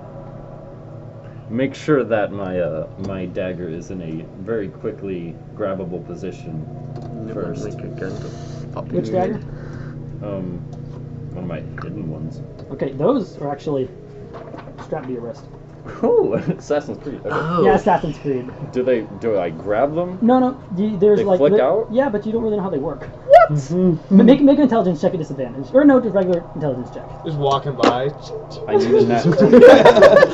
make sure that my dagger is in a very quickly grabbable position first. Like a gun. Pop Which in your dagger? hand. One of my hidden ones. Okay, those are actually strapped to your wrist. Oh, Assassin's Creed. Okay. Oh. Yeah, Assassin's Creed. Do I grab them? No, there's They like flick out? Yeah, but you don't really know how they work. What? Make an intelligence check at disadvantage, or no, just regular intelligence check. Just walking by. I need a nat.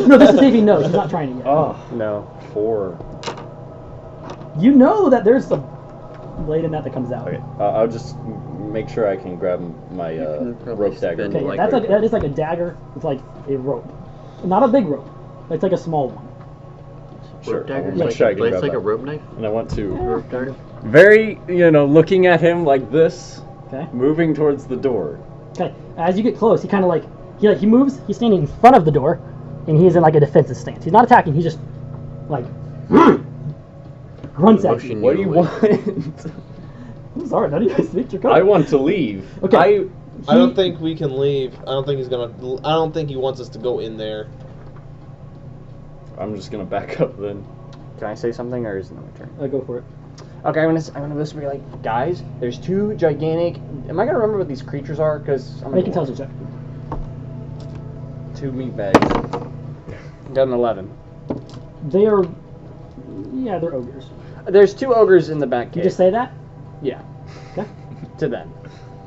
No, this is if he knows. He's not trying it yet. Oh, No. 4. You know that there's a blade in that comes out. Okay, I'll just make sure I can grab my can probably rope dagger. spend- Okay, Like that's right like that is like a dagger with like a rope, not a big rope. It's like a small one. Sure, Rope dagger. I'll make It's sure I like, can it's grab like a that. rope knife. And I want to Rope dagger. very, looking at him like this, Okay. moving towards the door. Okay. As you get close, he kind of like he moves. He's standing in front of the door, and he's in like a defensive stance. He's not attacking. He's just like grunts at you. Motion What do you away. want? I'm sorry, none of you guys speak your code. I want to leave. Okay. I don't think we can leave. I don't think he's gonna. I don't think he wants us to go in there. I'm just gonna back up then. Can I say something, or is it my turn? Go for it. Okay, I'm gonna whisper like, guys, there's two gigantic. Am I gonna remember what these creatures are? Because I'm Make an intelligence check. 2 meat bags. Got an 11. They are, yeah, they're ogres. There's two ogres in the back You cave. just say that Yeah. Okay. To them.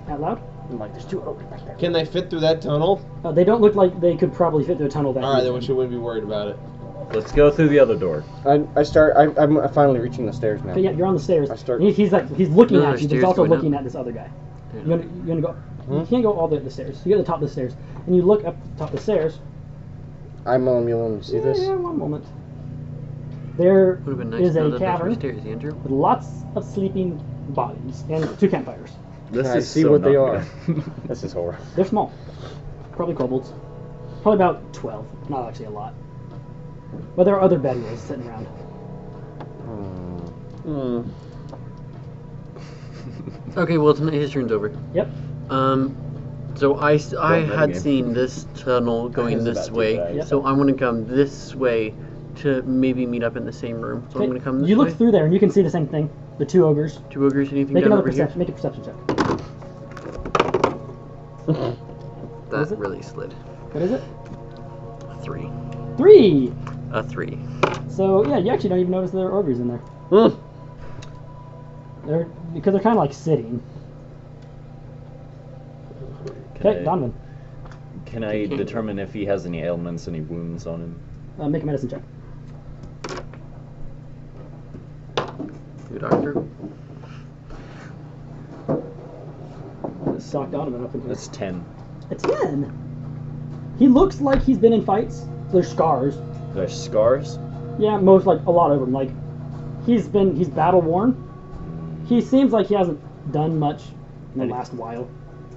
out loud. I'm like, there's two ogres back there. Can they fit through that tunnel? They don't look like they could probably fit through a tunnel that. All right, then deep. we wouldn't be worried about it. Let's go through the other door. I'm finally reaching the stairs now. Okay, yeah, you're on the stairs. I start- And he's looking No, at you, but there's he's stairs also going up. looking at this other guy. You gonna go? You can't go all the way up the stairs. You get to the top of the stairs, and you look up the top of the stairs. I'm willing to see this. Yeah, one moment. There Would have been nice is to know a that those were cavern stairs, Andrew. with lots of sleeping bodies and 2 campfires. This Can I is see so what they not are? good. This is horrible. They're small. Probably kobolds. Probably about 12. Not actually a lot. But there are other bedrolls sitting around. Okay, well, his turn's over. Yep. So I let had him seen this tunnel going was this about to way, die. Yep. so I'm gonna come this way to maybe meet up in the same room. So I'm gonna come this You way. look through there and you can see the same thing. The 2 ogres. 2 ogres, anything Make down another over here? perception. Make a perception check. That is it? really slid. What is it? 3. 3. A 3. So yeah, you actually don't even notice there are ogres in there. Because they're kind of like sitting. Okay, Donovan. Can I determine if he has any ailments, any wounds on him? Make a medicine check. Good doctor. Doc Donovan up in here. That's 10. A 10. He looks like he's been in fights. There's scars. There's scars? Yeah, most like a lot of them. Like he's battle worn. He seems like he hasn't done much in the last while.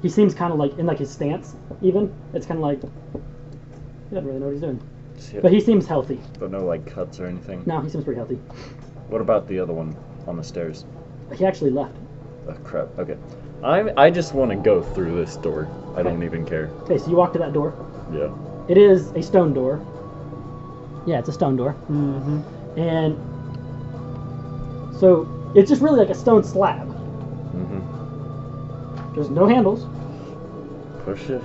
He seems kind of like in like his stance. Even it's kind of like he doesn't really know what he's doing. But he seems healthy. But no like cuts or anything? No, he seems pretty healthy. What about the other one on the stairs? He actually left. Oh crap, okay. I just want to go through this door. I don't even care. Okay, so you walk to that door. Yeah. It is a stone door. Yeah, it's a stone door. Mm-hmm. And so it's just really like a stone slab. Mm-hmm. There's no handles. Push it.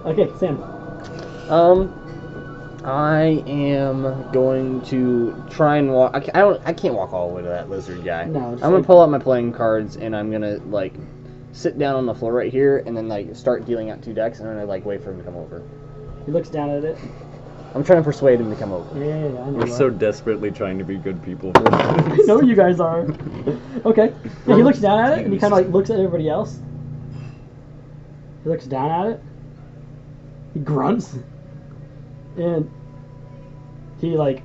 Okay, Sam. I am going to try and walk. I can't walk all the way to that lizard guy. No, I'm just gonna like- pull out my playing cards and I'm gonna like sit down on the floor right here and then like start dealing out 2 decks and then I like wait for him to come over. He looks down at it. I'm trying to persuade him to come over. Yeah, I know. We're you so are. desperately trying to be good people. I know you guys are. Okay. Yeah, he looks down at it and he kind of like looks at everybody else. He looks down at it. He grunts. And he like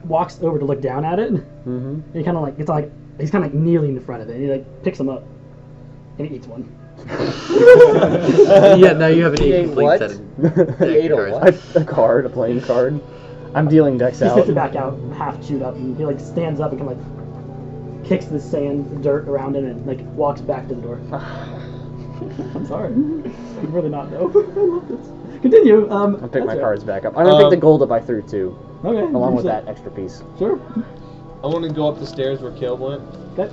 walks over to look down at it. Mm-hmm. And he kind of like, it's like, he's kind of like kneeling in front of it. And he like picks them up. And he eats one. Yeah, now you have an He 8 ate complete what? set of He ate a cards. what? A playing card. I'm dealing decks He out. sits it back out, half chewed up, and he like stands up and kind of like kicks the sand, dirt around him, and like walks back to the door. I'm sorry. I really not know. I love this. Continue. I'll pick my Ezra. cards back up. I'm gonna pick the gold up I threw too, Okay. along with so- that extra piece. Sure. I want to go up the stairs where Caleb went. Okay.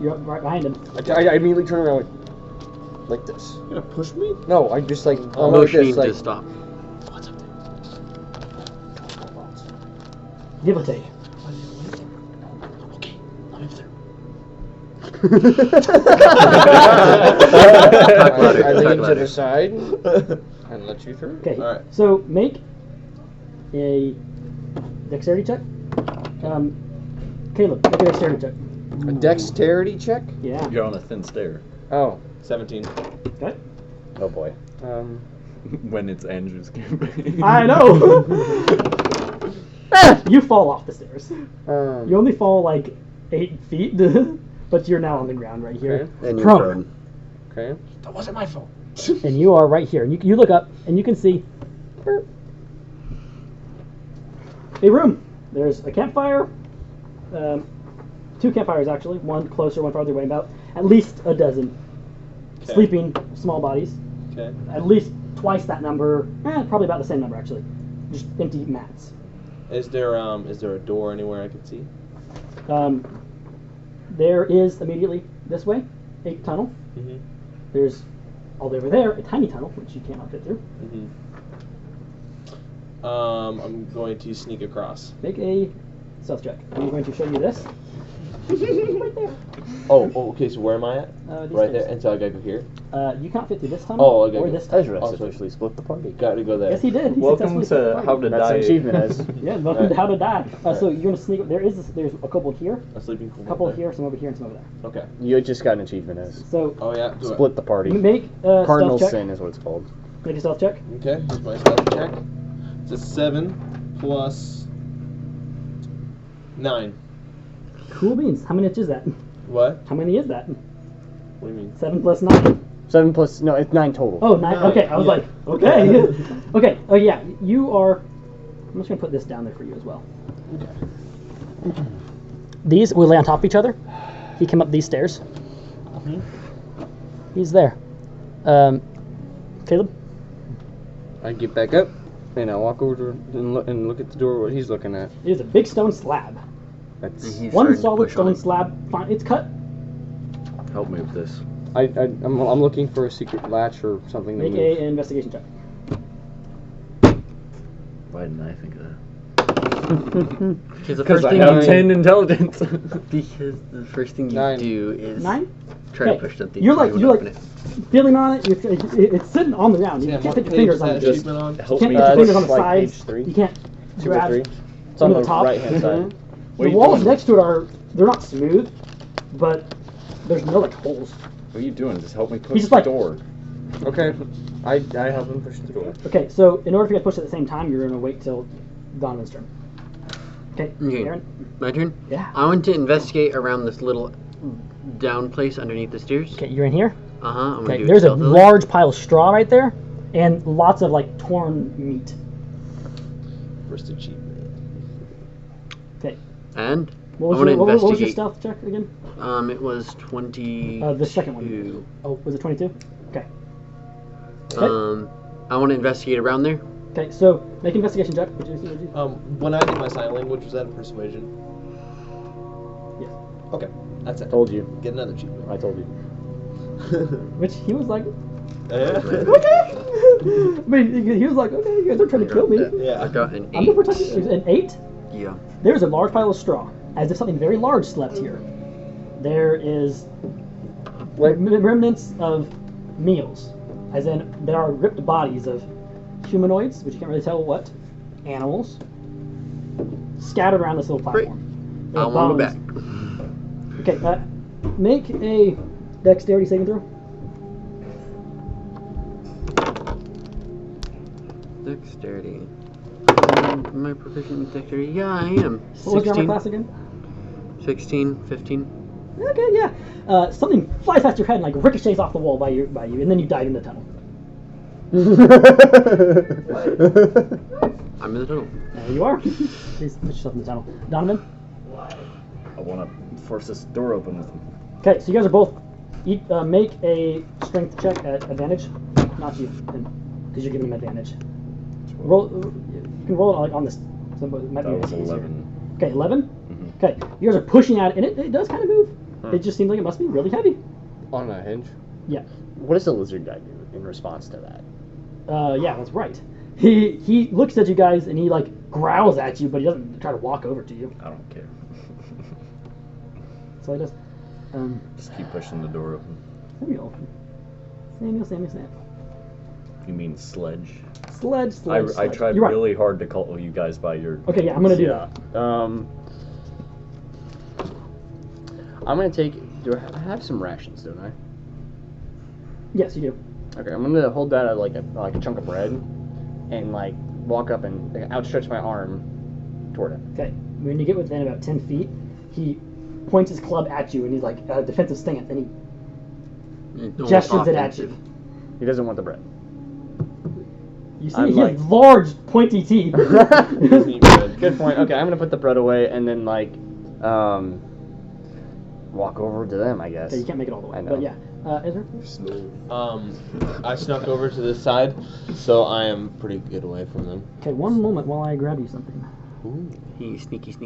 You're up right behind him. I immediately turn around like this. You gonna push me? No, I just like I'm like Motioning this, like to stop. What's up there? Give or take. Okay, I'm up there. Talk louder, I talk lean to louder. the side and let you through. Okay. Alright. So make a dexterity check. Caleb, make a dexterity check. A dexterity check? Yeah. You're on a thin stair. Oh. 17. Okay. Oh boy. When it's Andrew's campaign. I know. You fall off the stairs. You only fall like 8 feet, but you're now on the ground right here. Okay. And you're Prone. prone. Okay. That wasn't my fault. And you are right here. And you look up and you can see a room. There's a campfire. 2 campfires actually. One closer, one farther away. About at least a dozen sleeping small bodies. Okay. At least twice that number. Probably about the same number actually. Just empty mats. Is there a door anywhere I could see? There is immediately this way a tunnel. Mm-hmm. There's all the way over there a tiny tunnel which you cannot fit through. Mm-hmm. I'm going to sneak across. Make a stealth check. I'm going to show you this. Oh, okay. So where am I at? These Right stairs. there. And so I gotta go here. You can't fit through this tunnel Oh, okay. or this tunnel. Ezra Oh, successfully split the party. Gotta go there. Yes, he did. He Welcome successfully split the to party. How to That's Die. an achievement, Ez. Yeah, welcome to How to Die. So you're gonna sneak. There's a couple here, A sleeping pool. a couple right here, some over here, and some over there. there. Okay. You just got an achievement, Ez. So Oh yeah. Do it. Split the party. make a Cardinal stealth check. sin is what it's called. Make a stealth check. Okay. Here's my stealth check. It's a 7 plus 9. Cool beans. How many is that? What? How many is that? What do you mean? 7 plus 9. 7 plus, no, it's 9 total. Oh, 9. Nine, Okay, I was yeah. like, okay. Okay. Oh yeah, you are. I'm just gonna put this down there for you as well. These will lay on top of each other. He came up these stairs. He's there. Caleb. I get back up and I walk over and look at the door. What he's looking at. It is a big stone slab. That's One solid stone slab. Fine. It's cut. Help me with this. I'm looking for a secret latch or something to Make move. a investigation check. Why didn't I think of that? Because the Because first I thing have you 10 intelligence. because the first thing you 9. do is 9. try Okay. to push something. You're through like and you're open like it. feeling on it. It's sitting on the ground. You Sam, can't what put your page fingers is on that it. You achievement on? can't Help put me. your fingers on the It's like sides. page 3. You can't 2 or grab 3. some It's on of the the top. right hand side. The walls next to it they're not smooth, but there's no like holes. What are you doing? Just help me push He's just the like- door. Okay. I help him push the door. Okay, so in order for you to push at the same time, you're gonna wait till Donovan's turn. Okay, Okay. Aaron. My turn? Yeah. I want to investigate around this little down place underneath the stairs. Okay, you're in here. Uh-huh. I'm gonna Okay, do it there's a stealthily. large pile of straw right there, and lots of like torn meat. First achievement. Okay, And what I was, want to what was your investigate. stealth check again? It was 20. The second one. Oh, was it 22? Okay. Okay. I want to investigate around there. Okay, so make an investigation check. Would you? When I did my sign language, was that a persuasion? Yes. Okay, that's it. Told you. Get another achievement. I told you. Which he was like, Yeah. okay. I mean, he was like, okay, you guys are trying to kill me. Yeah. I got an I'm the 8. protector. An 8? Yeah. There's a large pile of straw, as if something very large slept here. There is remnants of meals, as in there are ripped bodies of humanoids, which you can't really tell what, animals, scattered around this little Great. platform. I There are want to go bones. back. Okay, make a dexterity saving throw. Dexterity. Am I proficient in dexterity? Yeah, I am. What was your armor 16. class again? 16, 15. Okay, yeah. Something flies past your head and like ricochets off the wall by you, and then you dive in the tunnel. I'm in the tunnel. There you are. Please put yourself in the tunnel. Donovan? I want to force this door open with him. Okay, so you guys are both make a strength check at advantage. Not you, because you're giving him advantage. Roll. You can roll it like on this. So it might That be was easier. 11. Okay, 11. Mhm. Okay, you guys are pushing at it, and it does kind of move. It just seems like it must be really heavy. On a hinge. Yeah. What does the lizard guy do in response to that? Yeah, that's right. He looks at you guys and he like growls at you, but he doesn't try to walk over to you. I don't care. That's all he does. Just keep pushing the door open. Samuel. You mean Sledge? Sledge. I tried You're right. really hard to call you guys by your Okay, yeah, I'm gonna do names. that. I'm gonna take. Do I have some rations? Don't I? Yes, you do. Okay, I'm gonna hold that at like a chunk of bread, and like walk up and outstretch my arm toward it. Okay. When you get within about 10 feet, he points his club at you and he's like defensive stance, and he gestures it at you. He doesn't want the bread. You see, I'm he like- has large, pointy teeth. Good point. Okay, I'm gonna put the bread away and then like, walk over to them. I guess. Okay, you can't make it all the way, I know. but yeah. Ezra? I snuck over to this side, so I am pretty good away from them. Okay, one moment while I grab you something. He sneaky.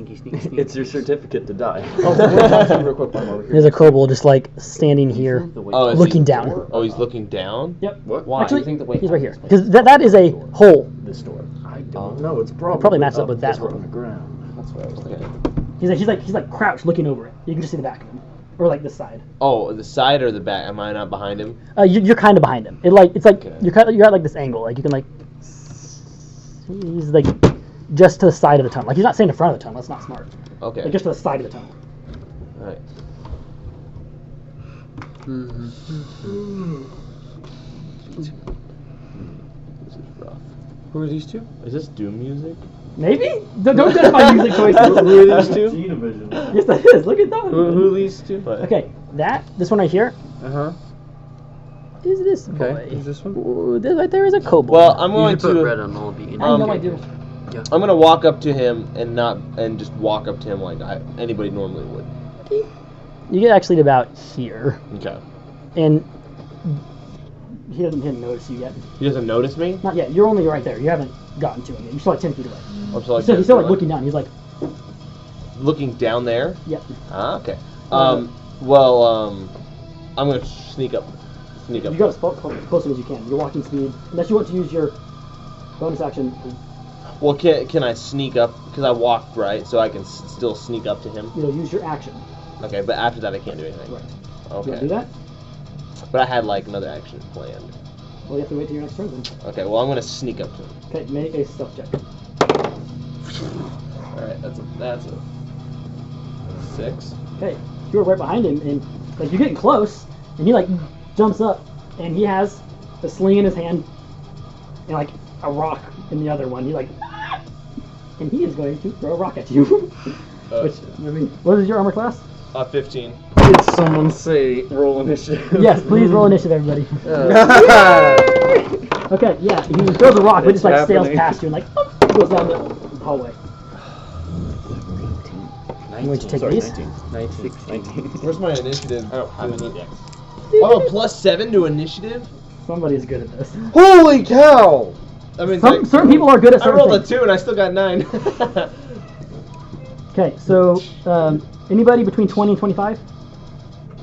It's your certificate to die. Real quick, one over here. There's a kobold just like standing here, Oh, is looking he, down. Oh, he's looking down? Yep. Why? Actually, You think the way he's right here. this Because that is a hole. This door. I don't know. It's probably It probably matches up with that this one hole. on the ground. That's what I was thinking. He's like crouched looking over it. You can just see the back of him, or like this side. Oh, the side or the back? Am I not behind him? You're kind of behind him. It's like Okay. you're at like this angle. Like you can like. He's like just to the side of the tunnel. Like he's not staying in front of the tunnel. That's not smart. Okay. Like just to the side of the tunnel. All right. This is rough. Who are these two? Is this Doom music? Maybe? Don't judge my music choices. Who are these two? Division. Yes, that is. Look at that. Who are these two? Okay, this one right here Uh huh. is this Okay. boy. Who's this one? Ooh, this right there is a kobold. Well, I'm You going can put red to. on all the I know okay. I do. I'm gonna walk up to him and just walk up to him like anybody normally would. You get actually to about here, Okay. and he doesn't notice you yet. He doesn't notice me. Not yet. You're only right there. You haven't gotten to him yet. You're still like 10 feet away. I'm still like, He's still like looking down. He's like, looking down there. yep. Ah, okay. I'm gonna sneak up. You go as close as you can. Your walking speed, unless you want to use your bonus action. Well, can I sneak up? Because I walked right, so I can still sneak up to him. Use your action. Okay, but after that I can't do anything. Right. You Okay. want to do that? But I had like another action planned. Well, you have to wait till your next turn then. Okay. Well, I'm gonna sneak up to him. Okay, make a stealth check. All right. That's a 6. Okay, you're right behind him, and like you're getting close, and he like jumps up, and he has a sling in his hand, and like a rock in the other one. He like, and he is going to throw a rock at you. Which, I mean, what is your armor class? 15. Did someone say roll initiative? Yes, please roll initiative, everybody. Okay, yeah, he throws a rock, but it just like sails past you and like goes down the hallway. I'm going to take these. 19. Where's my initiative? I don't have any dex. Oh, +7 to initiative. Somebody's good at this. Holy cow! I mean, Certain people are good at I certain rolled things. a 2 and I still got 9. Okay, so anybody between 20 and 25?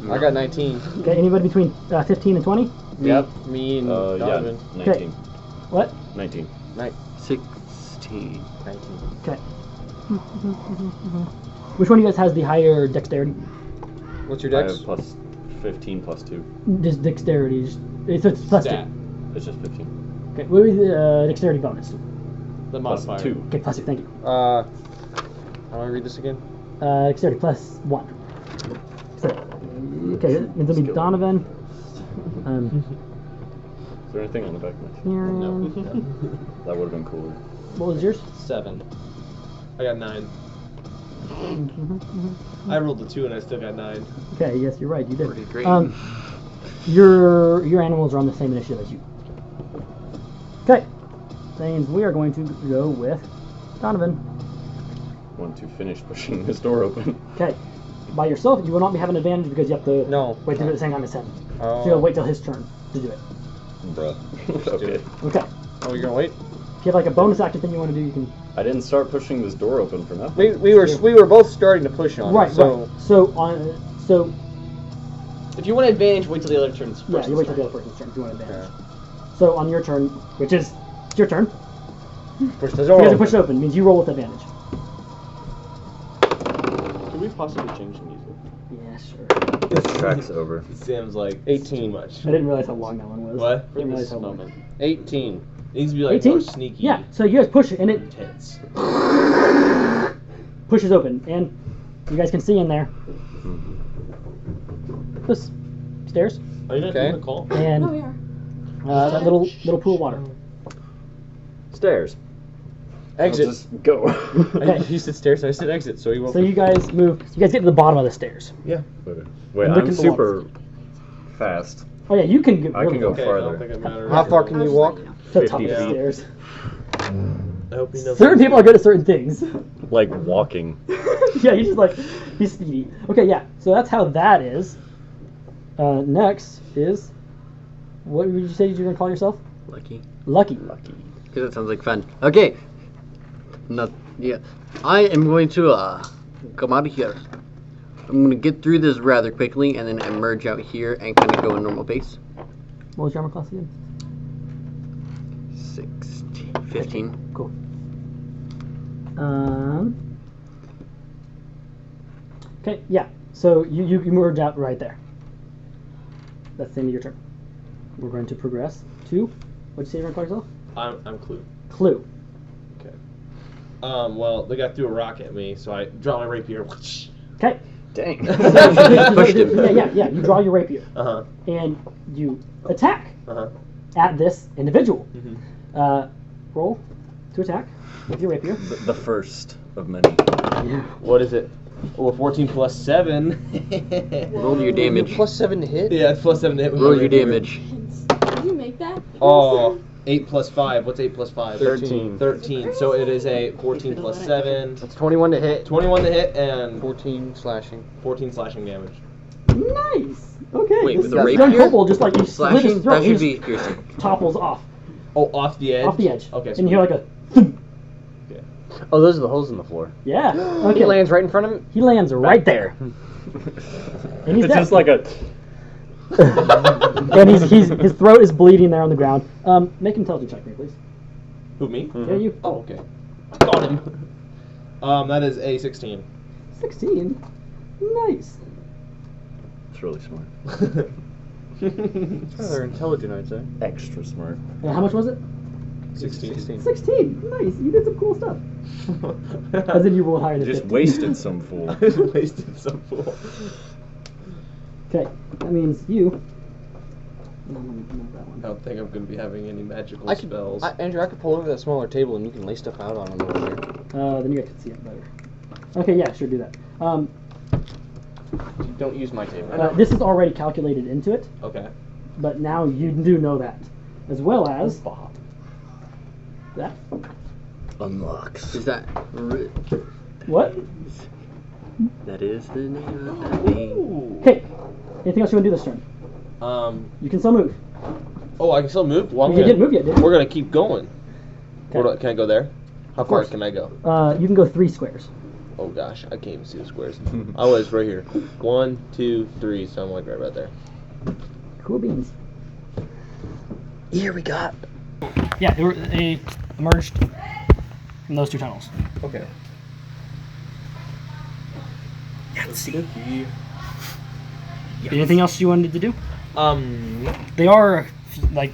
I got 19. Okay, anybody between 15 and 20? Yep. Me and Donovan. 19. What? 19. 16. 19. Okay. Which one of you guys has the higher dexterity? What's your I dex? have plus 15 plus 2. Just dexterity. It's plus Stat. 2. It's just 15. Okay, what is the dexterity bonus? The Plus modifier. 2. Okay, plus 2, thank you. How do I read this again? Dexterity plus 1. So, okay, it's going to be Donovan. Is there anything on the back of my Kieran. That would have been cooler. What was yours? 7. I got 9. I rolled a 2 and I still got 9. Okay, yes, you're right, you did. Pretty great. Your animals are on the same initiative as you. Okay, that means we are going to go with Donovan. Want to finish pushing this door open. Okay, by yourself, you will not be having an advantage because you have to No. wait to do it at the same time as him. Oh. So you'll wait till his turn to do it. Bruh. do Okay. it. Okay. Oh, you're gonna wait? If you have like a bonus action thing you want to do, you can. I didn't start pushing this door open for nothing. We were both starting to push on Right, it, so right. So If you want advantage, wait till the other turn's first. yeah, you wait till the other person's turn if you want advantage. So on your turn, which is it's your turn, push the you door guys open. push it open. Means you roll with advantage. Could we possibly change the music? Yeah, sure. This track's over. Sam's like 18. too much. I didn't realize how long that one was. What? I didn't realize how long. 18. It needs to be like 18? more sneaky. Yeah. So you guys push it, and it Intense. pushes open, and you guys can see in there. This stairs Are you not Okay. doing a call? and No, we are. that little pool of water. Stairs. Exit. I'll just go. Okay. You said stairs, I said exit, so you won't. So you guys move. You guys get to the bottom of the stairs. Wait, And look I'm at the super fast. Oh yeah, you can get. I can really go far. Okay, I don't farther. think it matters. How far can you walk? To the top 50 of the feet. stairs. I hope he knows. Certain people are good at certain things. Like walking. Yeah, he's just like he's speedy. Okay, yeah. So that's how that is. Next is what would you say you're gonna call yourself? Lucky. Lucky. Because that sounds like fun. Okay. Yeah. I am going to come out of here. I'm going to get through this rather quickly and then emerge out here and kind of go in normal pace. What was your armor class again? 16, 15. Cool. Okay, yeah. So you merge out right there. That's the end of your turn. We're going to progress to, what'd you say you're going to call yourself? I'm Clue. Clue. Okay. Well, the guy threw a rock at me, so I draw my rapier. Okay. Dang. Pushed him. Yeah. You draw your rapier. Uh-huh. And you attack Uh-huh. at this individual. Mm-hmm. Roll to attack with your rapier. The first of many. Yeah. What is it? Oh, 14 plus 7. Roll your damage. Plus 7 to hit? Yeah, it's plus 7 to hit with Roll my your rapier. damage. Did you make that? Oh, 8 plus 5. What's 8 plus 5? 13. 13. So it is a 14 plus 7. That's 21 to hit. 21 to hit and 14 slashing. 14 slashing damage. Nice. Okay. Wait, this with a young rapier? kobold just like he slit his Slashing? throat. That He should just be piercing. topples off Oh, off the edge? off the edge. Okay, And you hear like a Oh, those are the holes in the floor. yeah. He Okay. lands right in front of him. He lands right there. And he's It's dead. just like a. And his throat is bleeding there on the ground. Make an intelligence check, me, please. Who, me? Yeah, you. Oh, okay. Got him. That is a 16. 16. Nice. It's really smart. They're intelligent, I'd say. Extra smart. How much was it? 16. 16. Nice. You did some cool stuff. As in you rolled higher than Just 15. wasted some fool. Wasted some fool. Okay. That means you. No, let me move that I one. don't think I'm going to be having any magical I could, spells. Andrew, I could pull over that smaller table and you can lay stuff out on them over there. Then you guys can see it better. Okay, yeah, sure, do that. Don't use my table. This is already calculated into it, Okay. but now you do know that. As well as that. Unlocks. Is that What? that is the name of that name? Okay. Anything else you want to do this turn? You can still move. Oh, I can still move? Well, You didn't move yet, did you? We're going to keep going. Okay. Can I go there? How far course. can I go? You can go 3 squares. Oh gosh, I can't even see the squares. I was right here. 1, 2, 3, so I'm like right there. Cool beans. Here we got. Yeah, they emerged from those 2 tunnels. Okay. Anything else you wanted to do? They are like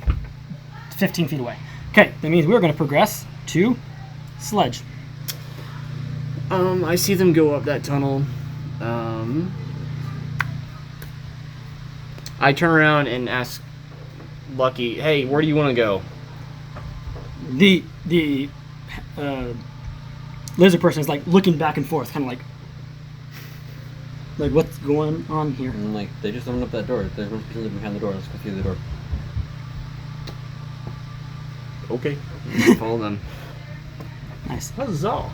15 feet away. Okay, that means we're going to progress to Sledge. I see them go up that tunnel. I turn around and ask Lucky, "Hey, where do you want to go?" The lizard person is like looking back and forth, kind of like what's going on here? And like, they just opened up that door. There must be something behind the door. Let's go through the door. Okay. Follow them. Nice. Huzzah.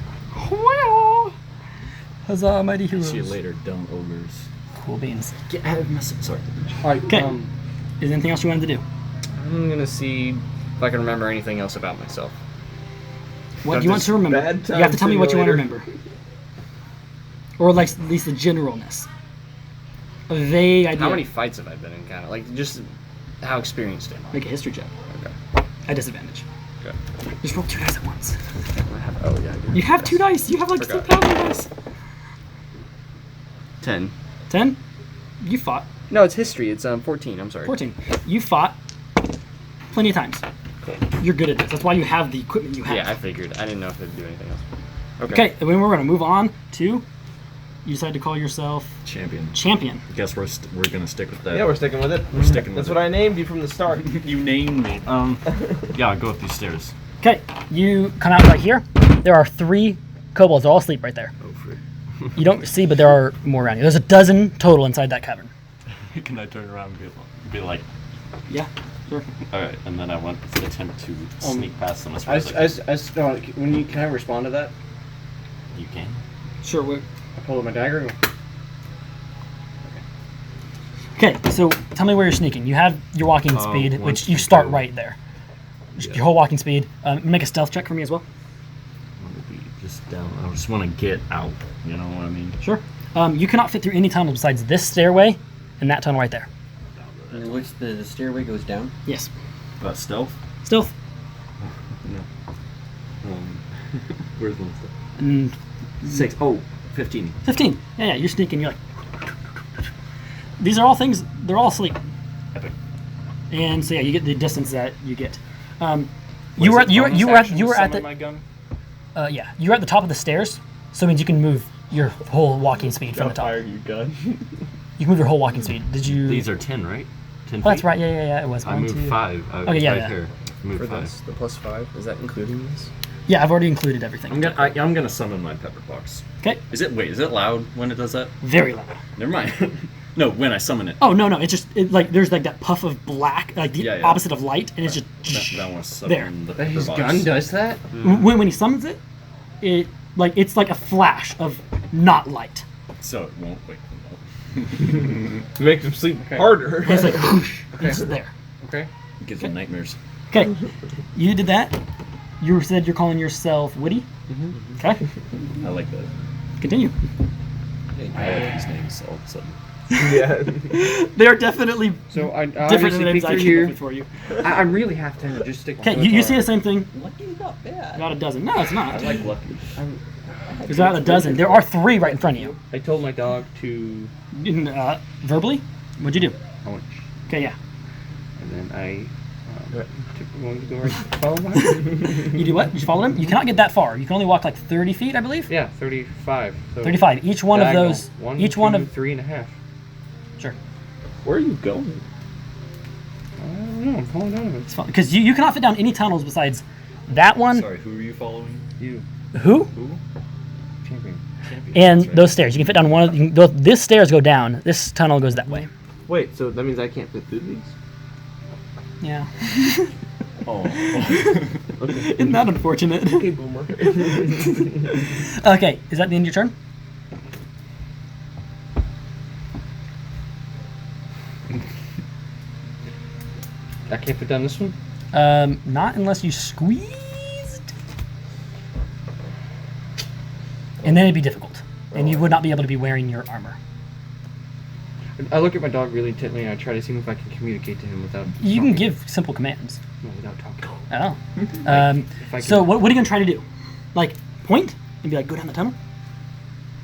Huzzah, mighty heroes. See you later, dumb ogres. Cool beans. Get out of my sorry. All right. Okay. Is there anything else you wanted to do? I'm gonna see if I can remember anything else about myself. What do you want to remember? bad You have to tell me what you want to simulator. remember. Or like at least the generalness. A vague idea. How many fights have I been in? Kind of like just how experienced am I? Make a history check. Okay. At disadvantage. Okay. Just roll 2 dice at once. Oh yeah, I do. You have 2 dice. You have like Forgot. 6,000 dice. 10. 10. You fought. No, it's history. It's 14. I'm sorry. 14. You fought plenty of times. You're good at this. That's why you have the equipment you have. Yeah, I figured. I didn't know if it'd do anything else. Okay, and then we're going to move on to. You decide to call yourself Champion. Champion. Guess we're gonna stick with that. Yeah, we're sticking with it. We're sticking with That's it. what I named you from the start. You named me. Yeah, go up these stairs. Okay, you come out right here. There are 3 kobolds. They're all asleep right there. Oh, free. You don't see, but there are more around you. There's a dozen total inside that cavern. Can I turn around and be like, Yeah, sure. all right, and then I want to attempt to sneak past them as far as I can. Can I respond to that? You can. Sure. I pull out my dagger. And go, Okay, so tell me where you're sneaking. You have your walking speed, 1, which you 2, start 3. right there. Yeah. Your whole walking speed. Make a stealth check for me as well. I want to be just down. I just want to get out. You know what I mean? Sure. You cannot fit through any tunnel besides this stairway and that tunnel right there. And which the stairway goes down. Yes. Stealth. Stealth. No. Where's my stuff? And 6. Oh, 15. 15. Yeah, you're sneaking. You're like. These are all things. They're all asleep. Epic. And so yeah, you get the distance that you get. You Was were it you bonus were at action to the summon my gun? yeah, you were at the top of the stairs, so it means you can move your whole walking speed from the top. Fire your gun. You can move your whole walking speed. Did you? These are 10, right? 10 Oh, that's feet? right. Yeah. It was. I One, moved two- 5. Okay, yeah, right yeah. here. Move For 5. this, the +5, is that including this? Yeah, I've already included everything. I'm gonna summon my pepper box. Okay. Is it loud when it does that? Very loud. Never mind. No, when I summon it. Oh no, it's just like there's like that puff of black, like the Yeah. opposite of light, and it's just That one summon there. the pepper His box. gun does that? When he summons it, it's like a flash of not light. So it won't wake them up. Make them sleep harder. And it's like whoosh, it's just there. Okay. It gives them nightmares. Okay, you did that. You said you're calling yourself Woody. Okay, I like that. continue. I like these names all of a sudden. Yeah. They are definitely So I different obviously than the names peek I through came up here. with for you. I really have to just stick. Okay, you see the same thing. Lucky's not bad. About a dozen. No, it's not. I like lucky. There's about a dozen. There are 3 right in front of you. I told my dog to, Verbally, what'd you do? I went, Okay, yeah. and then I took one to go right follow behind. You do what? You follow him? You cannot get that far. You can only walk like 30 feet, I believe. Yeah, 35. So 35. Each one diagonal. of those. One, each one two, of. 3.5. Sure. Where are you going? I don't know. I'm following Donovan. It's fine because you cannot fit down any tunnels besides that one. Sorry, who are you following? You, Who? Who? champion. Champion. And That's right. those stairs. You can fit down one of. This stairs go down. This tunnel goes that way. Wait, so that means I can't fit through these? Yeah. Oh. Isn't that unfortunate? Okay, boomer. Okay, is that the end of your turn? I can't fit down this one? Not unless you squeezed. And then it'd be difficult. And you would not be able to be wearing your armor. I look at my dog really intently and I try to see if I can communicate to him without You can talking. give simple commands. No, without talking. Oh. if I So can- what are you going to try to do? Like, point? And be like, go down the tunnel?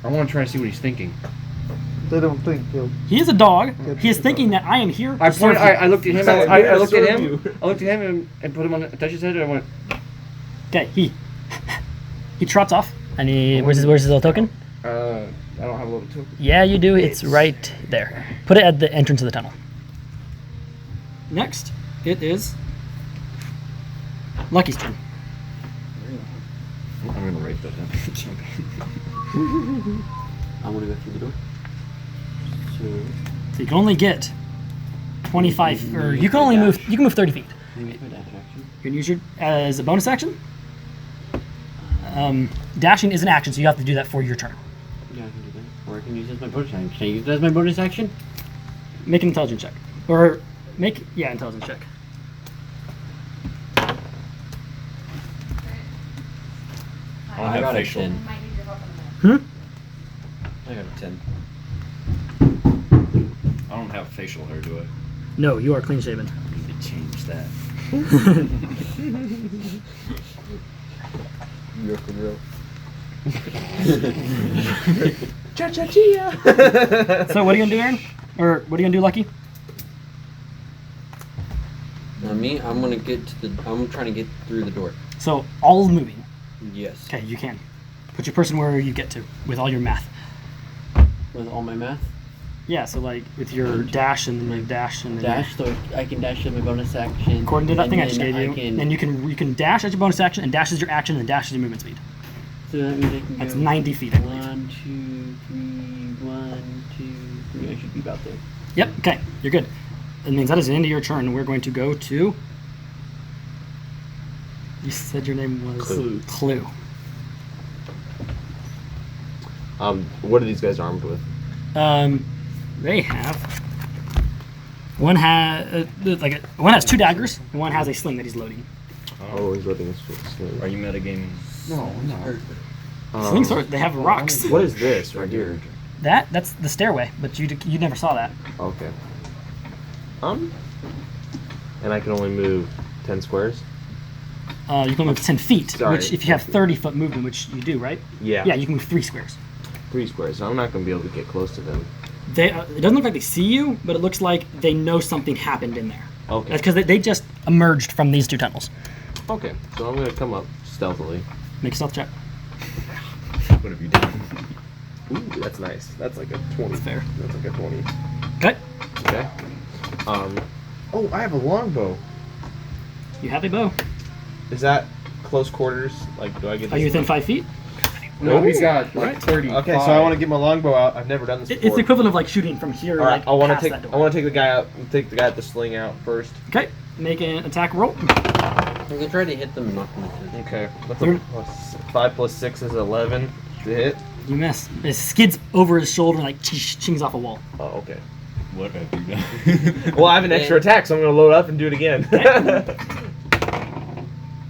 I want to try to see what he's thinking. They don't think he'll. He is a dog. He is thinking that I am here to I serve pointed. you. I looked at him. Sorry, I looked at serve him. you. I looked at him and put him on. Touched his head and I went. Okay, he trots off. And where's his little token? I don't have a little token. Yeah, you do. It's right there. Put it at the entrance of the tunnel. Next, it is Lucky's turn. I'm gonna write that down. I'm gonna go through the door. So you can only get 25, or you can only move. You can move 30 feet. Maybe it's my dash action. You can use your as a bonus action. Dashing is an action, so you have to do that for your turn. Yeah, I can do that. Or I can use it as my bonus action. Can I use it as my bonus action? Make an intelligence check, or intelligence check. I don't have got a facial. 10. Might need your help in a minute. I got a 10. I don't have facial hair, do I? No, you are clean shaven. I need to change that. So what are you gonna do, Aaron? Or what are you gonna do, Lucky? Now me, I'm gonna get to the. I'm trying to get through the door. So all moving. Yes. Okay, you can. Put your person where you get to with all your math. With all my math. Yeah, so like with your dash and then dash and then Dash, so I can dash as my bonus action. according to that and thing I just then gave you, and you can dash as your bonus action, and dash is your action, and dash is your movement speed. So that means I can That's go 90 feet, I believe. 1, 2, 3, 1, 2, 3. I should be about there. Yep. Okay, you're good. That means that is the end of your turn. We're going to go to. You said your name was Clue. What are these guys armed with? They have. One has one has 2 daggers, and one has a sling that he's loading. Oh, he's loading this. Are you metagaming? No, no. Slings are they have rocks. What is this right here? That's the stairway, but you never saw that. Okay. And I can only move 10 squares? You can move 10 feet, Sorry. which if you have 30-foot movement, which you do, right? Yeah. Yeah, you can move 3 squares. 3 squares, so I'm not gonna be able to get close to them. They it doesn't look like they see you, but it looks like they know something happened in there. Okay. That's because they just emerged from these 2 tunnels. Okay, so I'm gonna come up stealthily. Make a stealth check. What have you done? Ooh, that's nice. That's like a 20. That's fair. That's like a 20. Okay. Okay. Oh, I have a longbow. You have a bow. Is that close quarters? Like, do I get? Are you this within 5 feet? No, he's got Right. 30. Okay, so I want to get my longbow out. I've never done this before. It's the equivalent of like shooting from here. All right, like, I want to past take. that door. I want to take the guy out. Take the guy at the sling out first. Okay. Make an attack roll. I'm gonna try to hit them and knock them into it. Okay. That's You're- a 5 plus 6 is 11 to hit. You miss. It skids over his shoulder and like chings off a wall. Oh, okay. What have you done? Well, I have an extra attack, so I'm gonna load up and do it again.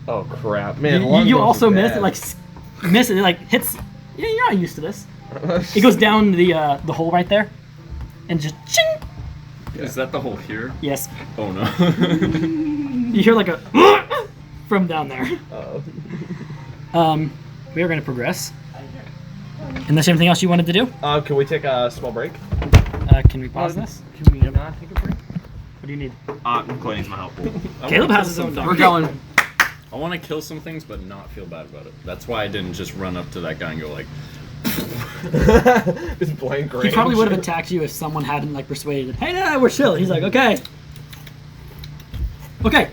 Oh crap, man! you longbows also are miss bad. it, like miss it. It like hits. Yeah, you're not used to this. It goes down the hole right there, and just ching. Is that the hole here? Yes. Oh no. You hear like a from down there. Uh-oh. We are going to progress. Unless anything else you wanted to do? Can we take a small break? Can we pause this? Can we not take a break? What do you need? Clay needs my help. Caleb has his own dog. We're going. I want to kill some things, but not feel bad about it. That's why I didn't just run up to that guy and go like. Just blank range. He probably would have attacked you if someone hadn't like persuaded him. Hey, no, we're chill. He's like, okay. Okay.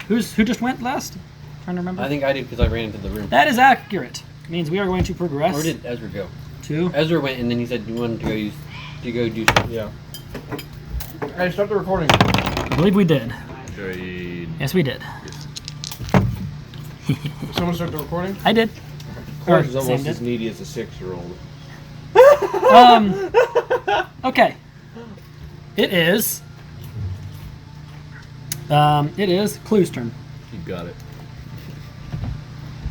Who just went last? Trying to remember. I think I did because I ran into the room. That is accurate. Means we are going to progress. Where did Ezra go? To Ezra went and then he said you wanted to go do stuff. Yeah. Hey, stop the recording. I believe we did. Jade. Yes, we did. Someone start the recording? I did. Or He's almost Sam as did. needy as a 6-year-old. Okay. It is. It is Clue's turn. You got it.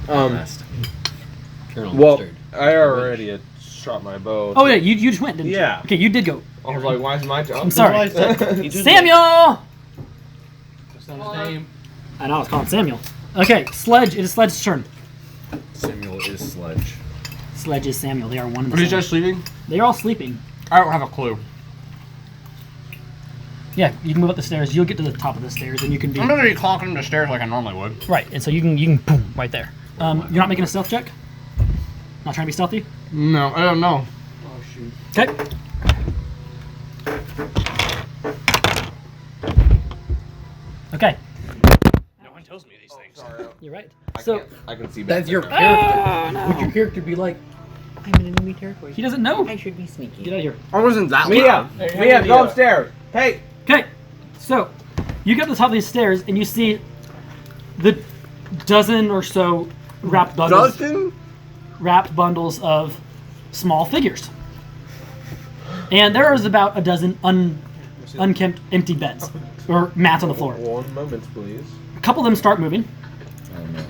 Fast. Colonel Well, Mustard. I already had shot my bow. Oh yeah, you just went, didn't you? Yeah. Okay, you did go. I was like, why is my turn? I'm sorry. Samuel. Samuel. That's not his name. I know, I was calling Samuel. Okay, Sledge. It is Sledge's turn. Samuel is Sledge. Sledge is Samuel. They are one and Are the you same. guys sleeping? They are all sleeping. I don't have a clue. Yeah, you can move up the stairs. You'll get to the top of the stairs, and you can be I'm gonna be clocking the stairs like I normally would. right. And so you can boom right there. You're not making a stealth check. Not trying to be stealthy. No, I don't know. Okay. Okay. No one tells me these things. You're right. I So can see back That's your there. character. no. Would your character be like, I'm in enemy territory? He doesn't know. I should be sneaky. Get out of here. I wasn't that Mia! loud. Mia, go upstairs! Hey! Okay, so you get up to the top of these stairs and you see the dozen or so wrapped bundles of small figures, and there is about a dozen unkempt, empty beds or mats on the floor. 1 moment, please. A couple of them start moving. Oh no.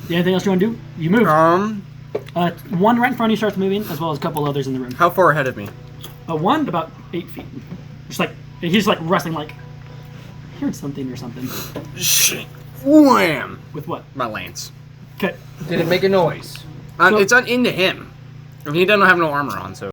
Anything else you want to do? You move. One right in front of you starts moving, as well as a couple others in the room. How far ahead of me? One about 8 feet. Just like he's like wrestling, like I heard something or something. Wham! With what? My lance. Okay. Did it make a noise? So- It's into him. I mean, he doesn't have no armor on, so.